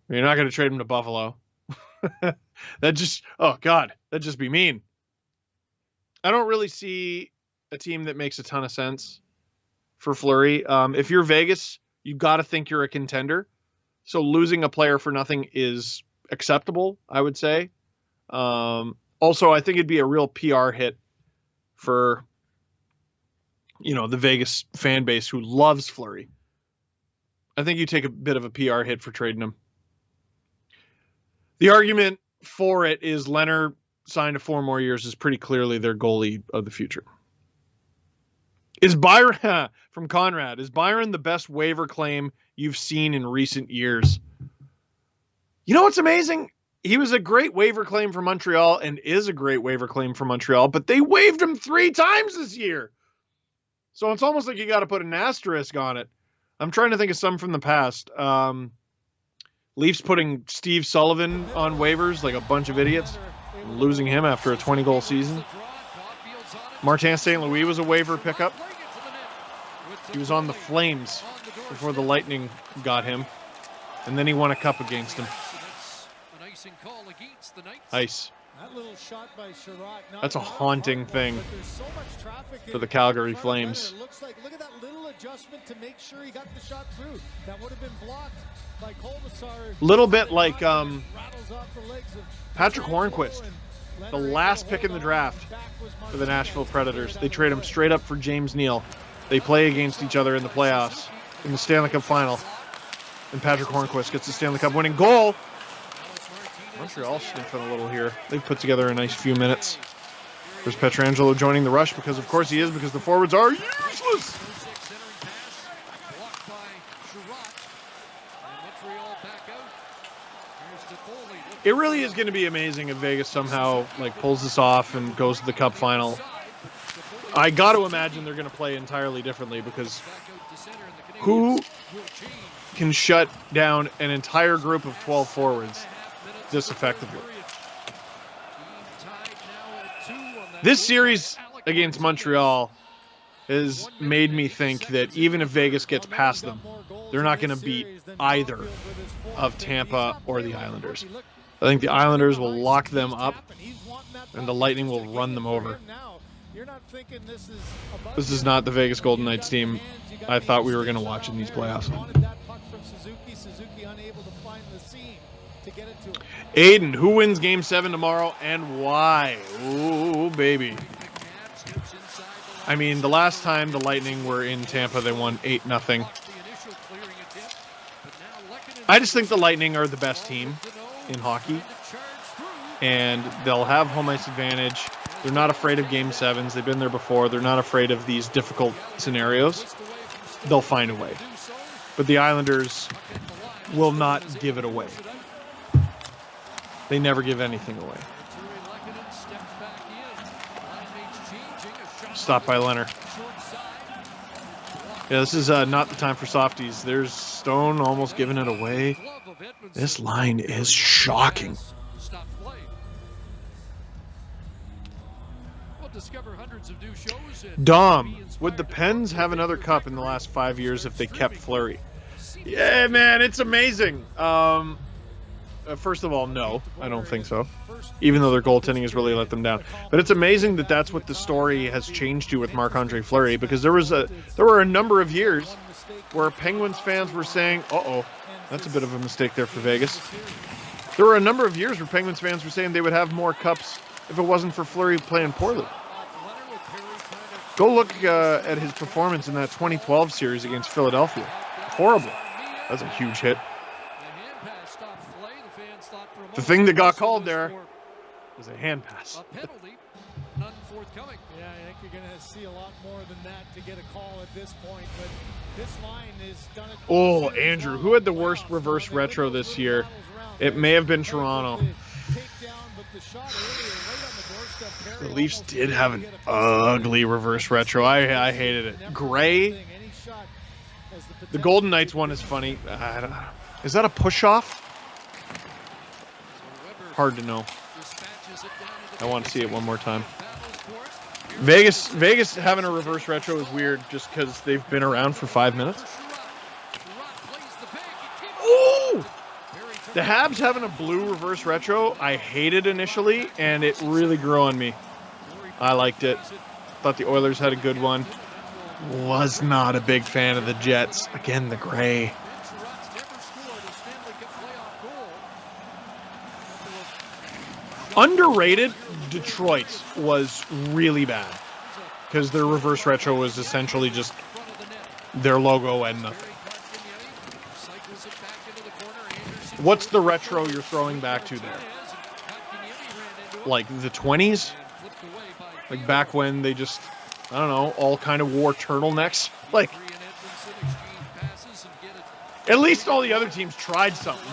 You're not going to trade him to Buffalo. That'd just be mean. I don't really see a team that makes a ton of sense for Fleury. If you're Vegas, you got to think you're a contender. So losing a player for nothing is acceptable, I would say. Also, I think it'd be a real PR hit for, the Vegas fan base who loves Fleury. I think you take a bit of a PR hit for trading him. The argument for it is Leonard signed to 4 more years is pretty clearly their goalie of the future. Is Byron, from Conrad, is Byron the best waiver claim you've seen in recent years? You know what's amazing? He was a great waiver claim for Montreal and is a great waiver claim for Montreal, but they waived him 3 times this year. So it's almost like you got to put an asterisk on it. I'm trying to think of some from the past. Leafs putting Steve Sullivan on waivers like a bunch of idiots, losing him after a 20-goal season. Martin St. Louis was a waiver pickup. He was on the Flames before the Lightning got him, and then he won a cup against him. Ice. That's a haunting thing for the Calgary Flames. Look at that little adjustment to make sure he got the shot through. That would have been blocked by Kolbasar. Little bit like Patrick Hornquist, the last pick in the draft for the Nashville Predators. They trade him straight up for James Neal. They play against each other in the playoffs in the Stanley Cup final. And Patrick Hornquist gets the Stanley Cup winning goal. Montreal sniffing a little here. They've put together a nice few minutes. There's Pietrangelo joining the rush because, of course, he is, because the forwards are useless. It really is going to be amazing if Vegas somehow pulls this off and goes to the Cup final. I got to imagine they're going to play entirely differently, because who can shut down an entire group of 12 forwards this effectively? This series against Montreal has made me think that even if Vegas gets past them, they're not going to beat either of Tampa or the Islanders. I think the Islanders will lock them up, and the Lightning will run them over. This is not the Vegas Golden Knights team I thought we were going to watch in these playoffs. Aiden, who wins Game 7 tomorrow and why? Ooh, baby. I mean, the last time the Lightning were in Tampa, they won 8-0. I just think the Lightning are the best team in hockey, and they'll have home ice advantage. They're not afraid of Game 7s. They've been there before. They're not afraid of these difficult scenarios. They'll find a way. But the Islanders will not give it away. They never give anything away. Stopped by Leonard. Yeah, this is not the time for softies. There's Stone almost giving it away. This line is shocking. Dom, would the Pens have another cup in the last 5 years if they kept Fleury? Yeah, man, it's amazing. First of all, no, I don't think so, even though their goaltending has really let them down. But it's amazing that that's what the story has changed to with Marc-Andre Fleury, because there were a number of years where Penguins fans were saying, uh-oh, that's a bit of a mistake there for Vegas. There were a number of years where Penguins fans were saying they would have more cups if it wasn't for Fleury playing poorly. Go look at his performance in that 2012 series against Philadelphia. Horrible. That's a huge hit. The thing that got called there was a hand pass. A penalty, none forthcoming. Yeah, I think you're going to see a lot more than that to get a call at this point. But this line is done. Oh, Andrew, who had the worst reverse retro this year? It may have been Toronto. The Leafs did have an ugly reverse retro. I hated it. Gray. The Golden Knights one is funny. Is that a push-off? Hard to know. I want to see it one more time. Vegas having a reverse retro is weird just because they've been around for 5 minutes. Ooh! The Habs having a blue reverse retro, I hated initially, and it really grew on me. I liked it. Thought the Oilers had a good one. Was not a big fan of the Jets. Again, the gray. Underrated, Detroit was really bad because their reverse retro was essentially just their logo and nothing. What's the retro you're throwing back to there? Like the 20s? Like back when they just, I don't know, all kind of wore turtlenecks? Like, at least all the other teams tried something.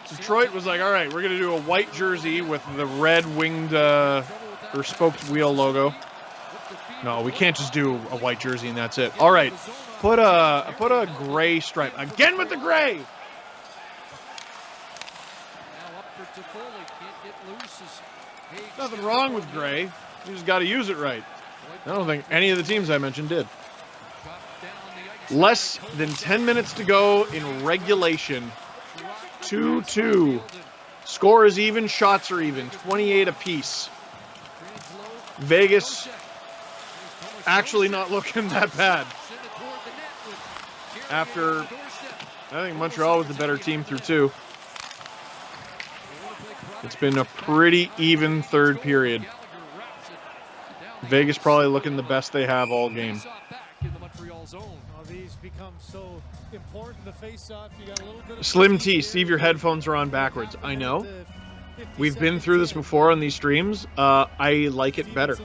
Detroit was like, all right, we're going to do a white jersey with the red winged or spoked wheel logo. No, we can't just do a white jersey and that's it. All right, put a gray stripe. Again with the gray. Nothing wrong with gray. You just got to use it right. I don't think any of the teams I mentioned did. Less than 10 minutes to go in regulation. 2-2. Score is even, shots are even. 28 apiece. Vegas actually not looking that bad. After, I think Montreal was the better team through 2. It's been a pretty even third period. Vegas probably looking the best they have all game. These become so important to face off. You got a little bit of Slim T, Steve, your headphones are on backwards. I know. We've been through this before on these streams. I like it better.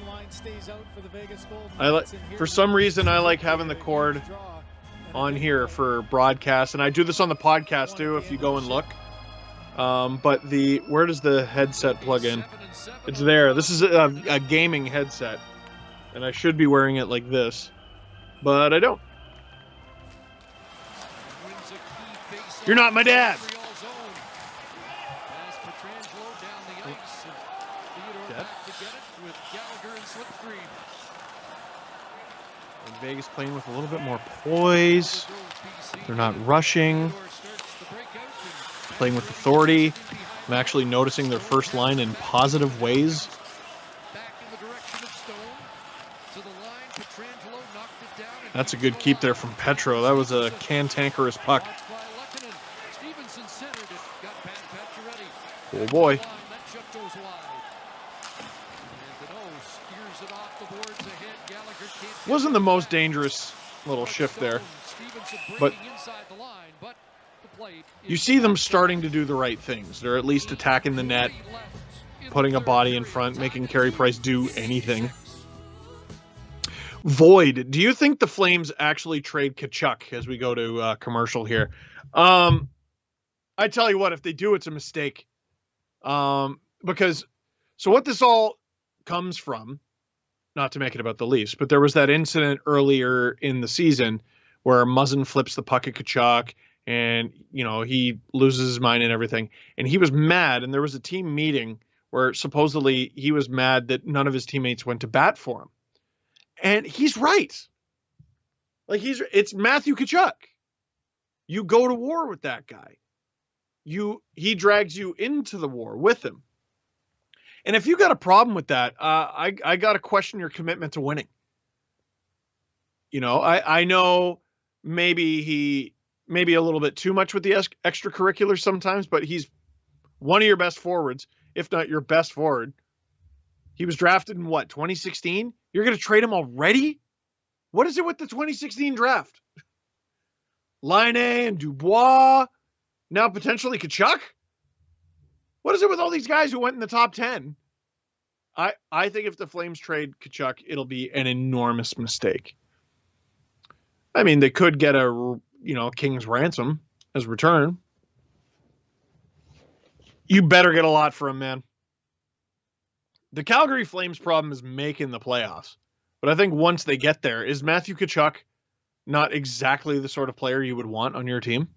For some reason, I like having the cord on here for broadcast, and I do this on the podcast too. If you go and look. But where does the headset plug in? It's there. This is a gaming headset, and I should be wearing it like this, but I don't. You're not my dad. And Vegas playing with a little bit more poise. They're not rushing. Playing with authority. I'm actually noticing their first line in positive ways. That's a good keep there from Petro. That was a cantankerous puck. Oh boy. Wasn't the most dangerous little shift there, but you see them starting to do the right things. They're at least attacking the net, putting a body in front, making Carey Price do anything. Void, do you think the Flames actually trade Tkachuk as we go to commercial here? I tell you what, if they do, it's a mistake. Because, so what this all comes from, not to make it about the Leafs, but there was that incident earlier in the season where Muzzin flips the puck at Tkachuk and, you know, he loses his mind and everything. And he was mad, and there was a team meeting where supposedly he was mad that none of his teammates went to bat for him. And he's right. Like, it's Matthew Tkachuk. You go to war with that guy. He drags you into the war with him. And if you got a problem with that, I got to question your commitment to winning. You know, I know maybe a little bit too much with the extracurriculars sometimes, but he's one of your best forwards, if not your best forward. He was drafted in what, 2016? You're going to trade him already? What is it with the 2016 draft? Laine and Dubois, now potentially Tkachuk? What is it with all these guys who went in the top 10? I think if the Flames trade Tkachuk, it'll be an enormous mistake. I mean, they could get a king's ransom as return. You better get a lot for him, man. The Calgary Flames problem is making the playoffs. But I think once they get there, is Matthew Tkachuk not exactly the sort of player you would want on your team?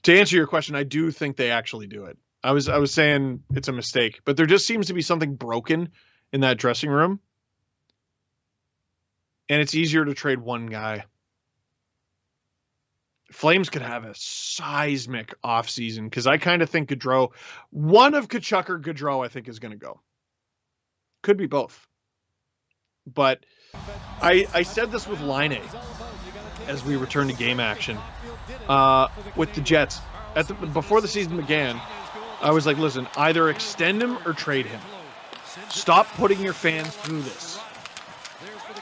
To answer your question, I do think they actually do it. I was saying it's a mistake, but there just seems to be something broken in that dressing room. And it's easier to trade one guy. Flames could have a seismic offseason because I kind of think Gaudreau, one of Tkachuk or Gaudreau, I think is going to go. Could be both. But I said this with Laine as we return to game action. with the Jets. Before the season began, I was like, listen, either extend him or trade him. Stop putting your fans through this.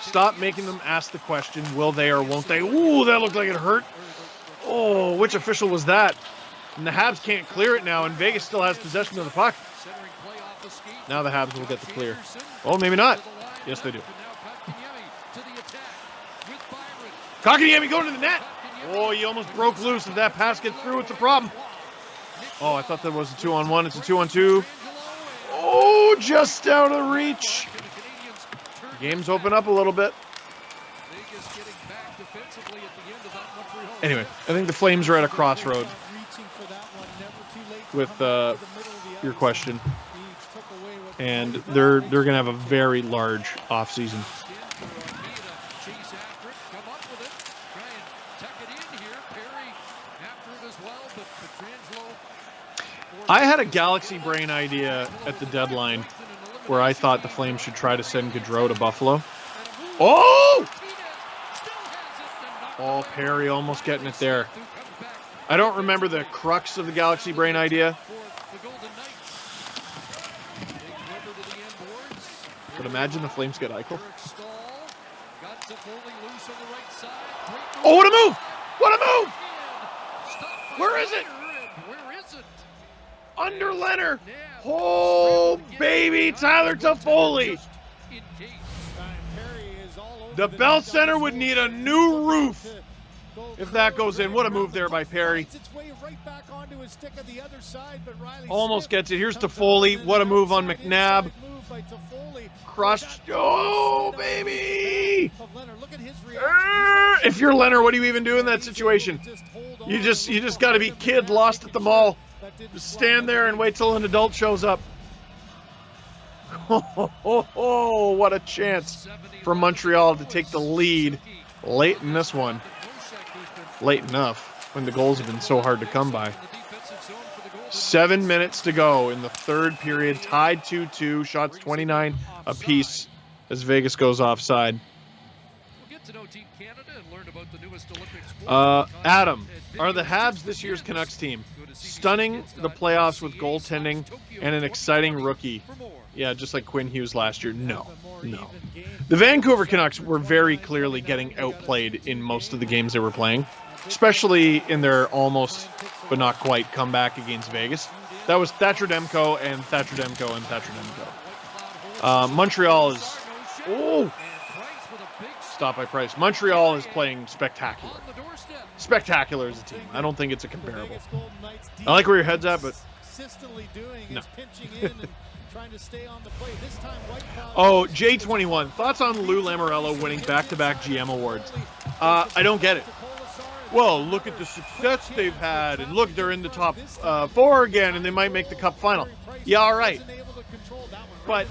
Stop making them ask the question, will they or won't they? Ooh, that looked like it hurt. Oh, which official was that? And the Habs can't clear it now, and Vegas still has possession of the puck. Now the Habs will get the clear. Oh, maybe not. Yes, they do. Kotkaniemi going to the net. Oh, he almost broke loose. If that pass gets through, it's a problem. Oh, I thought that was a 2-on-1. It's a 2-on-2. Oh, just out of reach. Game's open up a little bit. Anyway, I think the Flames are at a crossroad with your question. And they're going to have a very large offseason. I had a galaxy brain idea at the deadline where I thought the Flames should try to send Gaudreau to Buffalo. Oh! Oh, Perry almost getting it there. I don't remember the crux of the galaxy brain idea. But imagine the Flames get Eichel. Oh, what a move! What a move! Where is it? Under Leonard. Oh, baby, Tyler Toffoli. The Bell Center would need a new roof if that goes in. What a move there by Perry. Almost gets it. Here's Toffoli. What a move on McNabb. Crushed. Oh, baby. If you're Leonard, what do you even do in that situation? You just got to be kid lost at the mall. Just stand there and wait till an adult shows up. Oh, what a chance for Montreal to take the lead late in this one. Late enough when the goals have been so hard to come by. 7 minutes to go in the third period. Tied 2-2. Shots 29 apiece as Vegas goes offside. Adam, are the Habs this year's Canucks team? Stunning the playoffs with goaltending and an exciting rookie. Yeah, just like Quinn Hughes last year. No. The Vancouver Canucks were very clearly getting outplayed in most of the games they were playing, especially in their almost but not quite comeback against Vegas. That was Thatcher Demko and Thatcher Demko and Thatcher Demko. Montreal is... Oh! Stop by Price. Montreal is playing spectacular. Spectacular as a team. I don't think it's a comparable. I like where your head's at, but no. Oh, J21. Thoughts on Lou Lamoriello winning back-to-back GM awards? I don't get it. Well, look at the success they've had, and look, they're in the top 4 again, and they might make the Cup final. Yeah, all right. But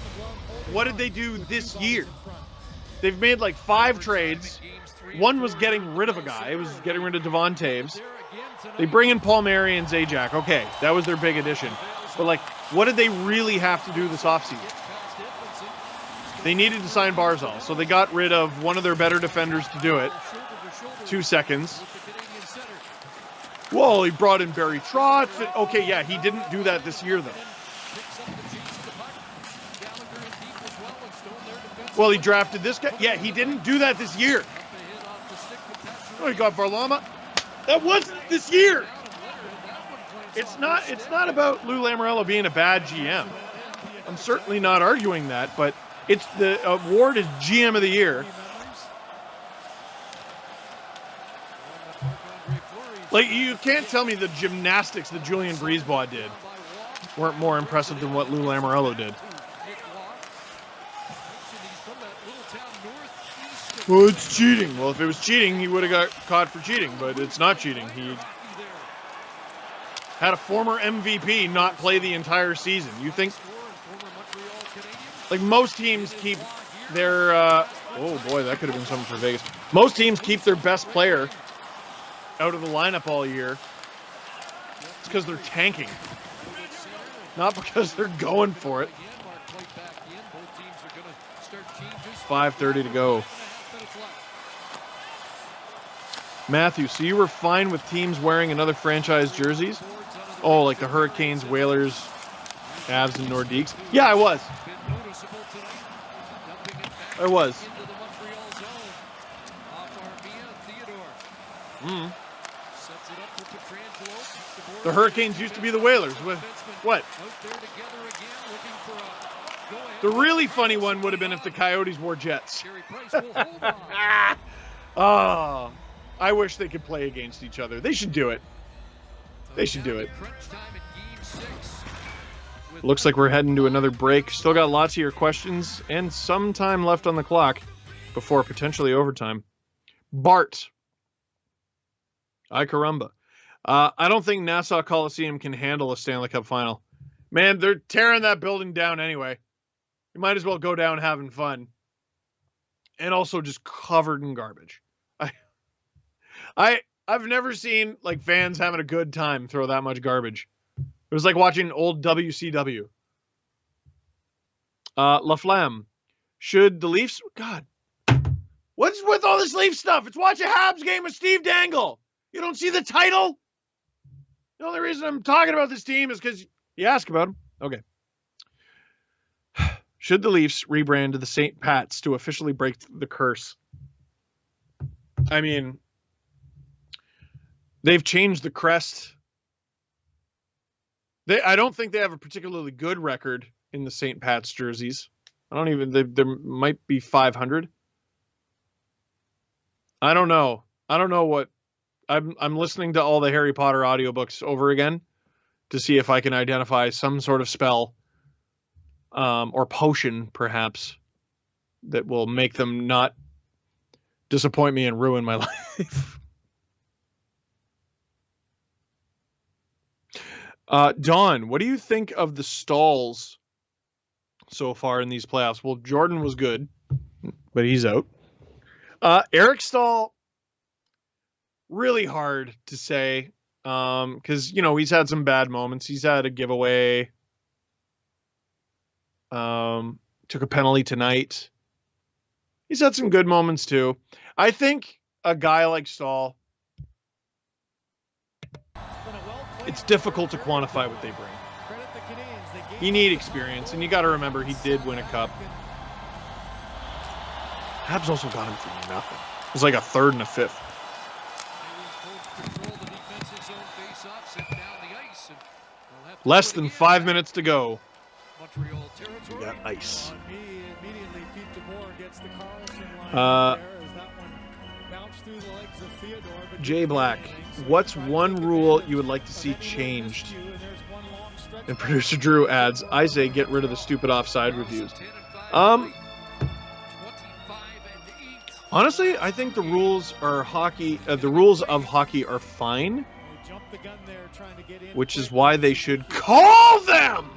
what did they do this year? They've made like 5 trades. One was getting rid of a guy. It was getting rid of Devon Taves. They bring in Paul Mary and Zajac. Okay, that was their big addition. But, like, what did they really have to do this offseason? They needed to sign Barzal, so they got rid of one of their better defenders to do it. 2 seconds. Whoa, he brought in Barry Trotz. Okay, yeah, he didn't do that this year, though. Well, he drafted this guy. Yeah, he didn't do that this year. Oh, he got Varlamov. That wasn't this year. It's not about Lou Lamoriello being a bad GM. I'm certainly not arguing that, but it's the award is GM of the year. Like, you can't tell me the gymnastics that Julian Brisebois did weren't more impressive than what Lou Lamoriello did. Well, it's cheating. Well, if it was cheating, he would have got caught for cheating, but it's not cheating. He had a former MVP not play the entire season. You think, like, most teams keep their, oh boy, that could have been something for Vegas. Most teams keep their best player out of the lineup all year. It's because they're tanking, not because they're going for it. 5:30 to go. Matthew, so you were fine with teams wearing another franchise jerseys? Oh, like the Hurricanes, Whalers, Avs, and Nordiques? Yeah, I was. I was. The Hurricanes used to be the Whalers. What? The really funny one would have been if the Coyotes wore Jets. Oh, I wish they could play against each other. They should do it. They should do it. Looks like we're heading to another break. Still got lots of your questions and some time left on the clock before potentially overtime. Bart. Ay caramba. I don't think Nassau Coliseum can handle a Stanley Cup final. Man, they're tearing that building down anyway. You might as well go down having fun. And also just covered in garbage. I've never seen like fans having a good time throw that much garbage. It was like watching old WCW. La Flamme. Should the Leafs... God. What's with all this Leaf stuff? It's watch a Habs game with Steve Dangle. You don't see the title? The only reason I'm talking about this team is because you ask about them. Okay. Should the Leafs rebrand to the St. Pats to officially break the curse? I mean, they've changed the crest. I don't think they have a particularly good record in the St. Pat's jerseys. There might be 500. I don't know. I don't know what. I'm listening to all the Harry Potter audiobooks over again to see if I can identify some sort of spell or potion, perhaps, that will make them not disappoint me and ruin my life. Don, what do you think of the stalls so far in these playoffs? Well, Jordan was good, but he's out. Eric Staal, really hard to say because, he's had some bad moments. He's had a giveaway. Took a penalty tonight. He's had some good moments too. I think a guy like Staal, it's difficult to quantify what they bring. You need experience, and you got to remember he did win a cup. Habs also got him for nothing. It was like a third and a fifth. Less than 5 minutes to go. We got ice. Jay Black, what's one rule you would like to see changed? And producer Drew adds, I say get rid of the stupid offside reviews. Honestly, I think the rules of hockey are fine, which is why they should call them.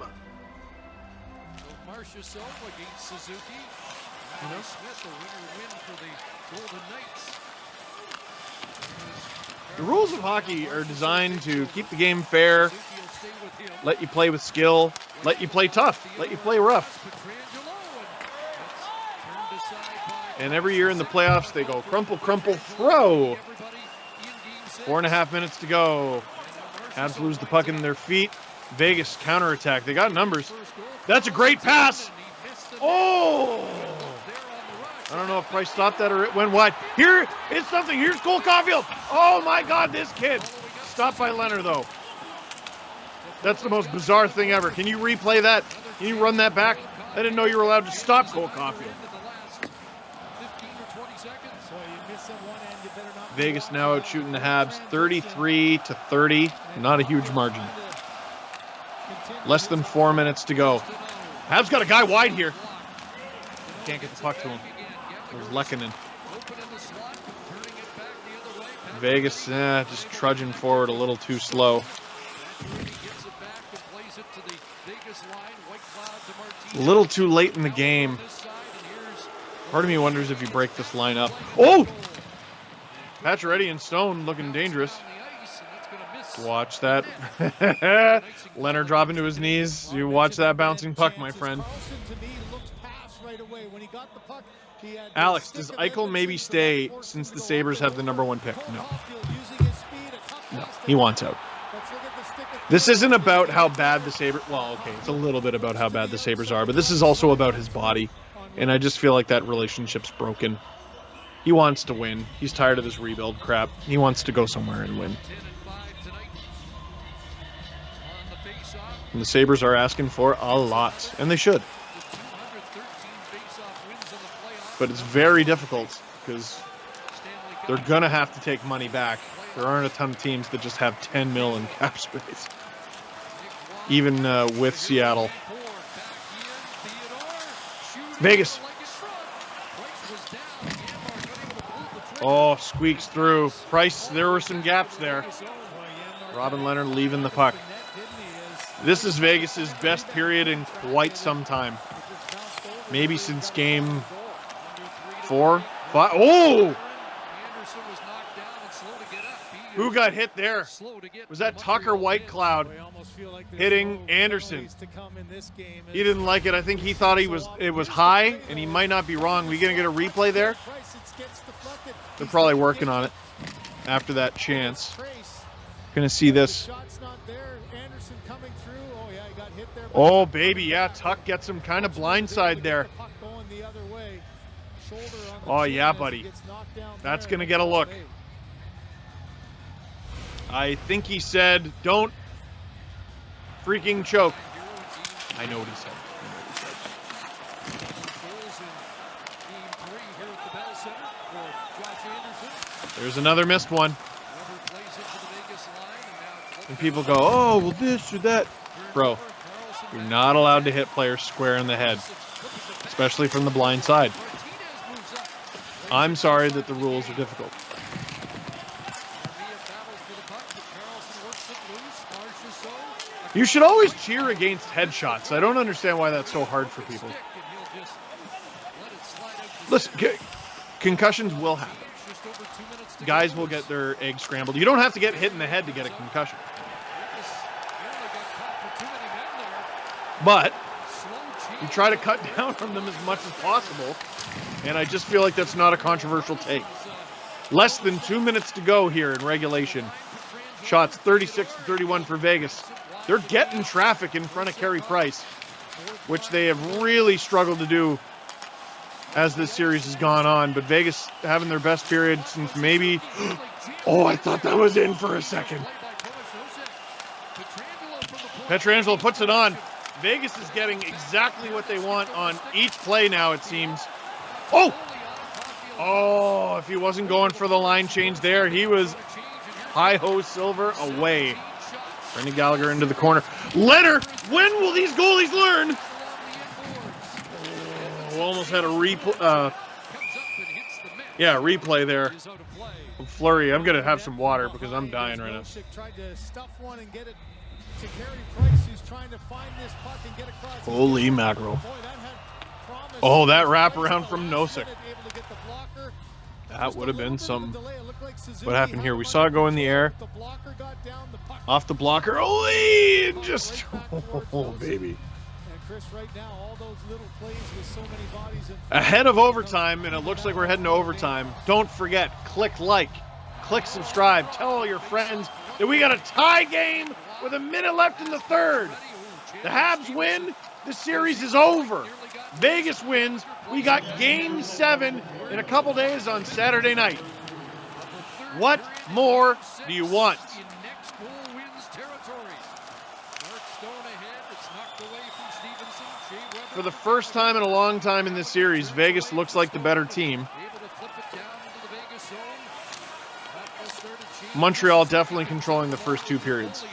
The rules of hockey are designed to keep the game fair, let you play with skill, let you play tough, let you play rough. And every year in the playoffs, they go crumple, crumple, throw. 4.5 minutes to go. Habs lose the puck in their feet. Vegas counterattack. They got numbers. That's a great pass. Oh! I don't know if Price stopped that or it went wide. Here is something. Here's Cole Caufield. Oh, my God, this kid. Stopped by Leonard, though. That's the most bizarre thing ever. Can you replay that? Can you run that back? I didn't know you were allowed to stop Cole Caufield. Vegas now out shooting the Habs 33-30. Not a huge margin. Less than 4 minutes to go. Habs got a guy wide here. Can't get the puck to him. There's Lehkonen. Vegas just trudging forward a little too slow. A little too late in the game. Part of me wonders if you break this line up. Oh! Pacioretty and Stone looking dangerous. Watch that. Leonard dropping to his knees. You watch that bouncing puck, my friend. When he got the puck, Alex, does Eichel maybe stay since the Sabres have the #1 pick? No. No, he wants out. This isn't about how bad the Sabres... Well, okay, it's a little bit about how bad the Sabres are, but this is also about his body. And I just feel like that relationship's broken. He wants to win. He's tired of this rebuild crap. He wants to go somewhere and win. And the Sabres are asking for a lot, and they should. But it's very difficult because they're going to have to take money back. There aren't a ton of teams that just have 10 mil in cap space, even with Seattle. Vegas. Oh, squeaks through. Price, there were some gaps there. Robin Leonard leaving the puck. This is Vegas's best period in quite some time. Maybe since game 4, 5. Oh! Who got hit there? Was that Tucker Whitecloud hitting Anderson? He didn't like it. I think he thought it was high, and he might not be wrong. We gonna get a replay there? They're probably working on it after that chance. Gonna see this. Oh, baby, yeah, Tuck gets him kind of blindside there. Oh, yeah, buddy. That's gonna get a look. I think he said, don't freaking choke. I know what he said. There's another missed one. And people go, oh, well, this or that. Bro, you're not allowed to hit players square in the head, especially from the blind side. I'm sorry that the rules are difficult. You should always cheer against headshots. I don't understand why that's so hard for people. Listen, concussions will happen. Guys will get their eggs scrambled. You don't have to get hit in the head to get a concussion. But you try to cut down on them as much as possible. And I just feel like that's not a controversial take. Less than 2 minutes to go here in regulation. Shots 36-31 for Vegas. They're getting traffic in front of Carey Price, which they have really struggled to do as this series has gone on. But Vegas having their best period since maybe... Oh, I thought that was in for a second. Pietrangelo puts it on. Vegas is getting exactly what they want on each play now, it seems. Oh! Oh, if he wasn't going for the line change there, he was hi-ho silver away. Brendan Gallagher into the corner. Leonard, when will these goalies learn? Oh, almost had a replay there. Flurry, I'm going to have some water because I'm dying right now. Holy mackerel. Oh, that wraparound from Nosek. That would have been something. What happened here? We saw it go in the air. Off the blocker. Oh, and just... Oh, baby. Ahead of overtime, and it looks like we're heading to overtime. Don't forget, click like, click subscribe. Tell all your friends that we got a tie game with a minute left in the third. The Habs win. The series is over. Vegas wins. We got Game 7 in a couple days on Saturday night. What more do you want? For the first time in a long time in this series, Vegas looks like the better team. Montreal definitely controlling the first 2 periods.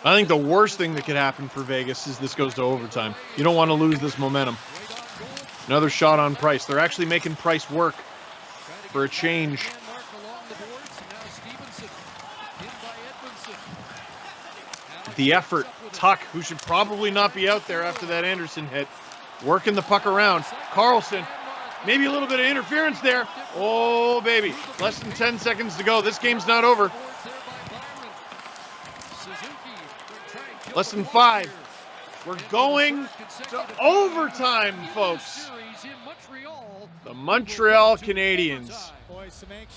I think the worst thing that could happen for Vegas is this goes to overtime. You don't want to lose this momentum. Another shot on Price. They're actually making Price work for a change. The effort. Tuck, who should probably not be out there after that Anderson hit. Working the puck around. Carlson. Maybe a little bit of interference there. Oh, baby. Less than 10 seconds to go. This game's not over. Less than 5. We're going to overtime, folks. The Montreal Canadiens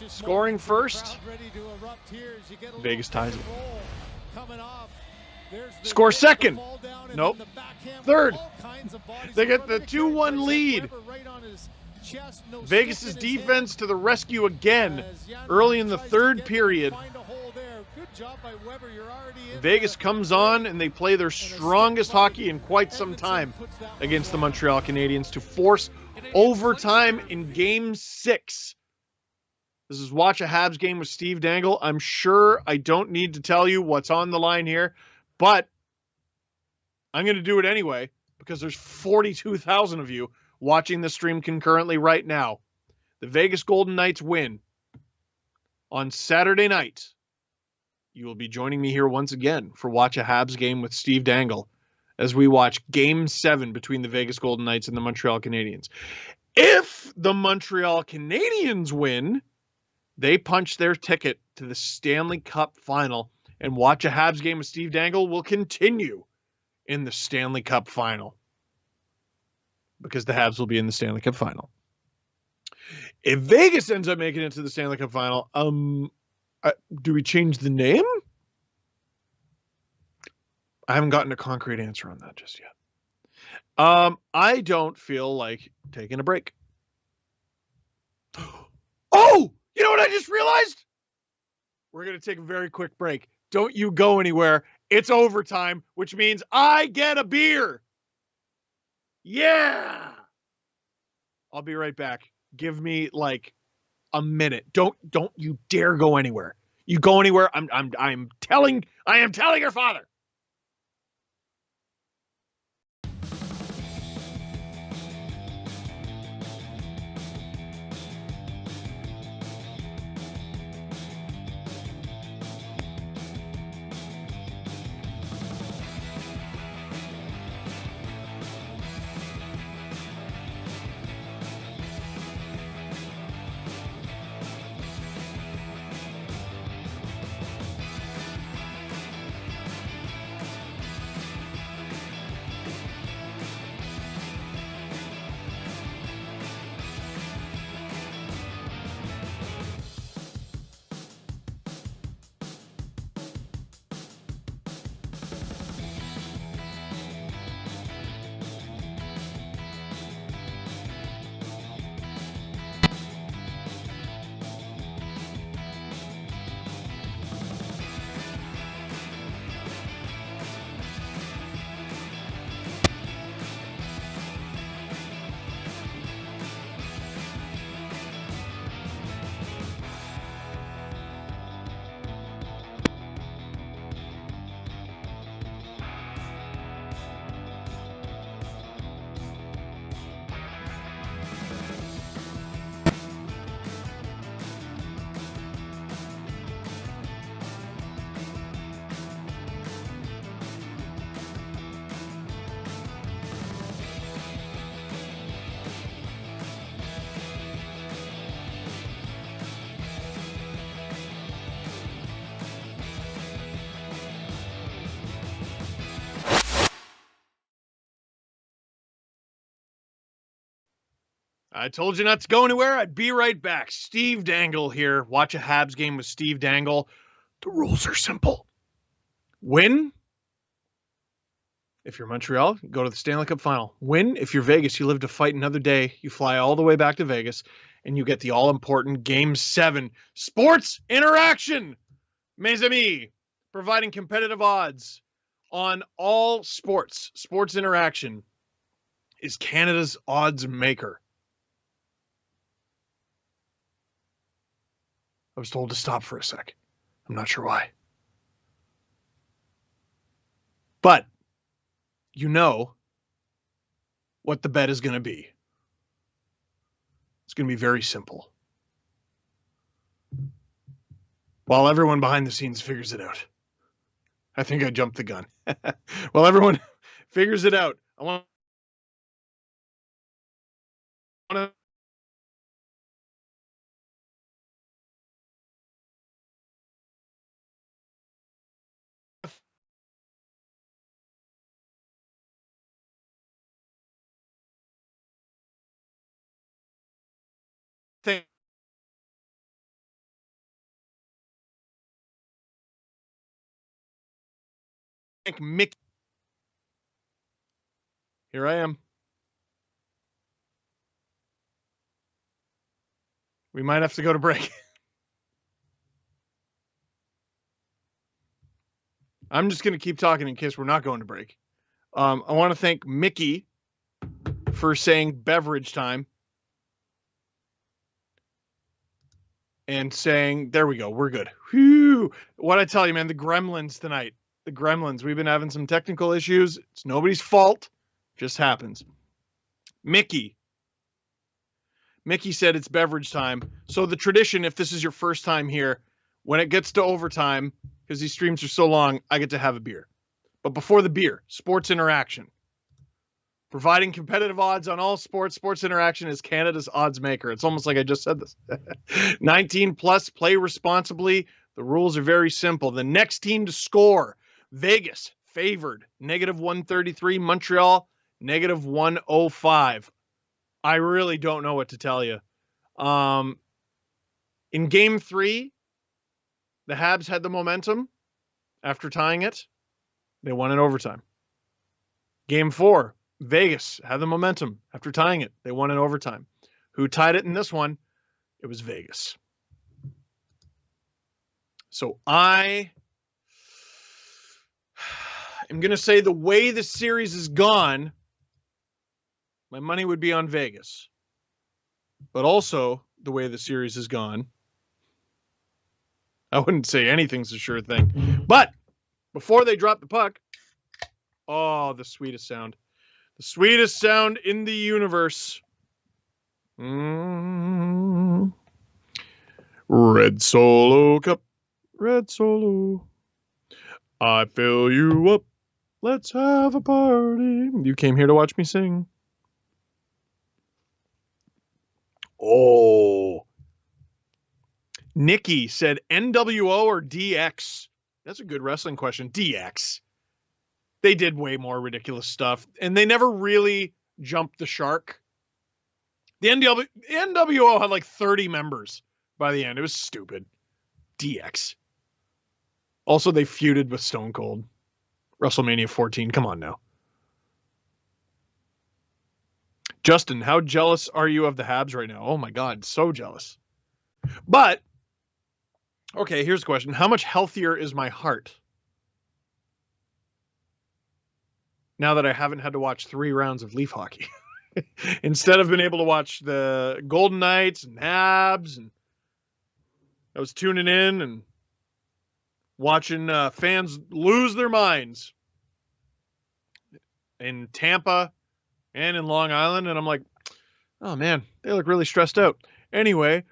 scoring first. Vegas ties it. Score second. Nope. Third. They get the 2-1 lead. Vegas' defense to the rescue again early in the third period. Vegas comes on and they play their strongest hockey in quite some time against the Montreal Canadiens to force overtime in Game 6. This is Watch a Habs Game with Steve Dangle. I'm sure I don't need to tell you what's on the line here, but I'm going to do it anyway because there's 42,000 of you watching the stream concurrently right now. The Vegas Golden Knights win on Saturday night. You will be joining me here once again for Watch a Habs Game with Steve Dangle as we watch Game 7 between the Vegas Golden Knights and the Montreal Canadiens. If the Montreal Canadiens win, they punch their ticket to the Stanley Cup Final, and Watch a Habs Game with Steve Dangle will continue in the Stanley Cup Final because the Habs will be in the Stanley Cup Final. If Vegas ends up making it to the Stanley Cup Final, do we change the name? I haven't gotten a concrete answer on that just yet. I don't feel like taking a break. Oh, you know what I just realized? We're going to take a very quick break. Don't you go anywhere. It's overtime, which means I get a beer. Yeah. I'll be right back. Give me like a minute. Don't you dare go anywhere. You go anywhere, I am telling your father. I told you not to go anywhere. I'd be right back. Steve Dangle here. Watch a Habs Game with Steve Dangle. The rules are simple. Win if you're Montreal, you go to the Stanley Cup Final. Win if you're Vegas, you live to fight another day. You fly all the way back to Vegas, and you get the all-important Game 7 sports interaction. Mes amis, providing competitive odds on all sports. Sports Interaction is Canada's odds maker. I was told to stop for a sec. I'm not sure why. But you know what the bet is going to be. It's going to be very simple. While everyone behind the scenes figures it out. I think I jumped the gun. While everyone figures it out, I want to Mickey. Here I am. We might have to go to break. I'm just going to keep talking in case we're not going to break. I want to thank Mickey for saying beverage time. And saying, there we go, we're good. Whew. What I tell you, man, the Gremlins tonight. The Gremlins. We've been having some technical issues. It's nobody's fault. Just happens. Mickey said it's beverage time. So the tradition, if this is your first time here, when it gets to overtime, because these streams are so long, I get to have a beer. But before the beer, Sports Interaction. Providing competitive odds on all sports. Sports Interaction is Canada's odds maker. It's almost like I just said this. 19 plus, play responsibly. The rules are very simple. The next team to score, Vegas, favored, -133. Montreal, -105. I really don't know what to tell you. In game 3, the Habs had the momentum after tying it. They won in overtime. Game 4, Vegas had the momentum after tying it. They won in overtime. Who tied it in this one? It was Vegas. So I am going to say the way the series is gone, my money would be on Vegas. But also the way the series is gone, I wouldn't say anything's a sure thing. But before they drop the puck, oh, the sweetest sound. The sweetest sound in the universe. Red Solo Cup. Red Solo. I fill you up. Let's have a party. You came here to watch me sing. Oh. Nikki said NWO or DX? That's a good wrestling question. DX. They did way more ridiculous stuff, and they never really jumped the shark. The NWO had like 30 members by the end. It was stupid. DX. Also, they feuded with Stone Cold. WrestleMania 14. Come on now. Justin, how jealous are you of the Habs right now? Oh my God, so jealous. But, okay, here's the question. How much healthier is my heart now that I haven't had to watch 3 rounds of Leaf hockey? Instead of being able to watch the Golden Knights and Habs, and I was tuning in and watching fans lose their minds in Tampa and in Long Island, and I'm like, oh man, they look really stressed out. Anyway,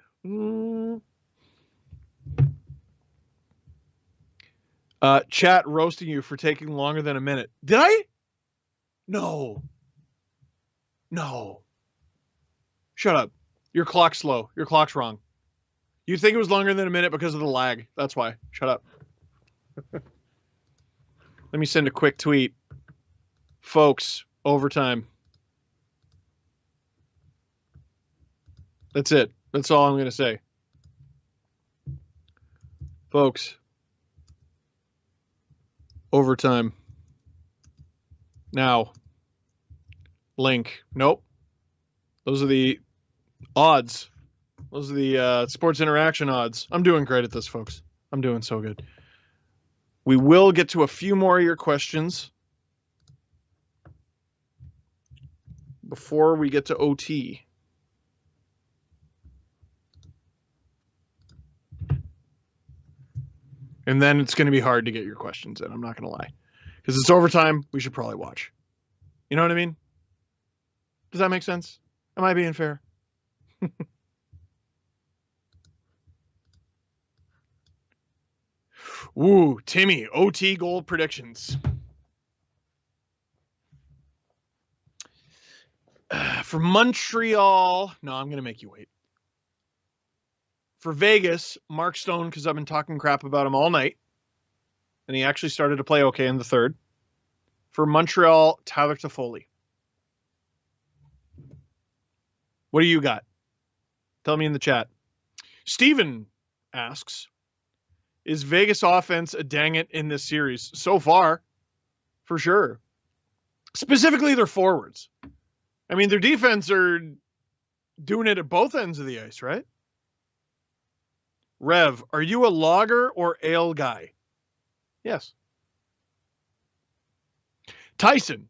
chat roasting you for taking longer than a minute. Did I? No. Shut up. Your clock's slow. Your clock's wrong. You think it was longer than a minute because of the lag. That's why. Shut up. Let me send a quick tweet. Folks, overtime. That's it. That's all I'm going to say. Folks, overtime. Now. Link. Nope. Those are the odds. Those are the Sports Interaction odds. I'm doing great at this, folks. I'm doing so good. We will get to a few more of your questions before we get to OT. And then it's going to be hard to get your questions in. I'm not going to lie. Because it's overtime, we should probably watch. You know what I mean? Does that make sense? Am I being fair? Ooh, Timmy, OT goal predictions. For Montreal, no, I'm going to make you wait. For Vegas, Mark Stone, because I've been talking crap about him all night. And he actually started to play okay in the third. For Montreal, Tyler Toffoli. What do you got? Tell me in the chat. Steven asks, is Vegas offense a dang it in this series? So far, for sure. Specifically their forwards. I mean, their defense are doing it at both ends of the ice, right? Rev, are you a lager or ale guy? Yes. Tyson,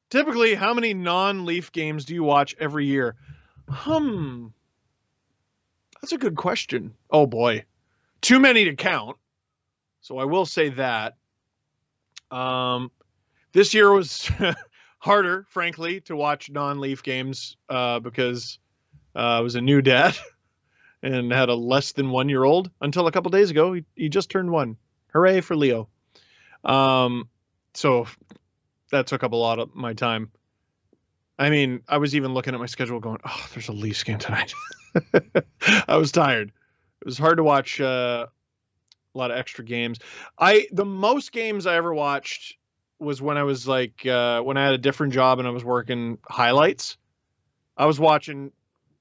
typically, how many non-Leaf games do you watch every year? That's a good question. Oh, boy. Too many to count. So I will say that. This year was harder, frankly, to watch non-Leaf games because I was a new dad and had a less than 1-year-old until a couple days ago. He just turned 1. Hooray for Leo. So that took up a lot of my time. I mean, I was even looking at my schedule going, oh, there's a Leafs game tonight. I was tired. It was hard to watch a lot of extra games. The most games I ever watched was when I was like, when I had a different job and I was working highlights. I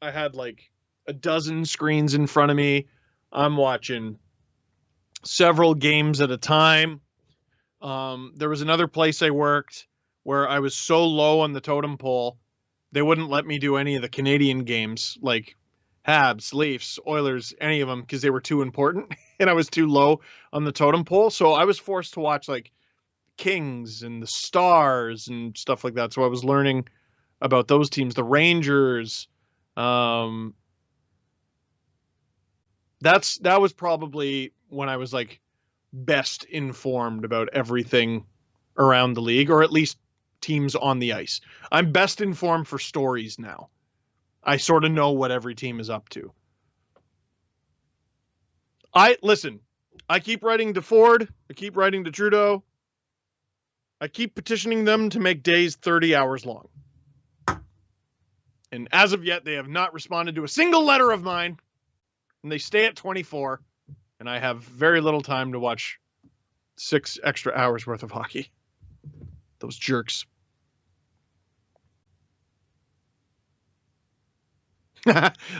had like a dozen screens in front of me. I'm watching several games at a time. There was another place I worked where I was so low on the totem pole, they wouldn't let me do any of the Canadian games, like Habs, Leafs, Oilers, any of them, because they were too important, and I was too low on the totem pole. So I was forced to watch like Kings and the Stars and stuff like that. So I was learning about those teams, the Rangers. That was probably when I was like best informed about everything around the league, or at least teams on the ice. I'm best informed for stories now. I sort of know what every team is up to. I keep writing to Ford. I keep writing to Trudeau. I keep petitioning them to make days 30 hours long. And as of yet, they have not responded to a single letter of mine. And they stay at 24. And I have very little time to watch 6 extra hours worth of hockey. Those jerks.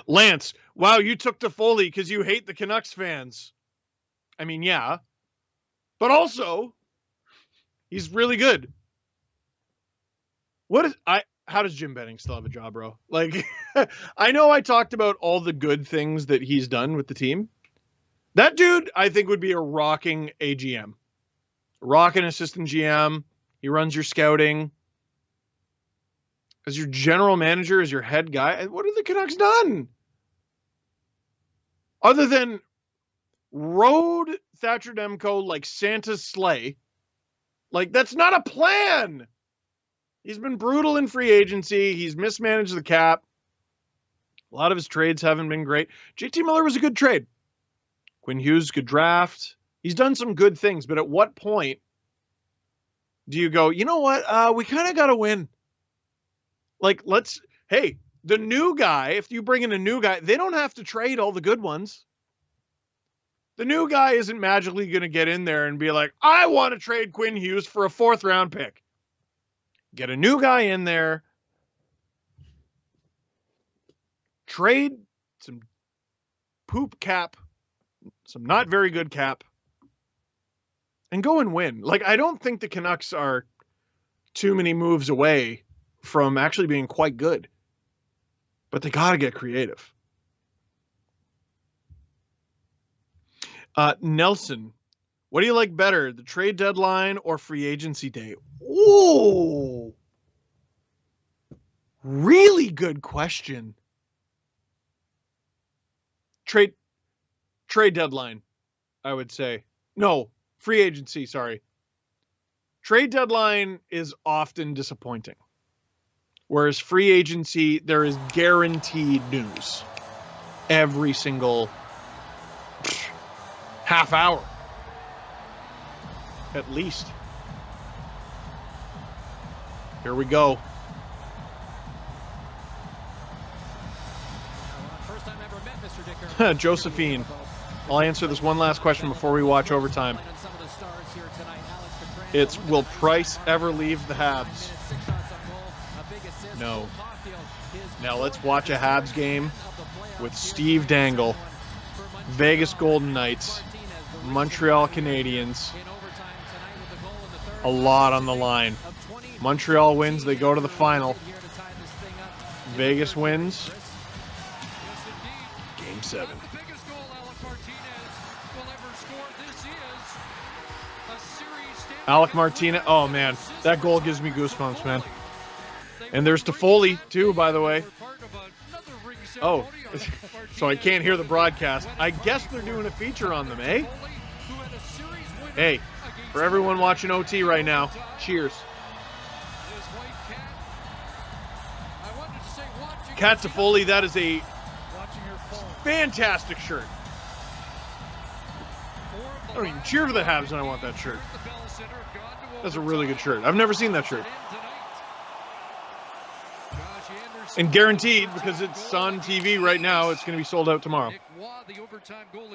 Lance, wow, you took to Foley because you hate the Canucks fans. I mean, yeah. But also, he's really good. How does Jim Benning still have a job, bro? Like, I know I talked about all the good things that he's done with the team. That dude, I think, would be a rocking AGM. Rocking assistant GM. He runs your scouting. As your general manager, as your head guy, what have the Canucks done? Other than rode Thatcher Demko like Santa's sleigh. Like, that's not a plan. He's been brutal in free agency. He's mismanaged the cap. A lot of his trades haven't been great. JT Miller was a good trade. Quinn Hughes, good draft. He's done some good things, but at what point do you go, you know what? We kind of got to win. Like, the new guy, if you bring in a new guy, they don't have to trade all the good ones. The new guy isn't magically going to get in there and be like, I want to trade Quinn Hughes for a 4th round pick. Get a new guy in there. Trade some poop cap, some not very good cap, and go and win. Like, I don't think the Canucks are too many moves away from actually being quite good. But they got to get creative. Nelson, what do you like better, the trade deadline or free agency day? Ooh, really good question. Trade deadline, I would say. No, free agency, sorry. Trade deadline is often disappointing. Whereas free agency, there is guaranteed news every single half hour, at least. Here we go. First time ever met Mr. Dicker. Josephine, I'll answer this one last question before we watch overtime. It's, will Price ever leave the Habs? No. Now let's watch a Habs game with Steve Dangle, Vegas Golden Knights, Montreal Canadiens. A lot on the line. Montreal wins, they go to the final. Vegas wins. Game 7. The biggest goal Alec Martinez will ever score. This is a series standing Alec Martinez. Oh, man. That goal gives me goosebumps, man. And there's Toffoli, too, by the way. Oh, so I can't hear the broadcast. I guess they're doing a feature on them, eh? Hey, for everyone watching OT right now, cheers. Cat Toffoli, that is a fantastic shirt. I don't even cheer for the Habs when I want that shirt. That's a really good shirt. I've never seen that shirt. And guaranteed, because it's on TV right now, it's going to be sold out tomorrow.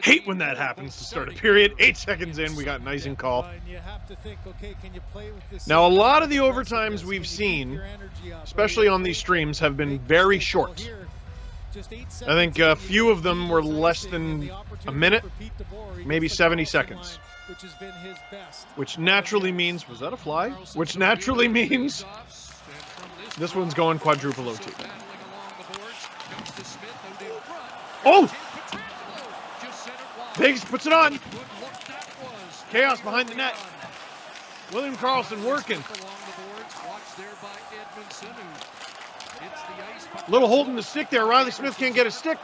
Hate when that happens to start a period. 8 seconds in, we got an icing call. Now, a lot of the overtimes we've seen, especially on these streams, have been very short. I think a few of them were less than a minute, maybe 70 seconds. Which naturally means, was that a fly? Which naturally means this one's going quadruple OT. Oh! Vegas puts it on. Chaos behind the net. William Karlsson working. Little holding the stick there. Riley Smith can't get a stick.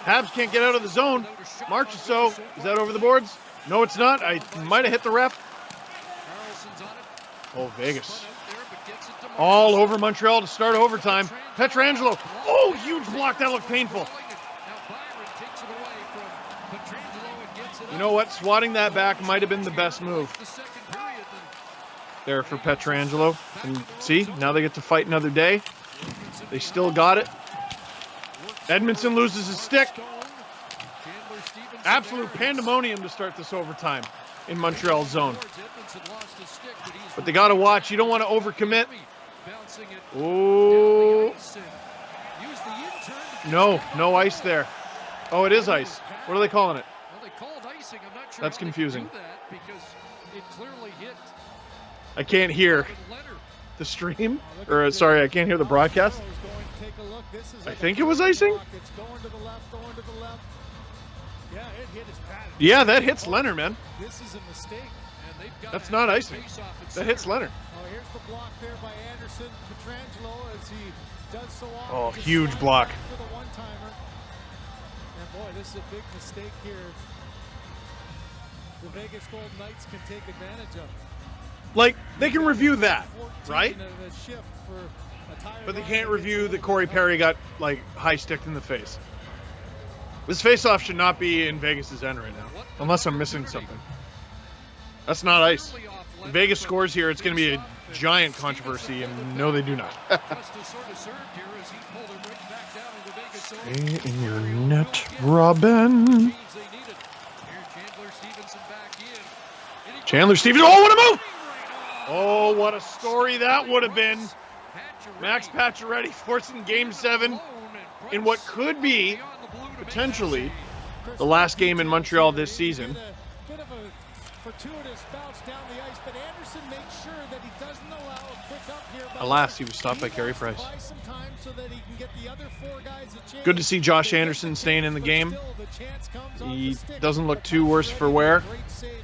Habs can't get out of the zone. Marchessault, is that over the boards? No, it's not. I might have hit the ref. Oh, Vegas. All over Montreal to start overtime. Pietrangelo. Oh, huge block. That looked painful. You know what? Swatting that back might have been the best move. There for Pietrangelo. And see, now they get to fight another day. They still got it. Edmondson loses his stick. Absolute pandemonium to start this overtime in Montreal's zone. But they got to watch. You don't want to overcommit. Oh. No ice there. Oh, it is ice. What are they calling it? That's confusing. I can't hear the stream. Or, sorry, I can't hear the broadcast. I think it was icing? Yeah, that hits Leonard, man. That's not icing. That hits Leonard. Oh, huge block. And boy, this is a big mistake here. The Vegas Golden Knights can take advantage of. Like, they can review that, right? But they can't review that Corey Perry got, like, high-sticked in the face. This face-off should not be in Vegas' end right now, unless I'm missing something. That's not ice. If Vegas scores here, it's going to be a giant controversy, and no, they do not. Stay in your net, Robin. Chandler Stephenson. Oh, what a move! Oh, what a story that would have been. Max Pacioretty forcing Game 7 in what could be, potentially, the last game in Montreal this season. Alas, he was stopped by Carey Price. Good to see Josh Anderson staying in the game. He doesn't look too worse for wear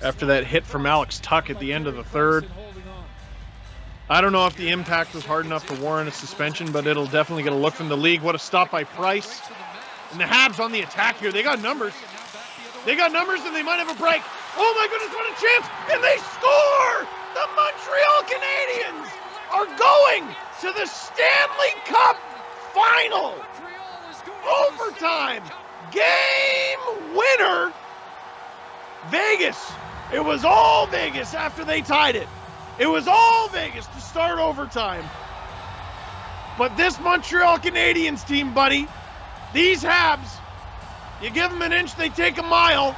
after that hit from Alex Tuck at the end of the third. I don't know if the impact was hard enough to warrant a suspension, but it'll definitely get a look from the league. What a stop by Price. And the Habs on the attack here. They got numbers. They got numbers and they might have a break. Oh my goodness, what a chance! And they score! The Montreal Canadiens are going to the Stanley Cup final! Overtime! Game winner! Vegas! It was all Vegas after they tied it. It was all Vegas to start overtime. But this Montreal Canadiens team, buddy, these Habs, you give them an inch, they take a mile.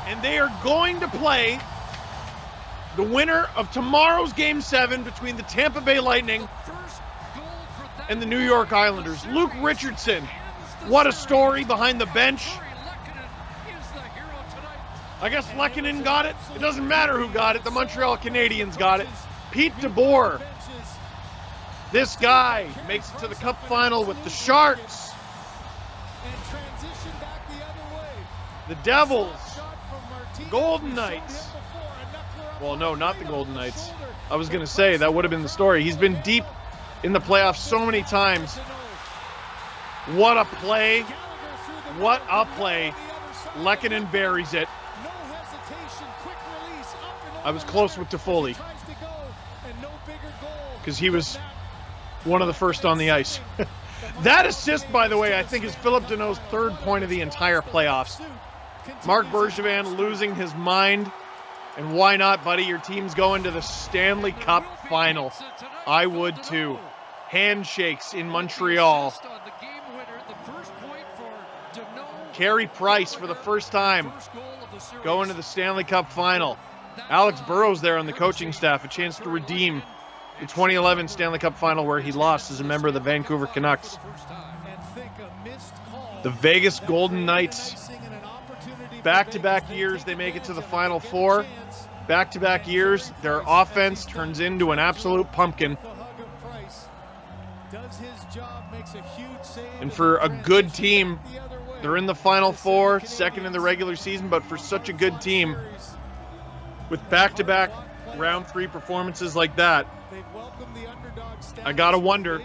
And they are going to play the winner of tomorrow's Game 7 between the Tampa Bay Lightning and the New York Islanders. Luke Richardson, what a story behind the bench. I guess Lehkonen got it. It doesn't matter who got it. The Montreal Canadiens got it. Pete DeBoer. This guy makes it to the Cup final with the Sharks. The Devils. The Golden Knights. Well, no, not the Golden Knights. I was going to say, that would have been the story. He's been deep in the playoffs so many times. What a play. What a play. Lehkonen buries it. I was close with Toffoli because he was one of the first on the ice. That assist, by the way, I think is Philip Deneau's third point of the entire playoffs. Marc Bergevin losing his mind. And why not, buddy? Your team's going to the Stanley Cup final. I would too. Handshakes in Montreal. Carey Price for the first time going to the Stanley Cup final. Alex Burrows there on the coaching staff, a chance to redeem the 2011 Stanley Cup final where he lost as a member of the Vancouver Canucks. The Vegas Golden Knights, back-to-back years they make it to the Final Four. Back-to-back years, their offense turns into an absolute pumpkin. And for a good team, they're in the Final Four, second in the regular season, but for such a good team, with back-to-back round 3 performances like that, I gotta wonder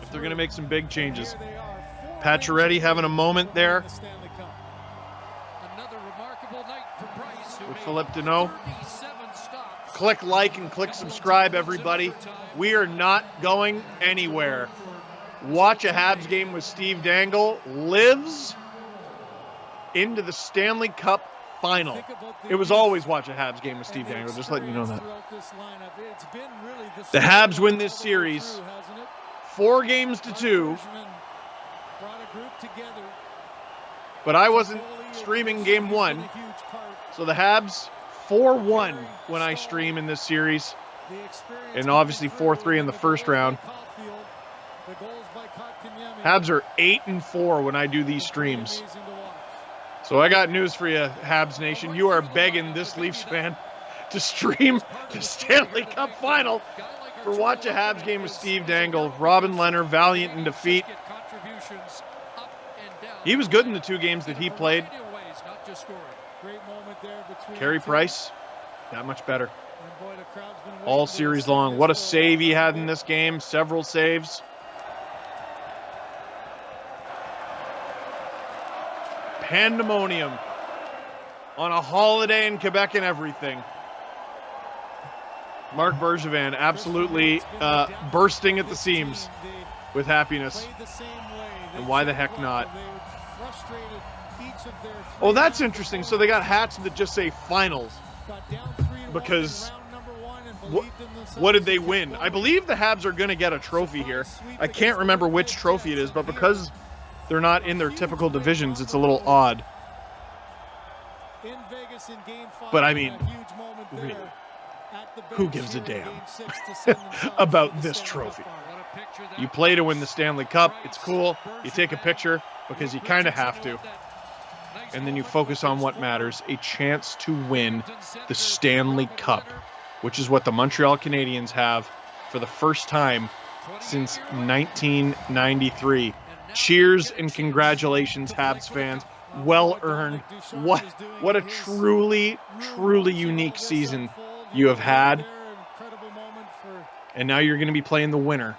if they're gonna make some big changes. Pacioretty having a moment there with Philip Deneau. Click like and click subscribe, everybody. We are not going anywhere. Watch a Habs game with Steve Dangle lives into the Stanley Cup final. It was always watch a Habs game with Steve Dangle, just letting you know that. The Habs win this series 4-2. But I wasn't streaming game 1. So the Habs 4-1 when I stream in this series. And obviously 4-3 in the first round. Habs are 8-4 when I do these streams. So I got news for you, Habs Nation. You are begging this Leafs fan to stream the Stanley Cup final for Watch a Habs game with Steve Dangle. Robin Lehner, valiant in defeat. He was good in the 2 games that he played. Carey Price, that much better. All series long. What a save he had in this game. Several saves. Pandemonium on a holiday in Quebec and everything. Marc Bergevin absolutely bursting at the seams with happiness. And why the heck not? Oh, that's interesting. So they got hats that just say finals. Because what did they win? I believe the Habs are going to get a trophy here. I can't remember which trophy it is, but because they're not in their typical divisions, it's a little odd. But I mean, really, who gives a damn about this trophy? You play to win the Stanley Cup. It's cool. You take a picture because you kind of have to. And then you focus on what matters, a chance to win the Stanley Cup, which is what the Montreal Canadiens have for the first time since 1993. Cheers and congratulations, Habs fans. Well earned. What a truly, truly unique season you have had. And now you're going to be playing the winner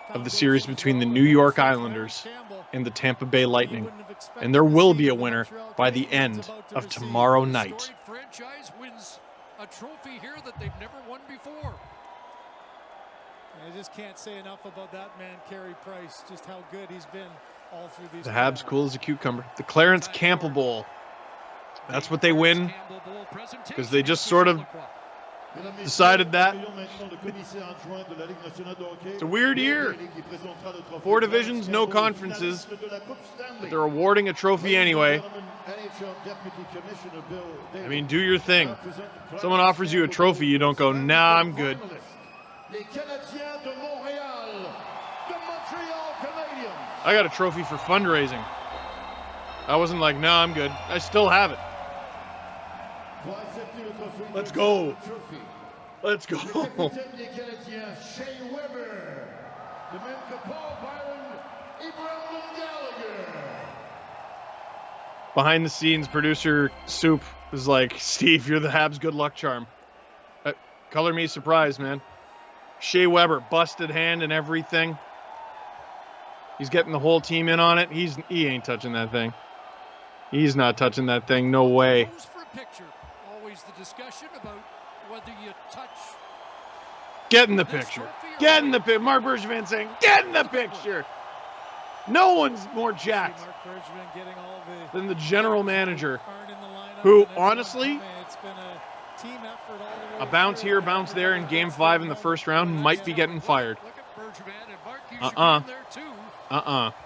of the series between the New York Islanders and the Tampa Bay Lightning. And there will be a winner by the end of tomorrow night. Franchise wins a trophy here that they've never won before. I just can't say enough about that man, Carey Price, just how good he's been all through these. The Habs cool as a cucumber. The Clarence Campbell Bowl. That's what they win because they just sort of decided that. It's a weird year. 4 divisions, no conferences, but they're awarding a trophy anyway. I mean, do your thing. Someone offers you a trophy, you don't go, nah, I'm good. I got a trophy for fundraising. I wasn't like, no, I'm good. I still have it. Let's go. Let's go. Behind the scenes, producer Soup was like, Steve, you're the Habs good luck charm. Color me surprised, man. Shea Weber, busted hand and everything. He's getting the whole team in on it. He ain't touching that thing. He's not touching that thing. No way. For a picture. Always the discussion about whether you touch. Get in the picture. Get in the picture. Mark Bergevin saying, get in the picture. No one's more jacked than the general manager, who, honestly, a bounce here, bounce there in Game 5 in the first round might be getting fired.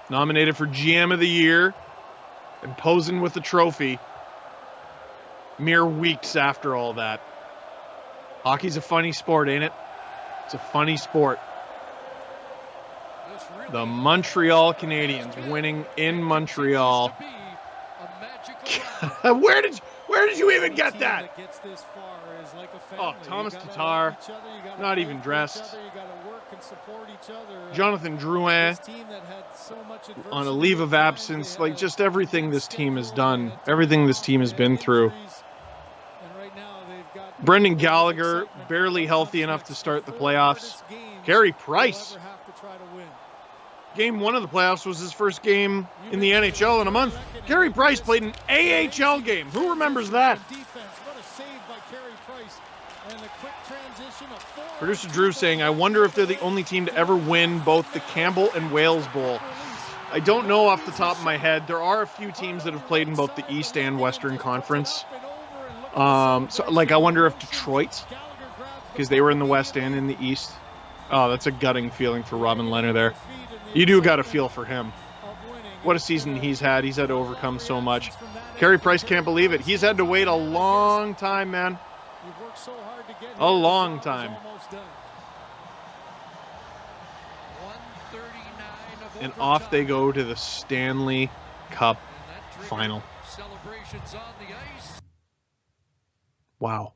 Nominated for GM of the Year and posing with the trophy mere weeks after all that. Hockey's a funny sport, ain't it? It's a funny sport. The Montreal Canadiens winning in Montreal. Where did you even get that? Oh, Thomas Tatar, not even dressed. Jonathan Drouin on a leave of absence. Like, just everything this team has done, everything this team has been through. Brendan Gallagher, barely healthy enough to start the playoffs. Carey Price. Game 1 of the playoffs was his first game in the NHL in a month. Carey Price played an AHL game. Who remembers that? Producer Drew saying, I wonder if they're the only team to ever win both the Campbell and Wales Bowl. I don't know off the top of my head. There are a few teams that have played in both the East and Western Conference. So, like, I wonder if Detroit, because they were in the West and in the East. Oh, that's a gutting feeling for Robin Lehner there. You do got to feel for him. What a season he's had. He's had to overcome so much. Carey Price can't believe it. He's had to wait a long time, man. A long time. And off they go to the Stanley Cup final. Wow.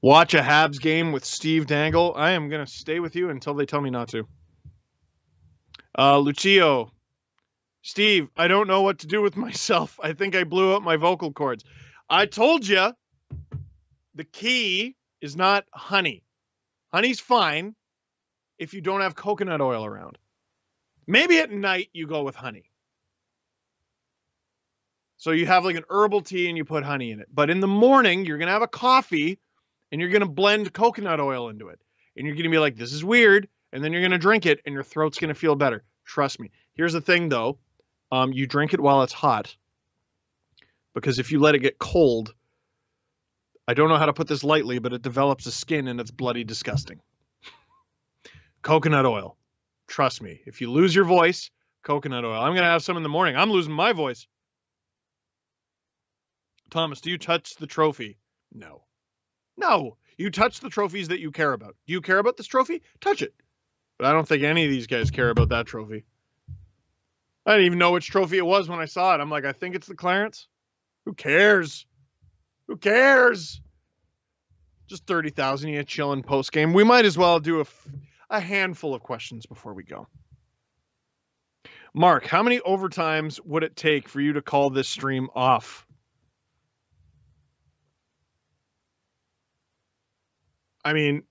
Watch a Habs game with Steve Dangle. I am going to stay with you until they tell me not to. Lucio. Steve, I don't know what to do with myself. I think I blew up my vocal cords. I told you the key is not honey. Honey's fine if you don't have coconut oil around. Maybe at night you go with honey. So you have like an herbal tea and you put honey in it. But in the morning, you're going to have a coffee and you're going to blend coconut oil into it. And you're going to be like, this is weird. And then you're going to drink it and your throat's going to feel better. Trust me. Here's the thing, though. You drink it while it's hot. Because if you let it get cold, I don't know how to put this lightly, but it develops a skin and it's bloody disgusting. Coconut oil. Trust me. If you lose your voice, coconut oil. I'm going to have some in the morning. I'm losing my voice. Thomas, do you touch the trophy? No. No. You touch the trophies that you care about. Do you care about this trophy? Touch it. But I don't think any of these guys care about that trophy. I didn't even know which trophy it was when I saw it. I'm like, I think it's the Clarence. Who cares? Who cares? Just 30,000 you chilling post game. We might as well do a handful of questions before we go. Mark, how many overtimes would it take for you to call this stream off? I mean,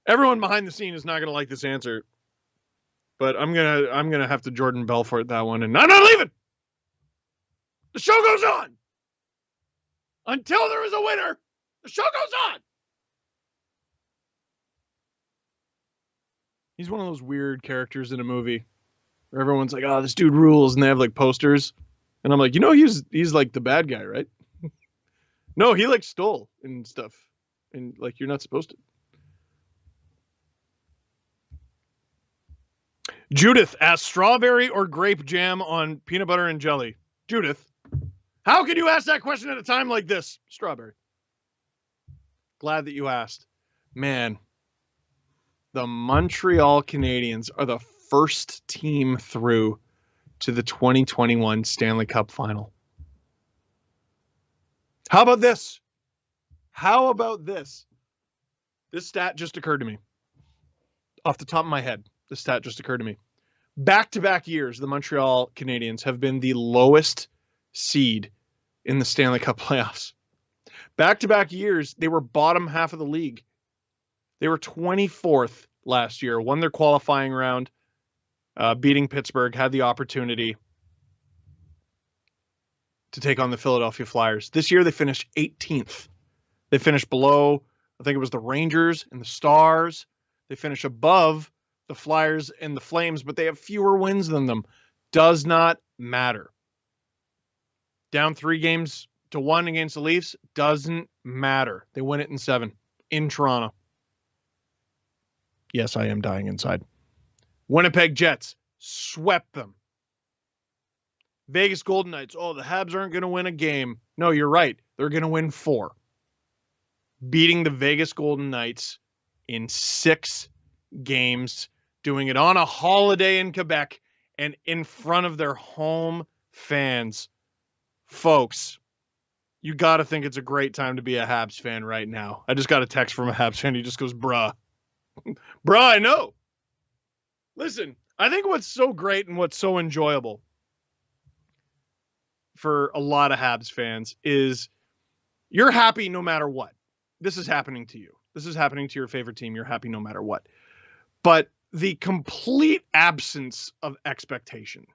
everyone behind the scene is not going to like this answer, but I'm gonna have to Jordan Belfort that one, and I'm not leaving. The show goes on until there is a winner. The show goes on. He's one of those weird characters in a movie where everyone's like, "Oh, this dude rules," and they have like posters, and I'm like, you know, he's like the bad guy, right? No, he like stole and stuff. And like, you're not supposed to. Judith asks, strawberry or grape jam on peanut butter and jelly? Judith, how could you ask that question at a time like this? Strawberry. Glad that you asked. Man, the Montreal Canadiens are the first team through to the 2021 Stanley Cup Final. How about this? How about this? This stat just occurred to me. Off the top of my head, this stat just occurred to me. Back-to-back years, the Montreal Canadiens have been the lowest seed in the Stanley Cup playoffs. Back-to-back years, they were bottom half of the league. They were 24th last year, won their qualifying round, beating Pittsburgh, had the opportunity to take on the Philadelphia Flyers. This year, they finished 18th. They finished below, I think it was the Rangers and the Stars. They finish above the Flyers and the Flames, but they have fewer wins than them. Does not matter. Down 3-1 against the Leafs, doesn't matter. They win it in 7 in Toronto. Yes, I am dying inside. Winnipeg Jets swept them. Vegas Golden Knights, oh, the Habs aren't going to win a game. No, you're right. They're going to win 4. Beating the Vegas Golden Knights in 6 games, doing it on a holiday in Quebec and in front of their home fans. Folks, you got to think it's a great time to be a Habs fan right now. I just got a text from a Habs fan. He just goes, bruh. Bruh, I know. Listen, I think what's so great and what's so enjoyable for a lot of Habs fans is you're happy no matter what. This is happening to you. This is happening to your favorite team. You're happy no matter what. But the complete absence of expectation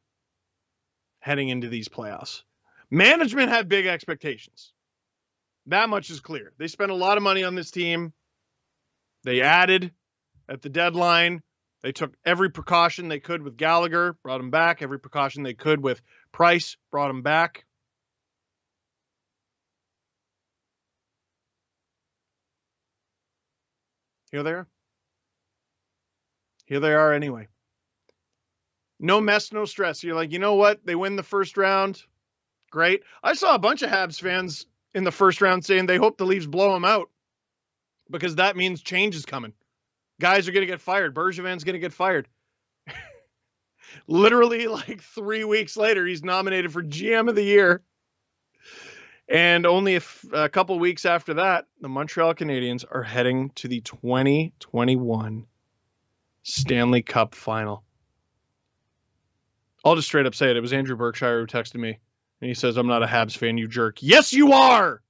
heading into these playoffs. Management had big expectations. That much is clear. They spent a lot of money on this team. They added at the deadline. They took every precaution they could with Gallagher, brought him back. Every precaution they could with Price, brought him back. Here they are. Here they are anyway. No mess, no stress. You're like, you know what? They win the first round. Great. I saw a bunch of Habs fans in the first round saying they hope the Leafs blow them out because that means change is coming. Guys are going to get fired. Bergevin's going to get fired. Literally like 3 weeks later, he's nominated for GM of the year. And only a couple weeks after that, the Montreal Canadiens are heading to the 2021 Stanley Cup Final. I'll just straight up say it. It was Andrew Berkshire who texted me. And he says, I'm not a Habs fan, you jerk. Yes, you are!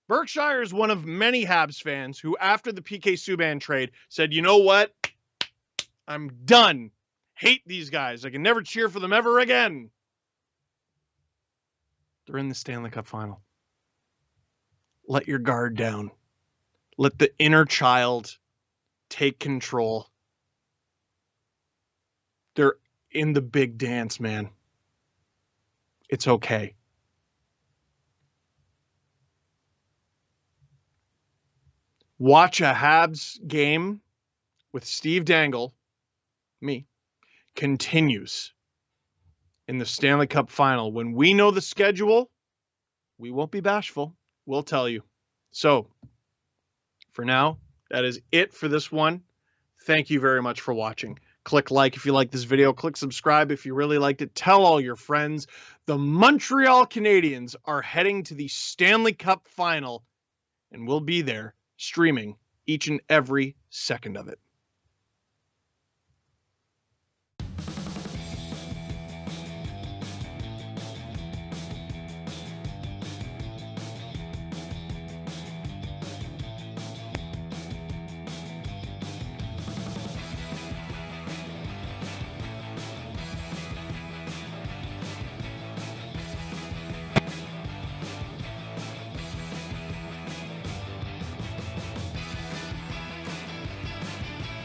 Berkshire is one of many Habs fans who, after the PK Subban trade, said, you know what? I'm done. Hate these guys. I can never cheer for them ever again. They're in the Stanley Cup Final. Let your guard down. Let the inner child take control. They're in the big dance, man. It's okay. Watch a Habs game with Steve Dangle, me, continues in the Stanley Cup Final. When we know the schedule, we won't be bashful. We'll tell you. So, for now, that is it for this one. Thank you very much for watching. Click like if you like this video. Click subscribe if you really liked it. Tell all your friends. The Montreal Canadiens are heading to the Stanley Cup Final, and we'll be there streaming each and every second of it.